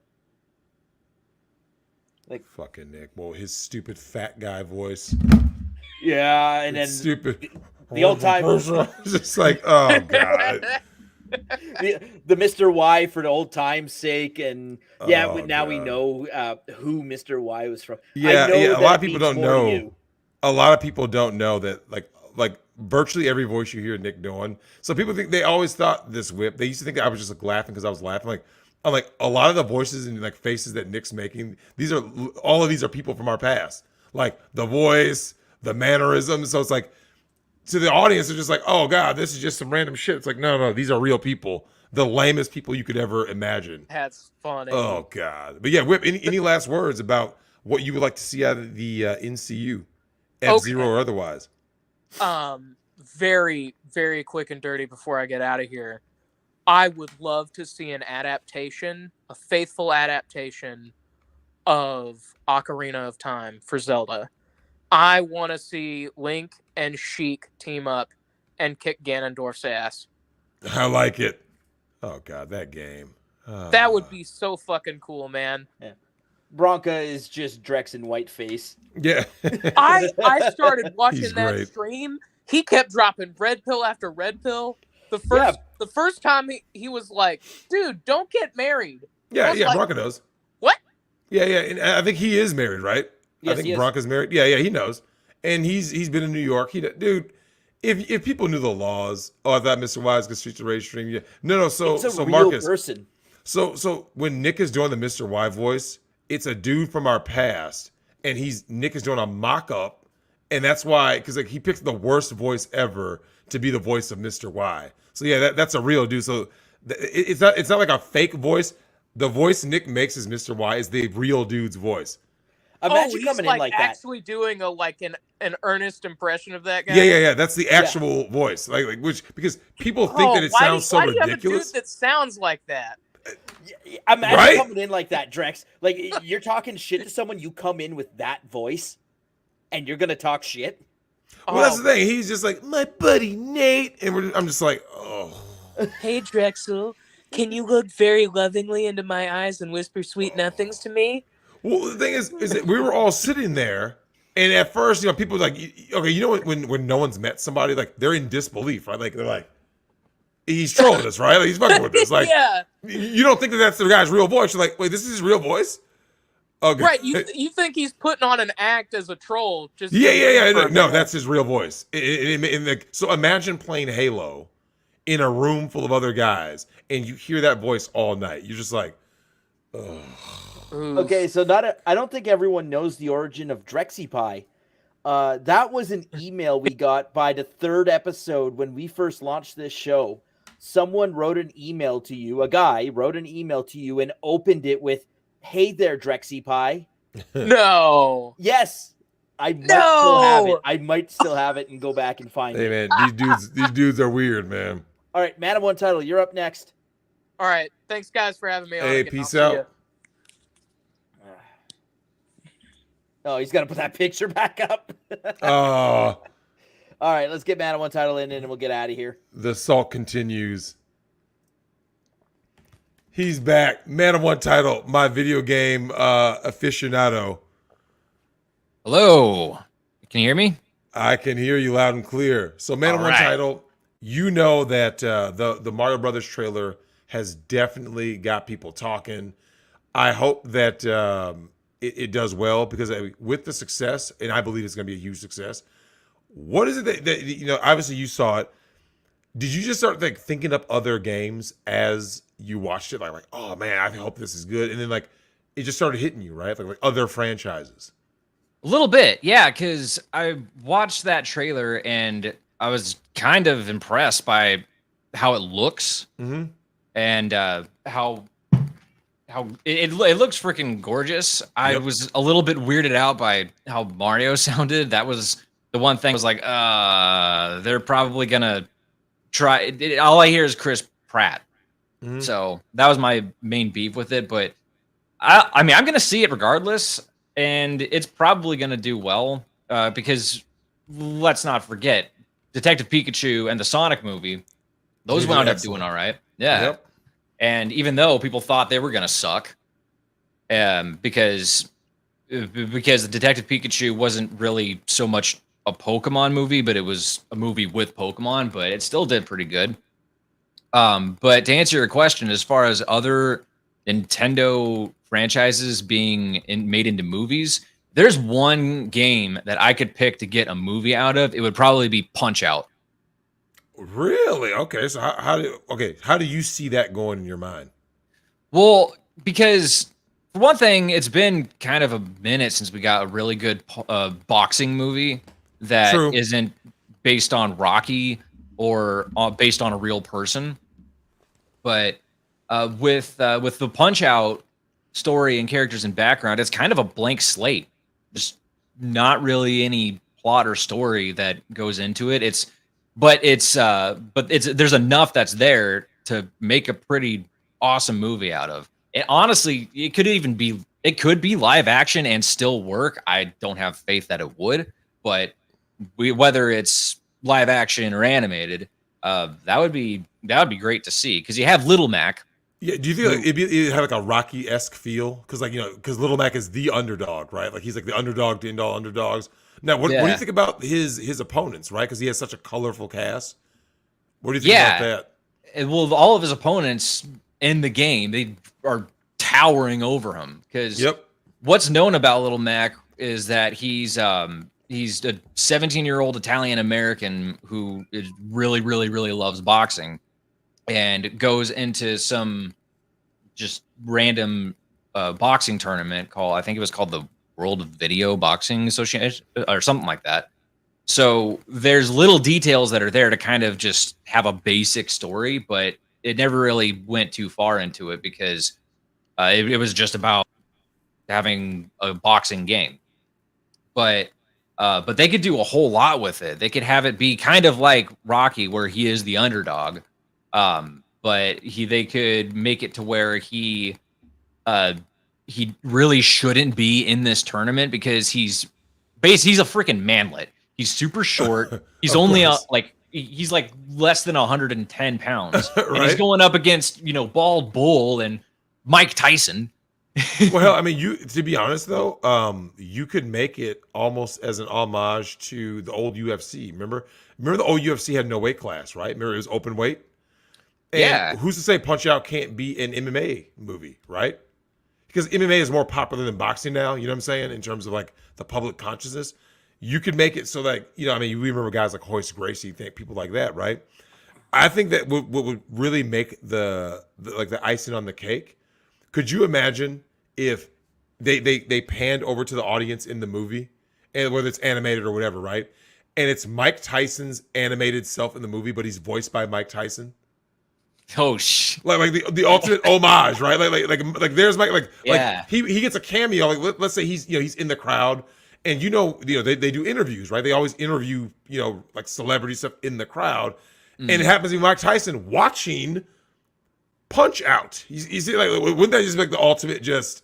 Like fucking Nick. Well, his stupid fat guy voice. Yeah, and then stupid. The old time just like, oh god. the Mr. Y for the old time's sake, and yeah, Oh, now we God. know who Mr. Y was from. Yeah, I know yeah. A that lot of it people means don't more to know. you. A lot of people don't know that, like virtually every voice you hear Nick doing. So people think they always thought this whip. They used to think that I was just like laughing because I was laughing. I'm like a lot of the voices and like faces that Nick's making. All of these are people from our past. Like the voice, the mannerisms. So it's like to the audience, they're just like, oh god, this is just some random shit. It's like no, these are real people. The lamest people you could ever imagine. That's funny. Oh god. But yeah, Whip. Any last words about what you would like to see out of the NCU, F-Zero or otherwise? Very, very quick and dirty before I get out of here. I would love to see an adaptation, a faithful adaptation of Ocarina of Time for Zelda. I want to see Link and Sheik team up and kick Ganondorf's ass. I like it. Oh god, that game. That would be so fucking cool, man. Yeah. Bronca is just Drex in white face. Yeah. I started watching He's that great. stream. He kept dropping red pill after red pill. The first time he was like, dude, don't get married. Yeah, like, Bronca knows. What? Yeah, and I think he is married, right? Yes, I think he is. Bronca's married. Yeah, he knows. And he's been in New York. Dude, if people knew the laws, I thought Mr. Wise could street the rage stream. Yeah. No, so It's a so real Marcus. person. So when Nick is doing the Mr. Y voice, it's a dude from our past, and Nick is doing a mock-up, and that's why, because like he picked the worst voice ever to be the voice of Mr. Y. So yeah, that's a real dude. So it's not like a fake voice. The voice Nick makes as Mr. Y is the real dude's voice. Imagine he's coming like in like actually doing an earnest impression of that guy. Yeah. That's the actual voice. Like because people think that it sounds so why do you ridiculous. have a dude that sounds like that? Imagine Right? coming in like that, Drex. Like you're talking shit to someone, you come in with that voice, and you're gonna talk shit. Well, that's the thing. He's just like my buddy Nate, and I'm just like, oh. Hey Drexel, can you look very lovingly into my eyes and whisper sweet nothings to me? Well, the thing is that we were all sitting there, and at first, people were like, okay, when no one's met somebody, like they're in disbelief, right? Like they're like, he's trolling us, right? Like, he's fucking with us. Like, yeah. You don't think that that's the guy's real voice? You're like, wait, this is his real voice? Okay. Right, you think he's putting on an act as a troll? Just Yeah. No, that's his real voice. So imagine playing Halo in a room full of other guys, and you hear that voice all night. You're just like, ugh. Okay, so I don't think everyone knows the origin of DrexyPie. That was an email we got by the third episode when we first launched this show. Someone wrote an email to you. A guy wrote an email to you and opened it with, "Hey there, DrexyPie." No. Yes, I might still have it. I might still have it and go back and find it. Hey man, these dudes are weird, man. All right, Man of One Title, you're up next. All right, thanks guys for having me on. Hey, again. peace I'll see out. ya. Oh, he's got to put that picture back up. Oh, All right, let's get Man of One Title in and we'll get out of here. The assault continues. He's back. Man of One Title, my video game aficionado. Hello. Can you hear me? I can hear you loud and clear. So, Man of One Title, you know that the Mario Brothers trailer has definitely got people talking. I hope that it does well because with the success, and I believe it's going to be a huge success. What is it that you know? Obviously, you saw it. Did you just start like thinking up other games as you watched it? Like, oh man, I hope this is good. And then like it just started hitting you, right? Like other franchises. A little bit, yeah, because I watched that trailer and I was kind of impressed by how it looks and how it looks freaking gorgeous. I was a little bit weirded out by how Mario sounded. That was the one thing I was like, they're probably gonna try. All I hear is Chris Pratt. So that was my main beef with it. But I mean, I'm gonna see it regardless, and it's probably gonna do well because let's not forget, Detective Pikachu and the Sonic movie, those wound up doing all right. Yeah. Yep. And even though people thought they were gonna suck, because the Detective Pikachu wasn't really so much a Pokemon movie, but it was a movie with Pokemon, but it still did pretty good. But to answer your question, as far as other Nintendo franchises being made into movies, there's one game that I could pick to get a movie out of. It would probably be Punch-Out. Really? Okay. So how do you see that going in your mind? Well, because for one thing, it's been kind of a minute since we got a really good boxing movie that isn't based on Rocky or based on a real person. But with the Punch-Out story and characters and background, it's kind of a blank slate. There's not really any plot or story that goes into it. There's enough that's there to make a pretty awesome movie out of. And honestly, it could be live action and still work. I don't have faith that it would, but whether it's live action or animated, that would be great to see because you have Little Mac. Yeah, do you think like, it'd have like a Rocky-esque feel? Because like because Little Mac is the underdog, right? Like he's like the underdog to end all underdogs. Now, what do you think about his opponents, right? Because he has such a colorful cast. What do you think about that? Well, all of his opponents in the game, they are towering over him. Because what's known about Little Mac is that he's a 17-year-old Italian American who really, really, really loves boxing, and goes into some just random boxing tournament I think it was called the World Video Boxing Association or something like that. So there's little details that are there to kind of just have a basic story, but it never really went too far into it because it was just about having a boxing game. But they could do a whole lot with it. They could have it be kind of like Rocky, where he is the underdog. But they could make it to where he really shouldn't be in this tournament because he's a freaking manlet. He's super short. He's only he's like less than 110 pounds. Right? And he's going up against, Bald Bull and Mike Tyson. Well, I mean, to be honest though, you could make it almost as an homage to the old UFC. Remember the old UFC had no weight class, right? Remember it was open weight. And who's to say Punch-Out can't be an MMA movie, right? Because MMA is more popular than boxing now. You know what I'm saying? In terms of like the public consciousness, you could make it so that I mean, we remember guys like Hoist Gracie, people like that, right? I think that what would really make the icing on the cake. Could you imagine if they panned over to the audience in the movie, and whether it's animated or whatever, right? And it's Mike Tyson's animated self in the movie, but he's voiced by Mike Tyson. Oh like the ultimate homage, right? Like there's Mike, like he gets a cameo. Like let's say he's in the crowd, and they do interviews, right? They always interview like celebrity stuff in the crowd, and it happens to be Mike Tyson watching Punch-Out. He's like, wouldn't that just make the ultimate just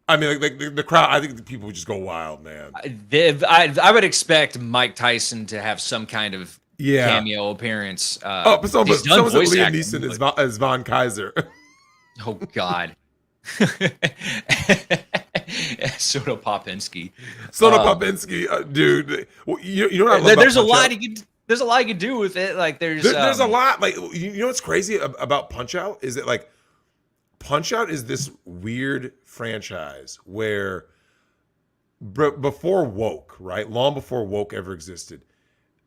I mean, like the crowd. I think the people would just go wild, man. I would expect Mike Tyson to have some kind of cameo appearance. But someone said Liam Neeson as Von Kaiser. Oh God. Soda Popinski. Dude. You know what I love there's about a lot there's a lot you could do with it. Like there's a lot. Like you know what's crazy about Punch Out is that like Punch Out is this weird franchise where before woke, right? Long before woke ever existed,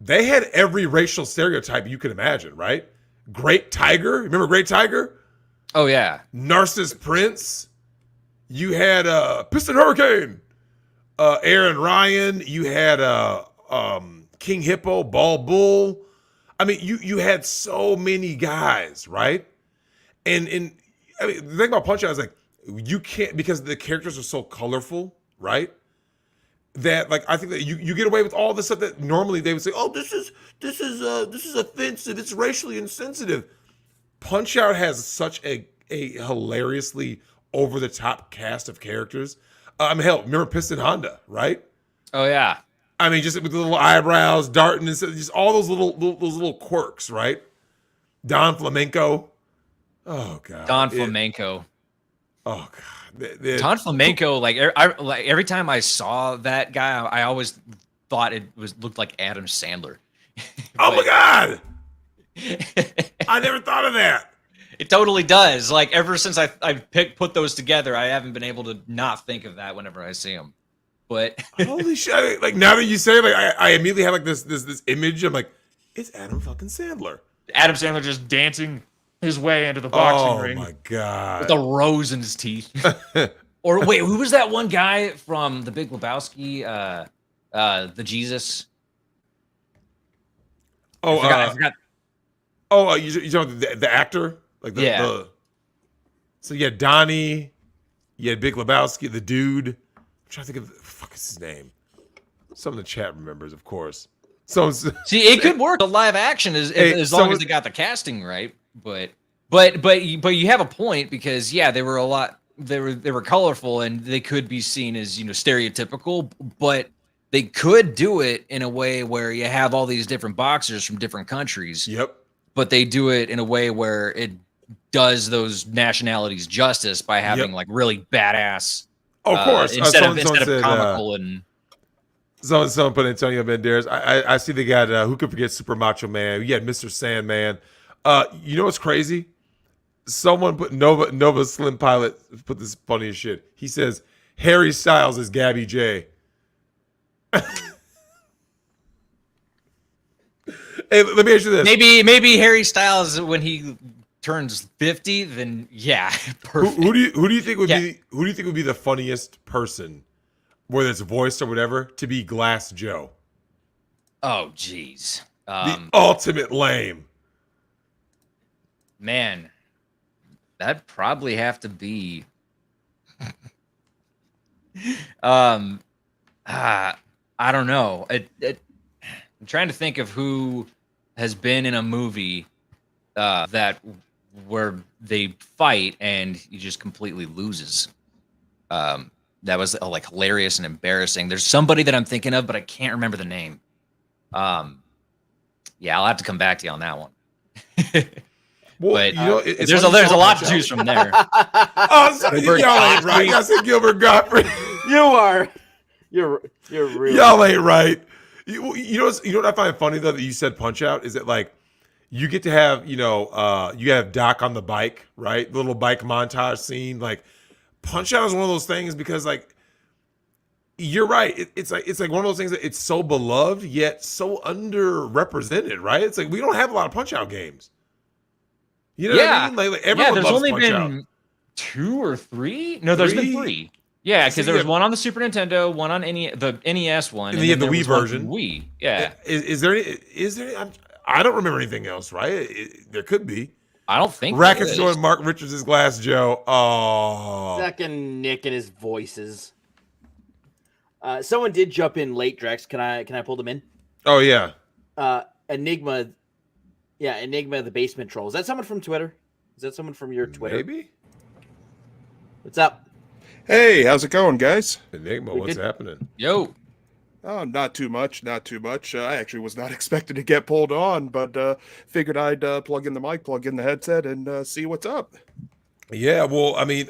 they had every racial stereotype you could imagine, right? Great Tiger, remember Great Tiger? Oh yeah. Narcissus Prince. You had Piston Hurricane, Aaron Ryan. You had King Hippo, Ball Bull. I mean, you had so many guys, right? And I mean, the thing about Punch Out is like you can't, because the characters are so colorful, right? That like I think that you get away with all the stuff that normally they would say, oh, this is offensive, it's racially insensitive. Punch Out has such a hilariously over the top cast of characters. Hell, remember Piston Honda, right? Oh yeah. I mean, just with the little eyebrows, darting, and just all those little quirks, right? Don Flamenco. Oh god. Don Flamenco. Oh god. Don Flamenco. Like every time I saw that guy, I always thought it looked like Adam Sandler. Oh my god. I never thought of that. It totally does. Like ever since I put those together, I haven't been able to not think of that whenever I see them. But holy shit! Like now that you say it, like I immediately have like this image. I'm like, it's Adam fucking Sandler. Adam Sandler just dancing his way into the boxing ring. Oh my god! With a rose in his teeth. Or wait, who was that one guy from The Big Lebowski? The Jesus. Oh, I forgot. Oh, you talking the actor? Like so you had Donnie, you had Big Lebowski, the dude. I'm trying to think of the fuck is his name. Some of the chat remembers, of course. So see, it could work. The live action as long as they got the casting right. But you have a point, because they were a lot. They were colorful, and they could be seen as stereotypical, but they could do it in a way where you have all these different boxers from different countries. Yep. But they do it in a way where it does those nationalities justice by having like really badass. Oh, of course. Instead of comical and. Someone put Antonio Banderas. I see they got who could forget Super Macho Man? You had Mr. Sandman. You know what's crazy? Someone put Nova Slim Pilot put this funny as shit. He says Harry Styles is Gabby J. Hey, let me ask you this. Maybe Harry Styles, when he turns 50, then perfect. Who do you think would be the funniest person, whether it's voiced or whatever, to be Glass Joe? Oh geez. The ultimate lame. Man, that'd probably have to be I don't know. I'm trying to think of who has been in a movie that where they fight and he just completely loses. That was like hilarious and embarrassing. There's somebody that I'm thinking of, but I can't remember the name. I'll have to come back to you on that one. Well, but there's a lot to choose from there. Y'all ain't right. I said Gilbert Gottfried. You're real. Y'all ain't right. You know what I find funny though that you said Punch Out is that like you get to have you have Doc on the bike, right? The little bike montage scene. Like Punch Out is one of those things because like you're right. It's like one of those things that it's so beloved yet so underrepresented, right? It's like we don't have a lot of Punch Out games. You know what I mean? Like everyone there's loves only Punch been Out. 2 or 3. No, there's been 3. Yeah, because there was one on the Super Nintendo, one on the NES one, and then you have the Wii version. Wii, yeah. Is there? I don't remember anything else, right? There could be. I don't think. Rackets joined Mark Richards' Glass Joe. Oh, Second Nick and his voices. Someone did jump in late, Drex. Can I pull them in? Oh yeah. Enigma. Yeah, Enigma the Basement Troll. Is that someone from Twitter? Is that someone from your Twitter? Maybe. What's up? Hey, how's it going, guys? Enigma, We what's did- happening? Yo, Oh, not too much, not too much. I actually was not expecting to get pulled on, but figured I'd plug in the mic, plug in the headset, and see what's up. Yeah, well, I mean,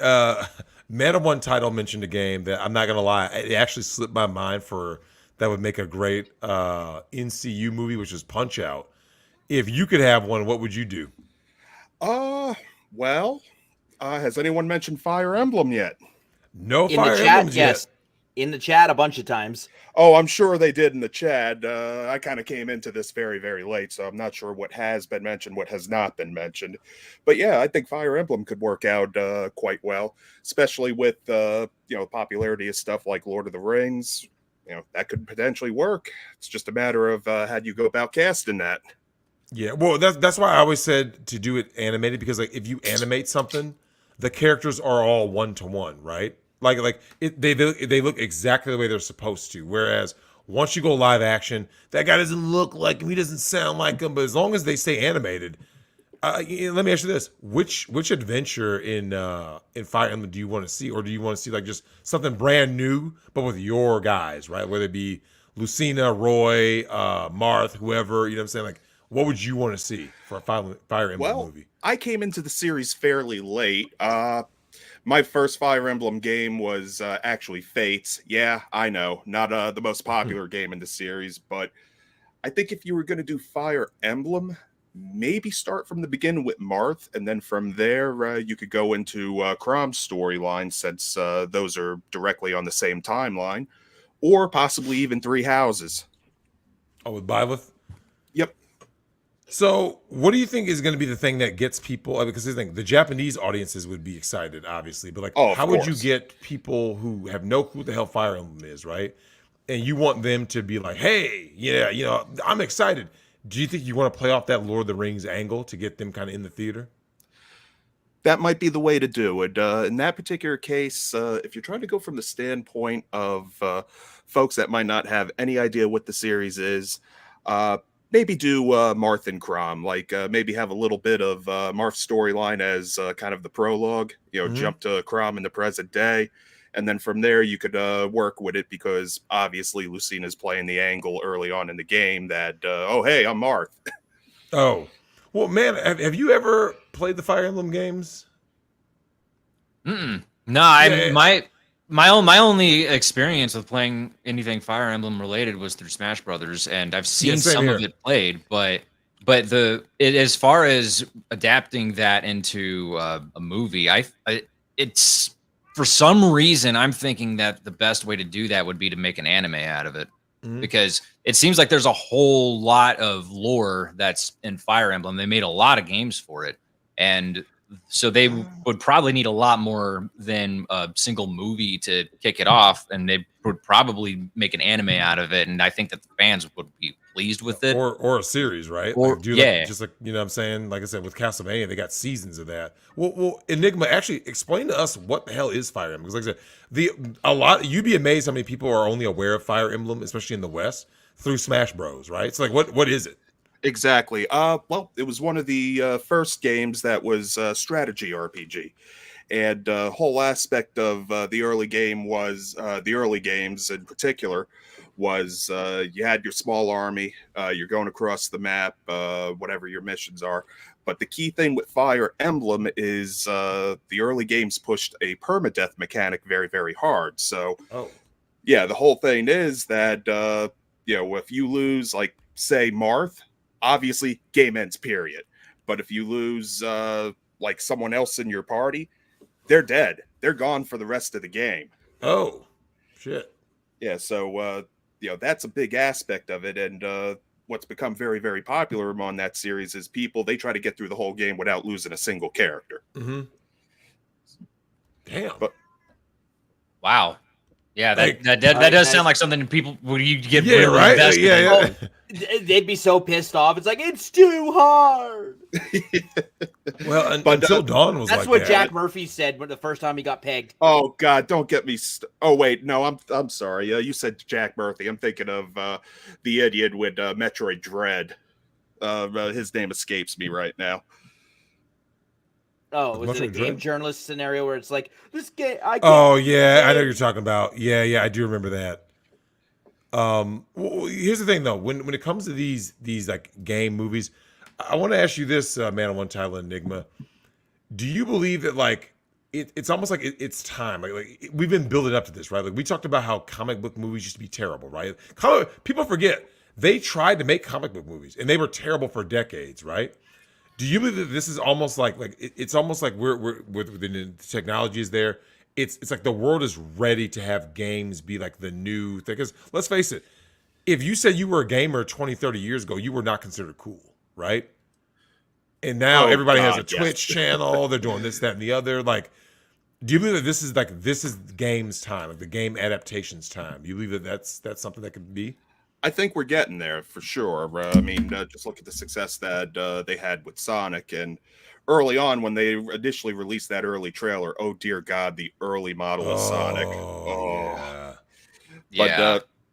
Meta One title mentioned a game that I'm not gonna lie, it actually slipped my mind for that would make a great NCU movie, which is Punch Out. If you could have one, what would you do? Uh, well, has anyone mentioned Fire Emblem yet? No In the Fire chat, Emblems yes. yet. In the chat a bunch of times. Oh, I'm sure they did in the chat. I kind of came into this very, very late, so I'm not sure what has been mentioned, what has not been mentioned. But yeah, I think Fire Emblem could work out quite well, especially with popularity of stuff like Lord of the Rings. That could potentially work. It's just a matter of how do you go about casting that. Yeah, well, that's why I always said to do it animated, because like if you animate something, the characters are all 1-to-1, right? They look exactly the way they're supposed to. Whereas once you go live action, that guy doesn't look like him, he doesn't sound like him. But as long as they stay animated, let me ask you this: which adventure in Fire Emblem do you want to see, or do you want to see like just something brand new but with your guys, right? Whether it be Lucina, Roy, Marth, whoever, you know what I'm saying? Like, what would you want to see for a Fire Emblem Well, movie? I came into the series fairly late. My first Fire Emblem game was actually Fates. Yeah, I know, not the most popular game in the series, but I think if you were going to do Fire Emblem, maybe start from the beginning with Marth, and then from there you could go into Chrome's storyline, since those are directly on the same timeline, or possibly even Three Houses. Oh, with Byleth? Yep. So, what do you think is going to be the thing that gets people? Because the Japanese audiences would be excited, obviously, but like, Oh, of how would you course. get people who have no clue what the hell Fire Emblem is, right? And you want them to be like, "Hey, yeah, I'm excited." Do you think you want to play off that Lord of the Rings angle to get them kind of in the theater? That might be the way to do it. In that particular case, if you're trying to go from the standpoint of folks that might not have any idea what the series is, maybe do Marth and Crom. Like maybe have a little bit of Marth's storyline as kind of the prologue. Jump to Crom in the present day, and then from there you could work with it, because obviously Lucina's playing the angle early on in the game that oh hey, I'm Marth. Oh, well, man, have you ever played the Fire Emblem games? no, Yeah. my only experience with playing anything Fire Emblem related was through Smash Brothers, and I've seen same some of here. it played, but as far as adapting that into a movie, it's for some reason I'm thinking that the best way to do that would be to make an anime out of it. Mhm. Because it seems like there's a whole lot of lore that's in Fire Emblem. They made a lot of games for it, and so they would probably need a lot more than a single movie to kick it off, and they would probably make an anime out of it, and I think that the fans would be pleased with it. Or a series, right? Or- Like, do yeah. just like, what I'm saying, like I said with Castlevania, they got seasons of that. Well, Enigma, actually explain to us what the hell is Fire Emblem, because like I said, you'd be amazed how many people are only aware of Fire Emblem, especially in the West, through Smash Bros, right? So like, what is it? Exactly. Well, it was one of the first games that was strategy RPG, and whole aspect of the early game was the early games in particular was you had your small army, you're going across the map, whatever your missions are. But the key thing with Fire Emblem is the early games pushed a permadeath mechanic very, very hard. So Oh, yeah, the whole thing is that if you lose, like say Marth, obviously game ends, period. But if you lose like someone else in your party, they're dead. They're gone for the rest of the game. oh, shit. Yeah, so that's a big aspect of it, and what's become very, very popular among that series is they try to get through the whole game without losing a single character. Mm-hmm. Damn. But Wow. Yeah, Like- that Alright, does guys. sound like something people would you get Yeah, really right. invested Yeah, in. yeah. They'd be so pissed off. It's like, it's too hard. Well, But, until Dawn was That's like what that. Jack Murphy said when the first time he got pegged. oh God, don't get me. Oh wait, no, I'm sorry. You said Jack Murphy. I'm thinking of the idiot with Metroid Dread. His name escapes me right now. Oh, was Much it a like game Dread? journalist scenario where it's like this game? I can't Oh yeah, I know game. you're talking about. Yeah, I do remember that. Well, here's the thing though. When it comes to these like game movies, I want to ask you this, man on one title Enigma. Do you believe that like it's almost like it's time? Like we've been building up to this, right? Like we talked about how comic book movies used to be terrible, right? People forget they tried to make comic book movies and they were terrible for decades, right? Do you believe that this is almost like it's almost like we're with the technology is there? It's like the world is ready to have games be like the new thing. Because let's face it, if you said you were a gamer 20, 30 years ago, you were not considered cool, right? And now Oh, everybody has a God, yes. Twitch channel. They're doing this, that, and the other. Like, do you believe that this is games time, like the game adaptations time? Do you believe that that's something that could be? I think we're getting there for sure. I mean, just look at the success that they had with Sonic, and early on when they initially released that early trailer. Oh dear God, the early model of Sonic. Oh,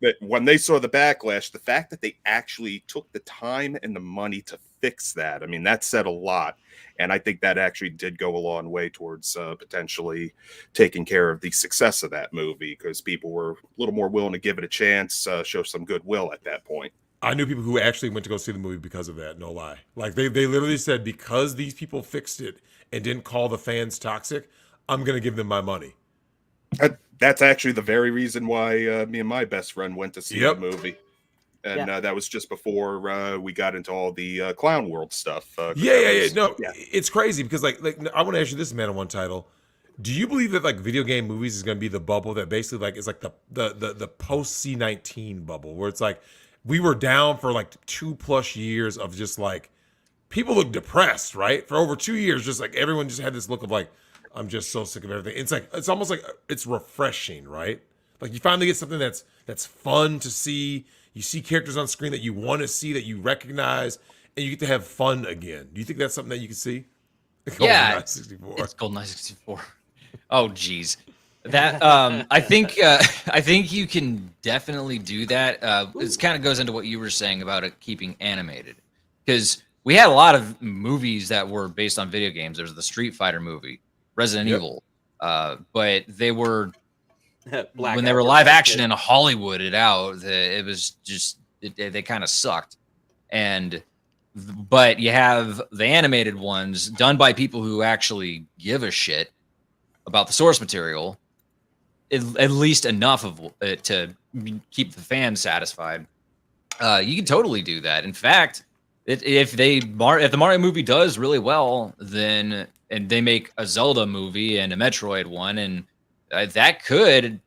But when they saw the backlash, the fact that they actually took the time and the money to fix that, I mean, that said a lot. And I think that actually did go a long way towards potentially taking care of the success of that movie, because people were a little more willing to give it a chance, show some goodwill at that point. I knew people who actually went to go see the movie because of that. No lie. Like they literally said, because these people fixed it and didn't call the fans toxic, I'm gonna give them my money. That's actually the very reason why me and my best friend went to see the movie. And that was just before we got into all the Clown World stuff. No, it's crazy because like I want to ask you this, man, on one title. Do you believe that like video game movies is going to be the bubble that basically like is like the post C-19 bubble, where it's like we were down for like 2+ years of just like people look depressed, right? For over 2 years, just like everyone just had this look of like, I'm just so sick of everything. It's like it's almost like it's refreshing, right? Like you finally get something that's fun to see. You see characters on screen that you want to see, that you recognize, and you get to have fun again. Do you think that's something that you can see? Yeah, GoldenEye 64. It's GoldenEye 64. Oh, geez. That I think you can definitely do that. It kind of goes into what you were saying about it keeping animated, because we had a lot of movies that were based on video games. There was the Street Fighter movie, Resident Evil, but they were when they were live action in Hollywood. It was just they kind of sucked, but you have the animated ones done by people who actually give a shit about the source material, at least enough of it to keep the fans satisfied. You can totally do that. In fact, if the Mario movie does really well, and they make a Zelda movie and a Metroid one, and that could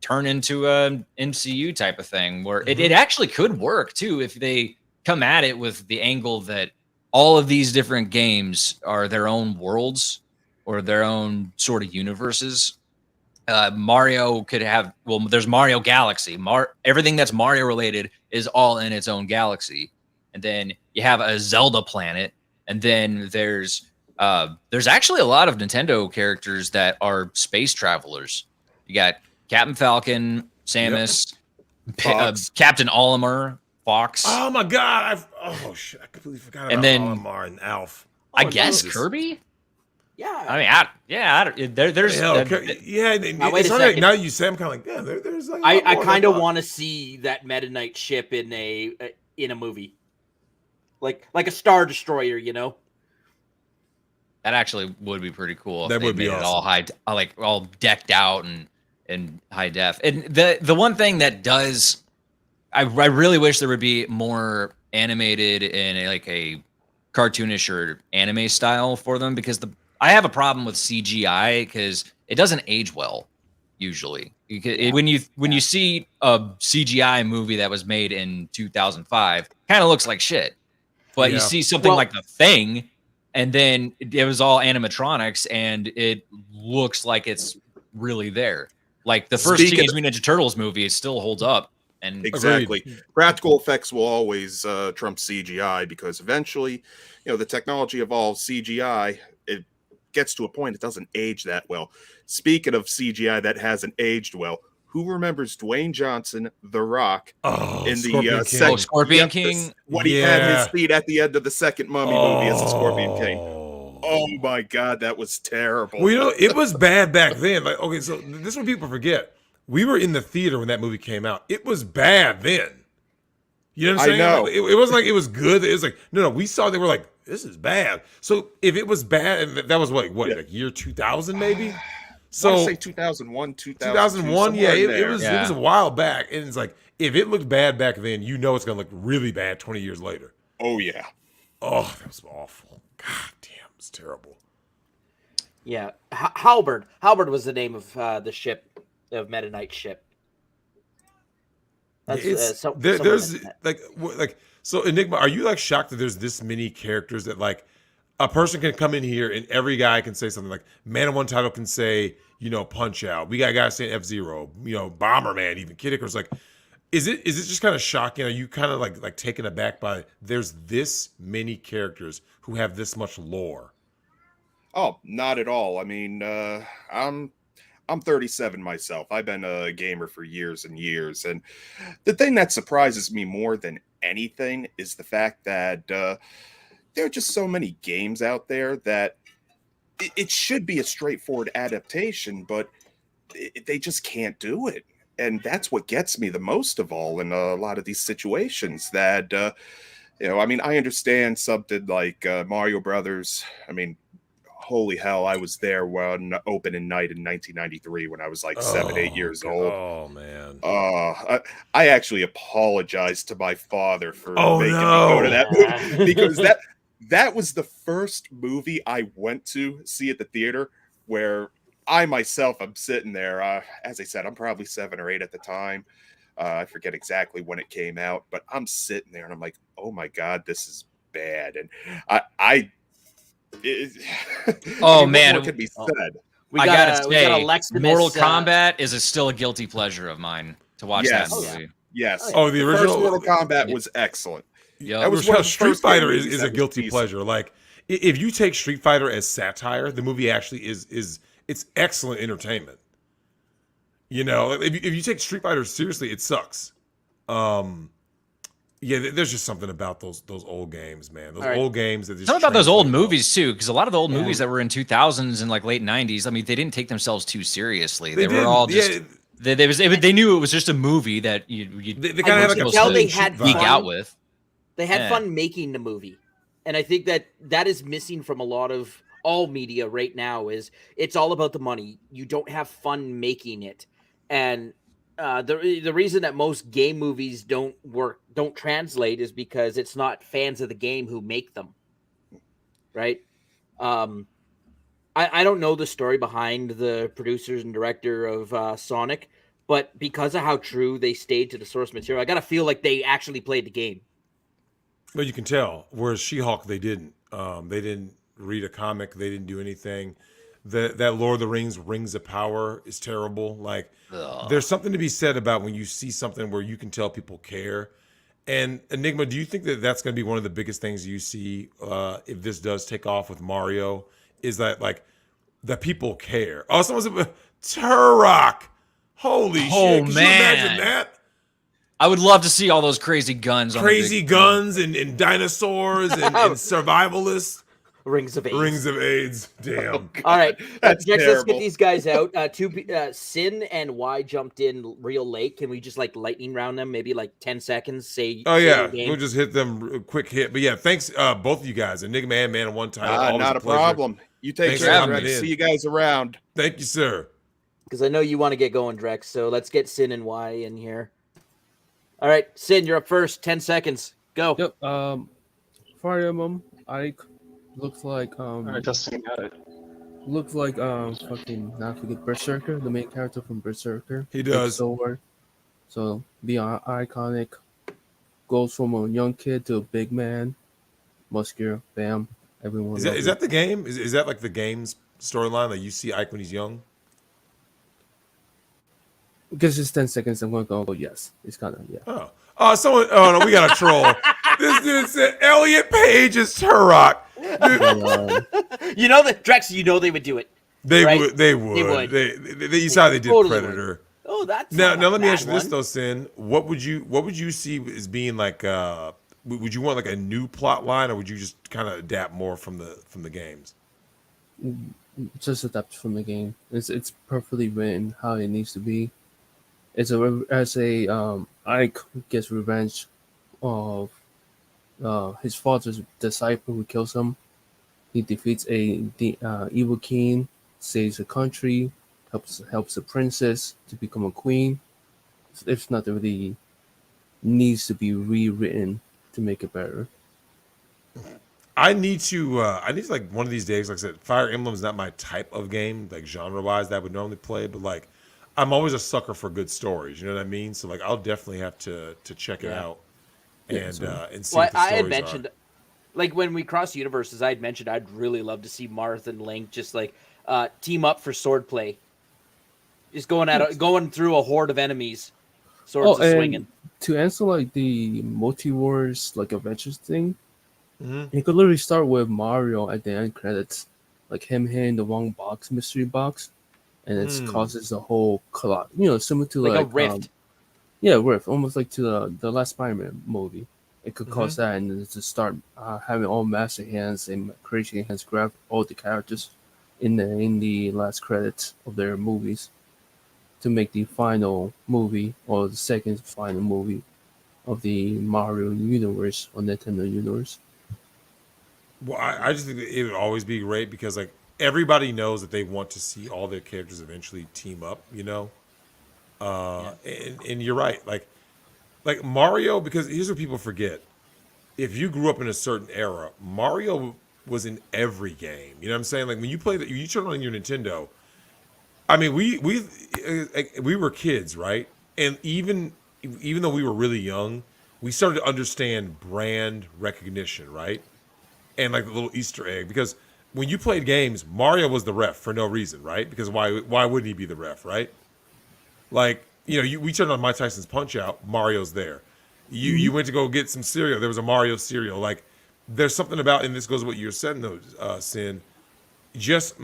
turn into a MCU type of thing where it actually could work too, if they come at it with the angle that all of these different games are their own worlds or their own sort of universes. Mario could have, there's Mario Galaxy. Everything that's Mario related is all in its own galaxy. And then you have a Zelda planet. And then there's actually a lot of Nintendo characters that are space travelers. You got Captain Falcon, Samus, Captain Olimar, Fox. Oh my God! I completely forgot about Olimar and Alf. I guess Kirby. Yeah, I mean, there's now wait a second. Now you say, I'm kind of like, there's like I kind of want to see that Meta Knight ship in a movie, like a Star Destroyer, you know. That actually would be pretty cool. That would be awesome. All decked out and high def. And the one thing that does, I really wish there would be more animated in a cartoonish or anime style for them, because I have a problem with CGI because it doesn't age well usually. When you see a CGI movie that was made in 2005, kind of looks like shit. But you see something like The Thing, and then it was all animatronics, and it looks like it's really there. Like the first Teenage Mutant Ninja Turtles movie, it still holds up. And exactly, practical effects will always trump CGI, because eventually, the technology evolves. CGI, it gets to a point it doesn't age that well. Speaking of CGI that hasn't aged well, who remembers Dwayne Johnson, The Rock, in the Scorpion King? When he had his feet at the end of the second Mummy movie as the Scorpion King. Oh my God, that was terrible. Well, you know, it was bad back then. Like, okay, so this is what people forget. We were in the theater when that movie came out. It was bad then. You know what I'm saying? I know. Like, it wasn't like it was good. It was like, no, we saw, they were like, this is bad. So if it was bad, and that was what, like year 2000 maybe? So I want to say 2001, 2001, yeah, it was Yeah. a while back. And it's like, if it looked bad back then, you know it's going to look really bad 20 years later. Oh, yeah. Oh, that was awful. God damn, it was terrible. Yeah, Halberd. Halberd was the name of the ship, of Meta Knight's ship. That's There's like so Enigma. Are you like shocked that there's this many characters that like a person can come in here and every guy can say something like Man of One Title can say, you know, Punch Out. We got guys saying F-Zero, you know, Bomberman, even Kid Icarus. Like, is it just kind of shocking? Are you kind of like taken aback by there's this many characters who have this much lore? Oh, not at all. I mean, I'm 37 myself. I've been a gamer for years and years, and the thing that surprises me more than anything is the fact that there are just so many games out there that it should be a straightforward adaptation, but they just can't do it. And that's what gets me the most of all in a lot of these situations that, you know, I mean, I understand something like Mario Brothers. I mean, holy hell, I was there when opening night in 1993 when I was like 8 years old. Oh, man. I actually apologized to my father for making me no. go to that movie because that was the first movie I went to see at the theater where I myself am sitting there. As I said, I'm probably 7 or 8 at the time. I forget exactly when it came out, but I'm sitting there and I'm like, oh my God, this is bad. And Oh, what man. more could be said? I gotta say, Alextimus, Mortal Kombat is still a guilty pleasure of mine to watch Yes. that movie. Yes. Oh, the original first Mortal Kombat was excellent. Yep. That was one of the Street first Fighter games is that a was guilty decent. pleasure. Like if you take Street Fighter as satire, the movie actually is it's excellent entertainment. You know, if you take Street Fighter seriously, it sucks. Yeah, there's just something about those old games, man. Those old games that just Something about those old translate well. movies too, because a lot of the old movies that were in 2000s and like late 90s, I mean, they didn't take themselves too seriously. They were all just they knew it was just a movie that you They kind of had like a tell they cheap had vibe. geek fun. out with. They had Yeah. fun making the movie, and I think that is missing from a lot of all media right now. Is it's all about the money. You don't have fun making it, and the reason that most game movies don't translate is because it's not fans of the game who make them, right? I don't know the story behind the producers and director of Sonic, but because of how true they stayed to the source material, I gotta feel like they actually played the game. Well, you can tell. Whereas She-Hulk, they didn't. They didn't read a comic. They didn't do anything. That Lord of the Rings of Power is terrible. Like, there's something to be said about when you see something where you can tell people care. And Enigma, do you think that that's going to be one of the biggest things you see if this does take off with Mario? Is that like that people care? Oh, someone said Turok. Holy shit! Can you imagine that? I would love to see all those crazy guns. Crazy guns and dinosaurs and survivalists. Rings of AIDS. Rings of AIDS. Damn. All right, That's Jex, let's terrible. get these guys out. Sin and Y jumped in real late. Can we just like lightning round them? Maybe like 10 seconds. Say. Oh say yeah, your game? we'll just hit them a quick hit. But yeah, thanks both of you guys. Enigma and Man of One Title. Always Not a pleasure. problem. You take Thanks care. for Right having me. See you guys around. Thank you, sir. Because I know you want to get going, Drex. So let's get Sin and Y in here. All right, Sin, you're up first. 10 seconds. Go. Yep. Fire Emblem Ike looks like Justin got it. looks like fucking not forget Berserker, the main character from Berserker. He does. Sword. So the iconic goes from a young kid to a big man, muscular. Bam. Everyone. Is that the game? Is that like the game's storyline? Like you see Ike when he's young? Because it's 10 seconds, I'm gonna go yes. It's kind of yeah. Someone. Oh no, we got a troll. This dude said Elliot Page is Turok. But, You know that Drex. You know they would do it. They Right? would. They would. They They you saw how they did totally Predator. Oh, that's Now not a let me bad ask you this one. though, Sin. What would you see as being like? Would you want like a new plot line, or would you just kind of adapt more from the games? just adapted from the game. It's perfectly written how it needs to be. It's as a Ike gets revenge of his father's disciple who kills him. He defeats the evil king, saves the country, helps the princess to become a queen. It's not really needs to be rewritten to make it better. I need to like one of these days, like I said, Fire Emblem is not my type of game, like genre wise that I would normally play, but like I'm always a sucker for good stories. You know what I mean? So like I'll definitely have to check it out and see Well, what the I stories had mentioned, are. like when we cross universes, I had mentioned I'd really love to see Marth and Link just like team up for swordplay, just going through a horde of enemies, swords and swinging. to answer like the multiverse like adventures thing, Mhm. you could literally start with Mario at the end credits, like him hitting the wrong box, mystery box, and it causes a whole collide. Similar to Like a rift. rift, almost like to the last Spider-Man movie. It could cause that, and then to start having all master hands and creating hands grab all the characters in the last credits of their movies to make the final movie or the second final movie of the Mario universe or Nintendo universe. Well, I just think that it would always be great because like everybody knows that they want to see all their characters eventually team up, and you're right, like Mario, because here's what people forget: if you grew up in a certain era, Mario was in every game. You know what I'm saying? Like when you play that, you turn on your Nintendo. I mean, we were kids, right? And even though we were really young, we started to understand brand recognition, right? And like the little Easter egg, because when you played games, Mario was the ref for no reason, right? Because why wouldn't he be the ref, right? Like we turned on Mike Tyson's Punch Out, Mario's there. You went to go get some cereal, there was a Mario cereal. Like there's something about, and this goes with what you're saying though, Sin. Just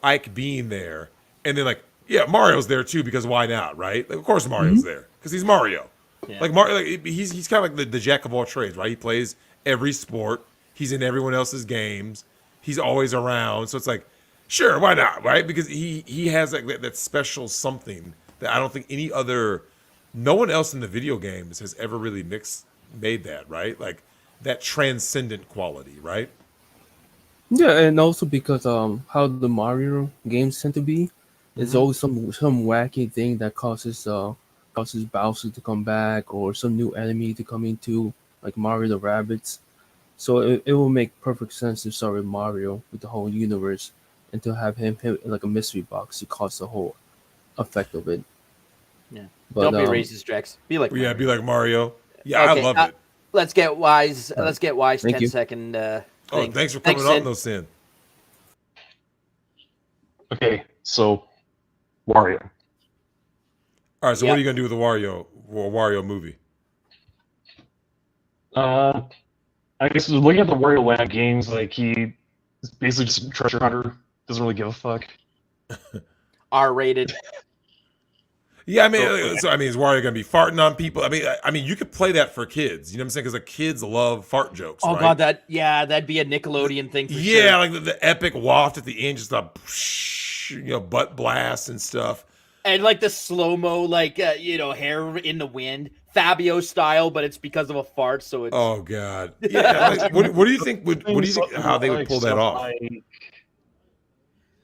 Ike being there, and then like Mario's there too because why not, right? Like, of course Mario's there because he's Mario. Yeah. Like Mario, like he's kind of like the jack of all trades, right? He plays every sport. He's in everyone else's games. He's always around. So it's like, sure, why not, right? Because he has like that special something that I don't think no one else in the video games has ever really made that, right? Like that transcendent quality, right? Yeah, and also because how the Mario games tend to be, it's always some wacky thing that causes Bowser to come back or some new enemy to come into like Mario the Rabbits. So it will make perfect sense to start with Mario with the whole universe and to have him hit like a mystery box to cause the whole effect of it. Yeah. But, Don't be racist, Drex. Be like Mario. Be like Mario. Yeah, Okay, I love it. Let's get Wise. Let's get Wise. Thank you. 10-second. Oh, thanks for coming on, though, Sin. Okay, so Wario. All right, so what are you gonna do with the Wario movie? I guess looking at the Wario Land games, like he is basically just a treasure hunter. Doesn't really give a fuck. R-rated. Yeah, I mean, is Wario gonna be farting on people? I mean, you could play that for kids. You know what I'm saying? Because like kids love fart jokes. Oh right? God, that'd be a Nickelodeon thing for sure. Yeah, like the epic waft at the end, just a butt blast and stuff. And like the slow-mo, like hair in the wind, Fabio style, but it's because of a fart. So it's oh God, yeah. Like, what do you think? What do you think? How they would pull that off?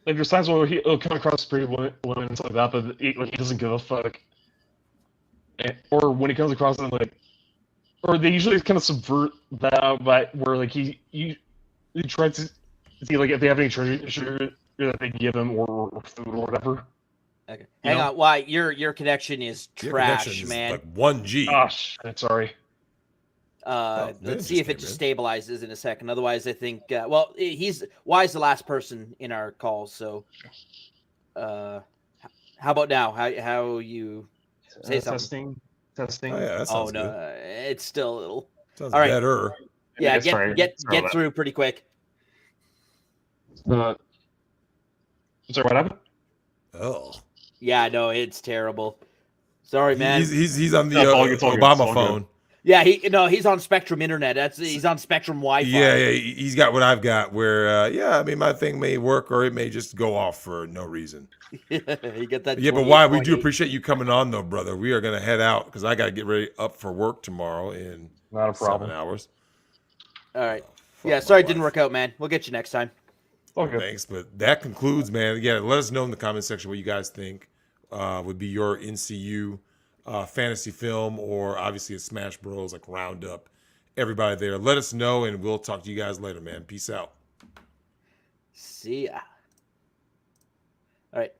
Like there's times where he'll come across pretty women and stuff like that, but he doesn't give a fuck. Or when he comes across them, or they usually kind of subvert that, but where like he tries to see like if they have any treasure that they can give him or food or whatever. Okay. Hang on, why your connection is trash, man. Like 1G. Gosh, sorry. Let's see if it just stabilizes in a second. Otherwise, I think he's Wise the last person in our call. So, how about now? How you say something? Testing. Oh yeah, that sounds good. It's still a little. Sounds all right. better. Yeah, get through pretty quick. Sorry, what happened? Oh. Yeah, no, it's terrible. Sorry, man. He's on the Obama phone. Yeah, he's on Spectrum Internet. He's on Spectrum Wi-Fi. Yeah, he's got what I've got. Where I mean, my thing may work or it may just go off for no reason. You get that. Yeah, but why? We do appreciate you coming on, though, brother. We are gonna head out because I got to get ready up for work tomorrow in Not a problem. 7 hours. All right. Yeah, sorry it didn't work out, man. We'll get you next time. Okay. Thanks, but that concludes, man. Yeah, let us know in the comment section what you guys think would be your NCU fantasy film, or obviously a Smash Bros. Like roundup. Everybody there, let us know, and we'll talk to you guys later, man. Peace out. See ya. All right.